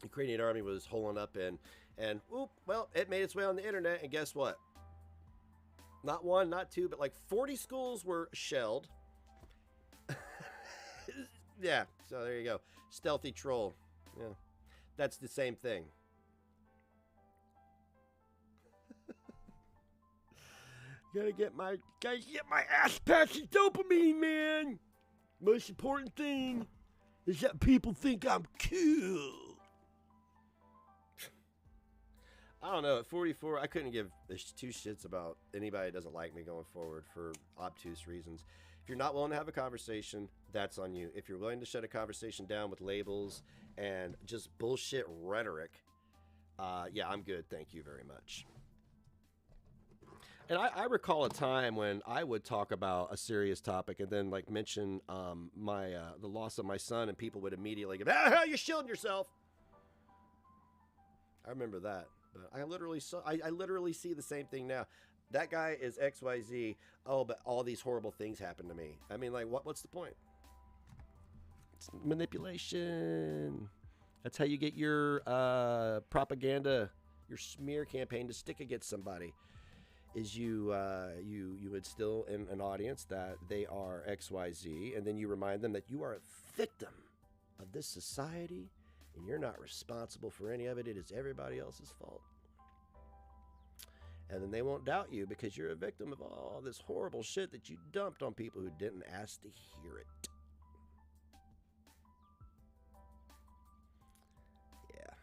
Ukrainian army was holing up in, and well, it made its way on the internet, and guess what? Not one, not two, but like 40 schools were shelled. Yeah, so there you go. Stealthy troll. Yeah, that's the same thing. Gotta get my ass patch of dopamine, man. Most important thing. is that people think I'm cool. I don't know. At 44, I couldn't give two shits about anybody that doesn't like me going forward for obtuse reasons. If you're not willing to have a conversation, that's on you. If you're willing to shut a conversation down with labels and just bullshit rhetoric, yeah, I'm good. Thank you very much. And I recall a time when I would talk about a serious topic and then like mention the loss of my son, and people would immediately go, "Ah, you're shielding yourself." I remember that. But I literally see the same thing now. That guy is XYZ. Oh, but all these horrible things happen to me. I mean, like, what's the point? It's manipulation. That's how you get your propaganda, your smear campaign to stick against somebody. Is you instill in an audience that they are XYZ, and then you remind them that you are a victim of this society, and you're not responsible for any of it. It is everybody else's fault. And then they won't doubt you because you're a victim of all this horrible shit that you dumped on people who didn't ask to hear it. Yeah.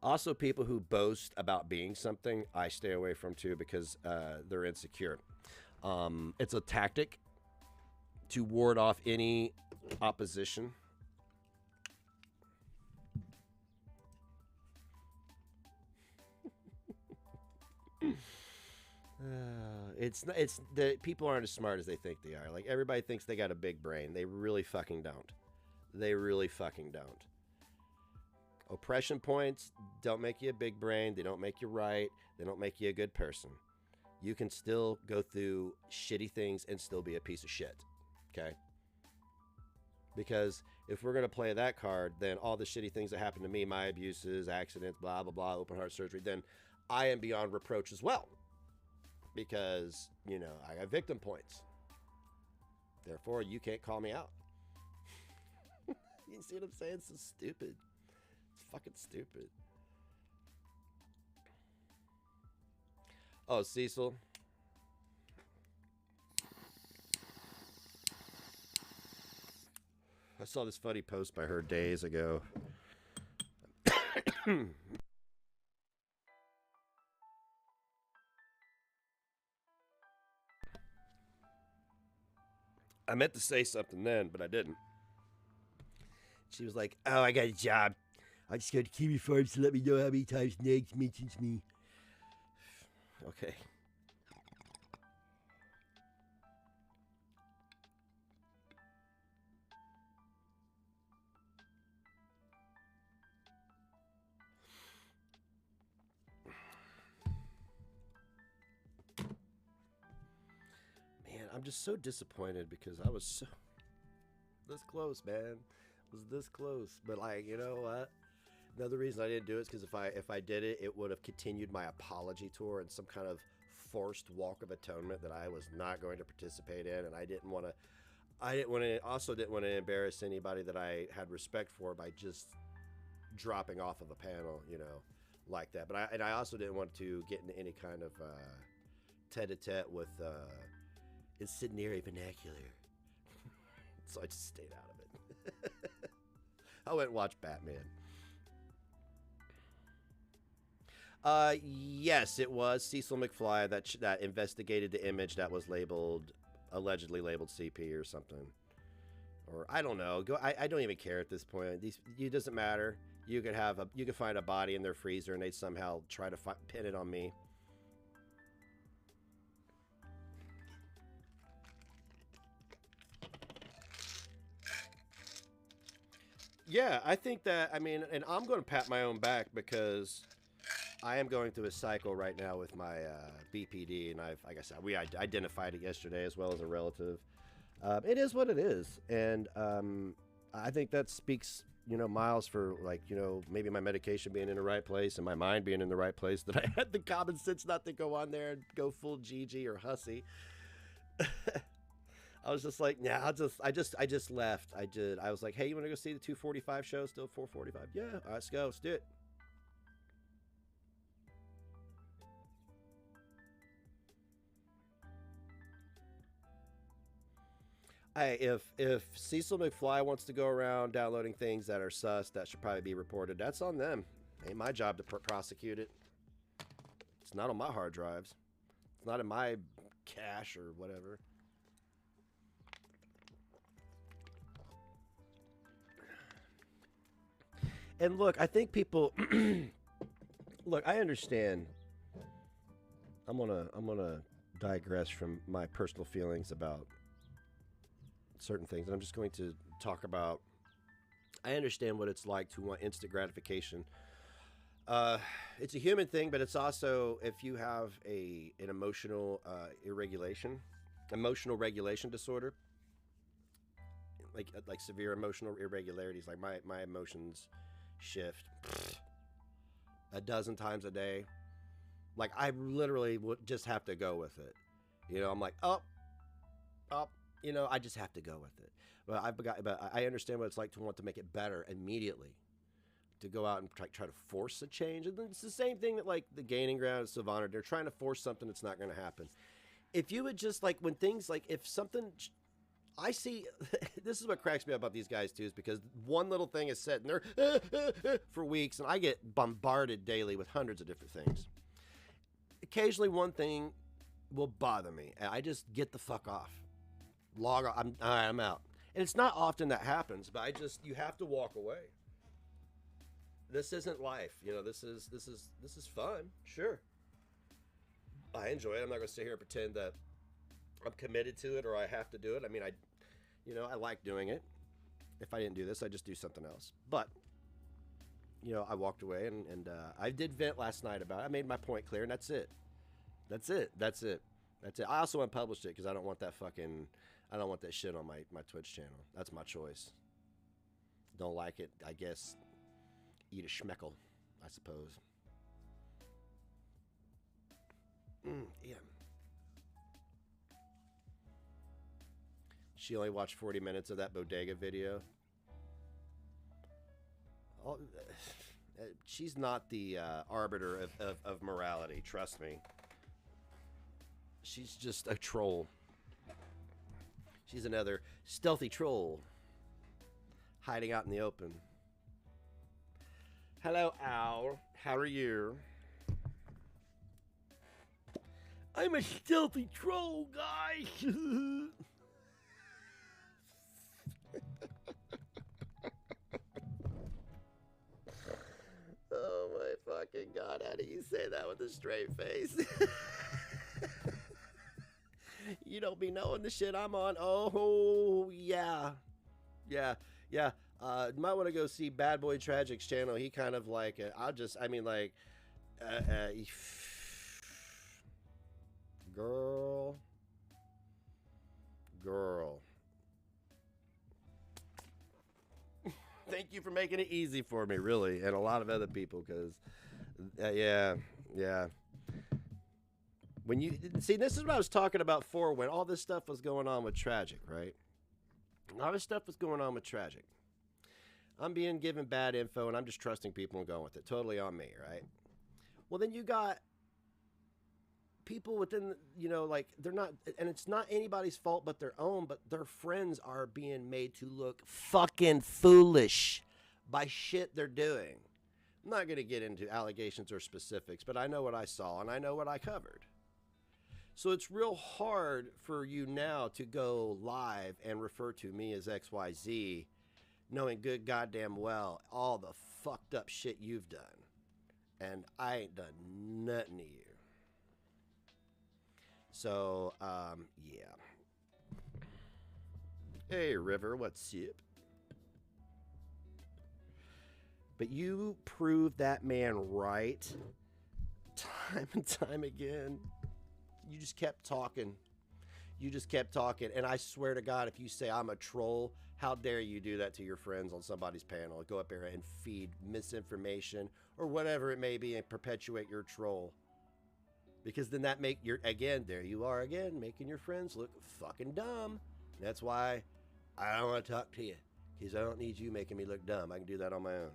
Also, people who boast about being something, I stay away from too because they're insecure. It's a tactic to ward off any opposition. It's the people aren't as smart as they think they are. Like, everybody thinks they got a big brain. They really fucking don't. They really fucking don't. Oppression points don't make you a big brain. They don't make you right. They don't make you a good person. You can still go through shitty things and still be a piece of shit. Okay? Because if we're going to play that card, then all the shitty things that happen to me, my abuses, accidents, blah, blah, blah, open heart surgery, then I am beyond reproach as well. Because, you know, I got victim points. Therefore, you can't call me out. You see what I'm saying? It's so stupid. It's fucking stupid. Oh, Cecil. I saw this funny post by her days ago. I meant to say something then, but I didn't. She was like, "Oh, I got a job. I just got to Kiwi Farms to let me know how many times Nags mentions me." Okay. I'm just so disappointed because I was so this close, man. I was this close. But, like, you know what? Another reason I didn't do it is because if I did it, it would have continued my apology tour and some kind of forced walk of atonement that I was not going to participate in, and I didn't want to. Also didn't want to embarrass anybody that I had respect for by just dropping off of a panel, you know, like that. But I also didn't want to get into any kind of tete-a-tete with incendiary vernacular. So I just stayed out of it. I went and watched Batman. Yes, it was Cecil McFly that investigated the image that was allegedly labeled CP or something. Or I don't know. I don't even care at this point. It doesn't matter. You could find a body in their freezer and they somehow try to pin it on me. Yeah, I think that, I mean, and I'm going to pat my own back because I am going through a cycle right now with my BPD, and like I said, we identified it yesterday as well as a relative. It is what it is, and I think that speaks, you know, miles for, like, you know, maybe my medication being in the right place and my mind being in the right place, that I had the common sense not to go on there and go full Gigi or Hussy. I was just like, nah, I just left. I was like, hey, you want to go see the 2:45 show? Still 4:45? Yeah, all right, let's go. Let's do it. Hey, if Cecil McFly wants to go around downloading things that are sus, that should probably be reported. That's on them. Ain't my job to prosecute it. It's not on my hard drives. It's not in my cache or whatever. And look, I think people look, I understand. I'm gonna digress from my personal feelings about certain things, and I'm just going to talk about. I understand what it's like to want instant gratification. It's a human thing, but it's also if you have an emotional emotional regulation disorder, like severe emotional irregularities. Like my emotions shift a dozen times a day. Like I literally would just have to go with it. You know, I'm like up. You know, I just have to go with it. But I understand what it's like to want to make it better immediately. To go out and try to force a change. And it's the same thing that like the Gaining Ground and Savannah, they're trying to force something that's not going to happen. If you would just like when things like if something I see, this is what cracks me up about these guys too, is because one little thing is said and they're for weeks, and I get bombarded daily with hundreds of different things. Occasionally one thing will bother me, and I just get the fuck off. Log off. I'm out. And it's not often that happens, but you have to walk away. This isn't life, you know. This is fun, sure. I enjoy it. I'm not going to sit here and pretend that I'm committed to it or I have to do it. I mean, I like doing it. If I didn't do this, I'd just do something else. But, you know, I walked away and I did vent last night about it. I made my point clear, and that's it. That's it. I also unpublished it because I don't want that shit on my Twitch channel. That's my choice. Don't like it, I guess. Eat a schmeckle, I suppose. Yeah. She only watched 40 minutes of that bodega video. She's not the arbiter of morality, trust me. She's just a troll. She's another stealthy troll hiding out in the open. Hello, Al. How are you? I'm a stealthy troll, guys. Oh my fucking God, how do you say that with a straight face? You don't be knowing the shit I'm on. Oh, yeah. You might want to go see Bad Boy Tragic's channel. He kind of like, girl. Thank you for making it easy for me, really, and a lot of other people, because, yeah. When you see, this is what I was talking about before, when all this stuff was going on with Tragic, right? All this stuff was going on with Tragic. I'm being given bad info, and I'm just trusting people and going with it. Totally on me, right? Well, then you got people within, like, they're not, and it's not anybody's fault but their own, but their friends are being made to look fucking foolish by shit they're doing. I'm not going to get into allegations or specifics, but I know what I saw, and I know what I covered. So it's real hard for you now to go live and refer to me as XYZ, knowing good goddamn well all the fucked up shit you've done. And I ain't done nothing to you. So, yeah. Hey, River, what's up? But you proved that man right time and time again. You just kept talking. And I swear to God, if you say I'm a troll, how dare you do that to your friends on somebody's panel? Go up there and feed misinformation or whatever it may be and perpetuate your troll. Because then that there you are again, making your friends look fucking dumb. That's why I don't want to talk to you. Because I don't need you making me look dumb. I can do that on my own.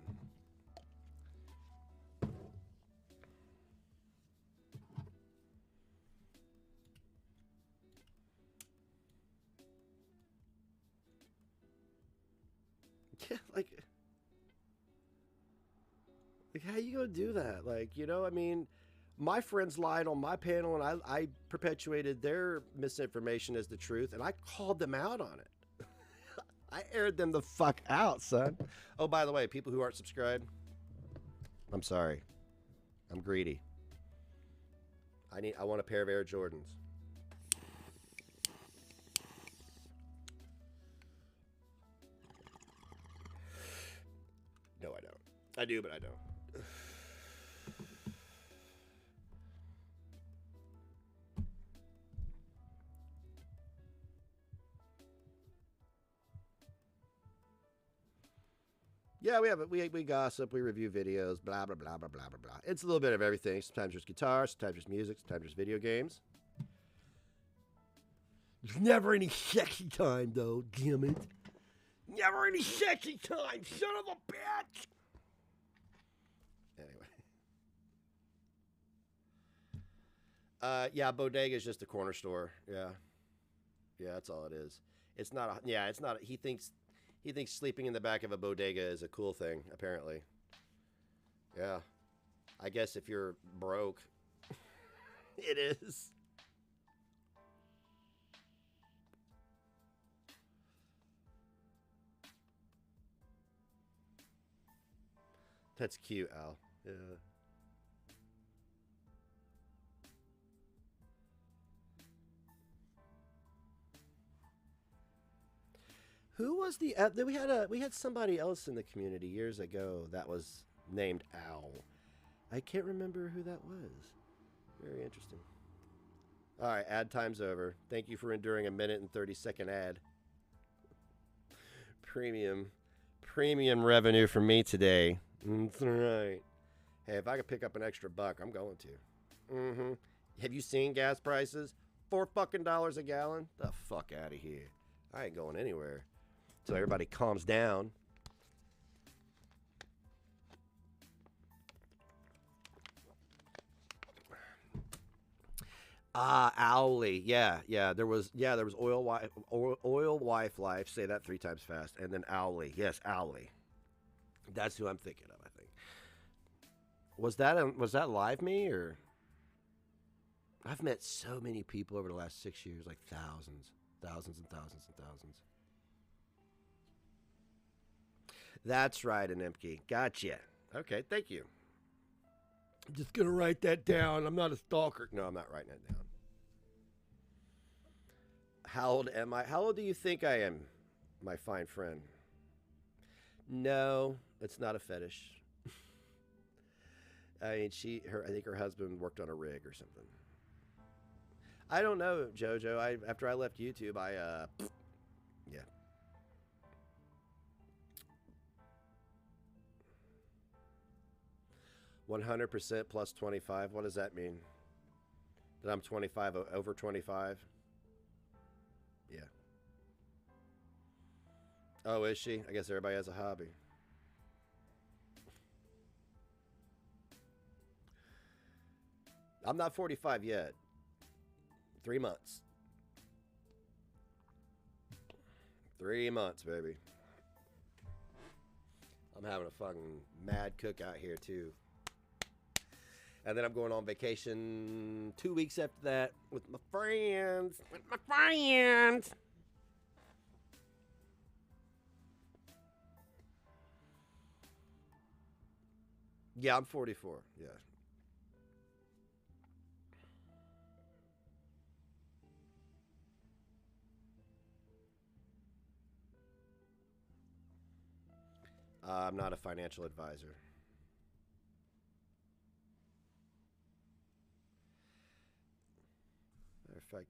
Yeah, like how you gonna do that? Like, you know, I mean, my friends lied on my panel, and I perpetuated their misinformation as the truth, and I called them out on it. I aired them the fuck out, son. Oh, by the way, people who aren't subscribed, I'm sorry. I'm greedy. I want a pair of Air Jordans. No, I don't. I do, but I don't. Yeah, we gossip, we review videos, blah blah blah blah blah blah blah. It's a little bit of everything. Sometimes there's guitar, sometimes there's music, sometimes there's video games. There's never any sexy time though, damn it. Never any sexy time, son of a bitch. Anyway. Yeah, bodega is just a corner store. Yeah. Yeah, that's all it is. It's not a, yeah, it's not, he thinks sleeping in the back of a bodega is a cool thing, apparently. Yeah. I guess if you're broke, it is. That's cute, Al. Yeah. Who was the we had somebody else in the community years ago that was named Owl. I can't remember who that was. Very interesting. All right, ad time's over. Thank you for enduring a 1 and 30-second ad. Premium revenue for me today. That's right. Hey, if I could pick up an extra buck, I'm going to. Have you seen gas prices? $4 fucking a gallon? The fuck out of here. I ain't going anywhere. So everybody calms down. Owly. Yeah. There was oil wife life. Say that 3 times fast. And then Owly. Yes, Owly. That's who I'm thinking of, I think. Was that live me or? I've met so many people over the last 6 years, like thousands and thousands and thousands. That's right, an Empke. Gotcha. Okay, thank you. I'm just going to write that down. I'm not a stalker. No, I'm not writing that down. How old am I? How old do you think I am, my fine friend? No, it's not a fetish. I mean, I think her husband worked on a rig or something. I don't know, JoJo. After I left YouTube, yeah. 100% plus 25. What does that mean? That I'm 25 over 25? Yeah. Oh, is she? I guess everybody has a hobby. I'm not 45 yet. 3 months. 3 months, baby. I'm having a fucking mad cookout here, too. And then I'm going on vacation 2 weeks after that with my friends. Yeah, I'm 44. Yeah. I'm not a financial advisor. Matter of fact,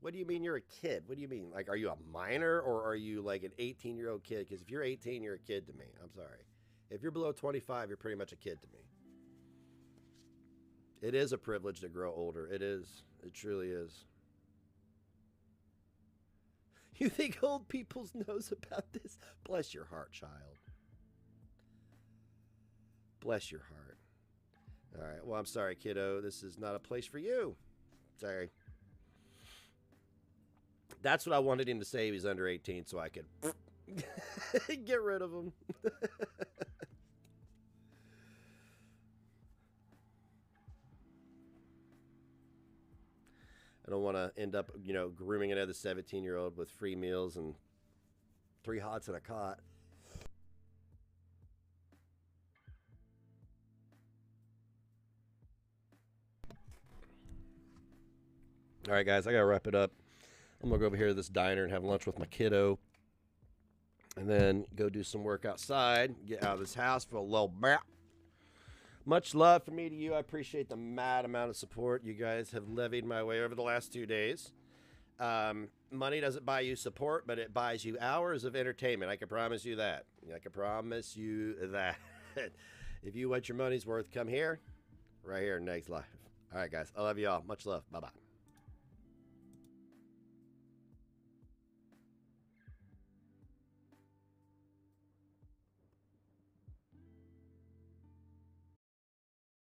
what do you mean you're a kid? What do you mean? Like, are you a minor or are you like an 18-year-old kid? Because if you're 18, you're a kid to me. I'm sorry. If you're below 25, you're pretty much a kid to me. It is a privilege to grow older. It is. It truly is. You think old people knows about this? Bless your heart, child. Bless your heart. All right. Well, I'm sorry, kiddo. This is not a place for you. Sorry. That's what I wanted him to say. He was under 18, so I could Get rid of them. I don't want to end up, you know, grooming another 17-year-old with free meals and 3 hots and a cot. All right, guys, I got to wrap it up. I'm going to go over here to this diner and have lunch with my kiddo. And then go do some work outside. Get out of this house for a little bit. Much love from me to you. I appreciate the mad amount of support you guys have levied my way over the last 2 days. Money doesn't buy you support, but it buys you hours of entertainment. I can promise you that. I can promise you that. If you want your money's worth, come here. Right here in Neg's Life. All right, guys. I love you all. Much love. Bye-bye.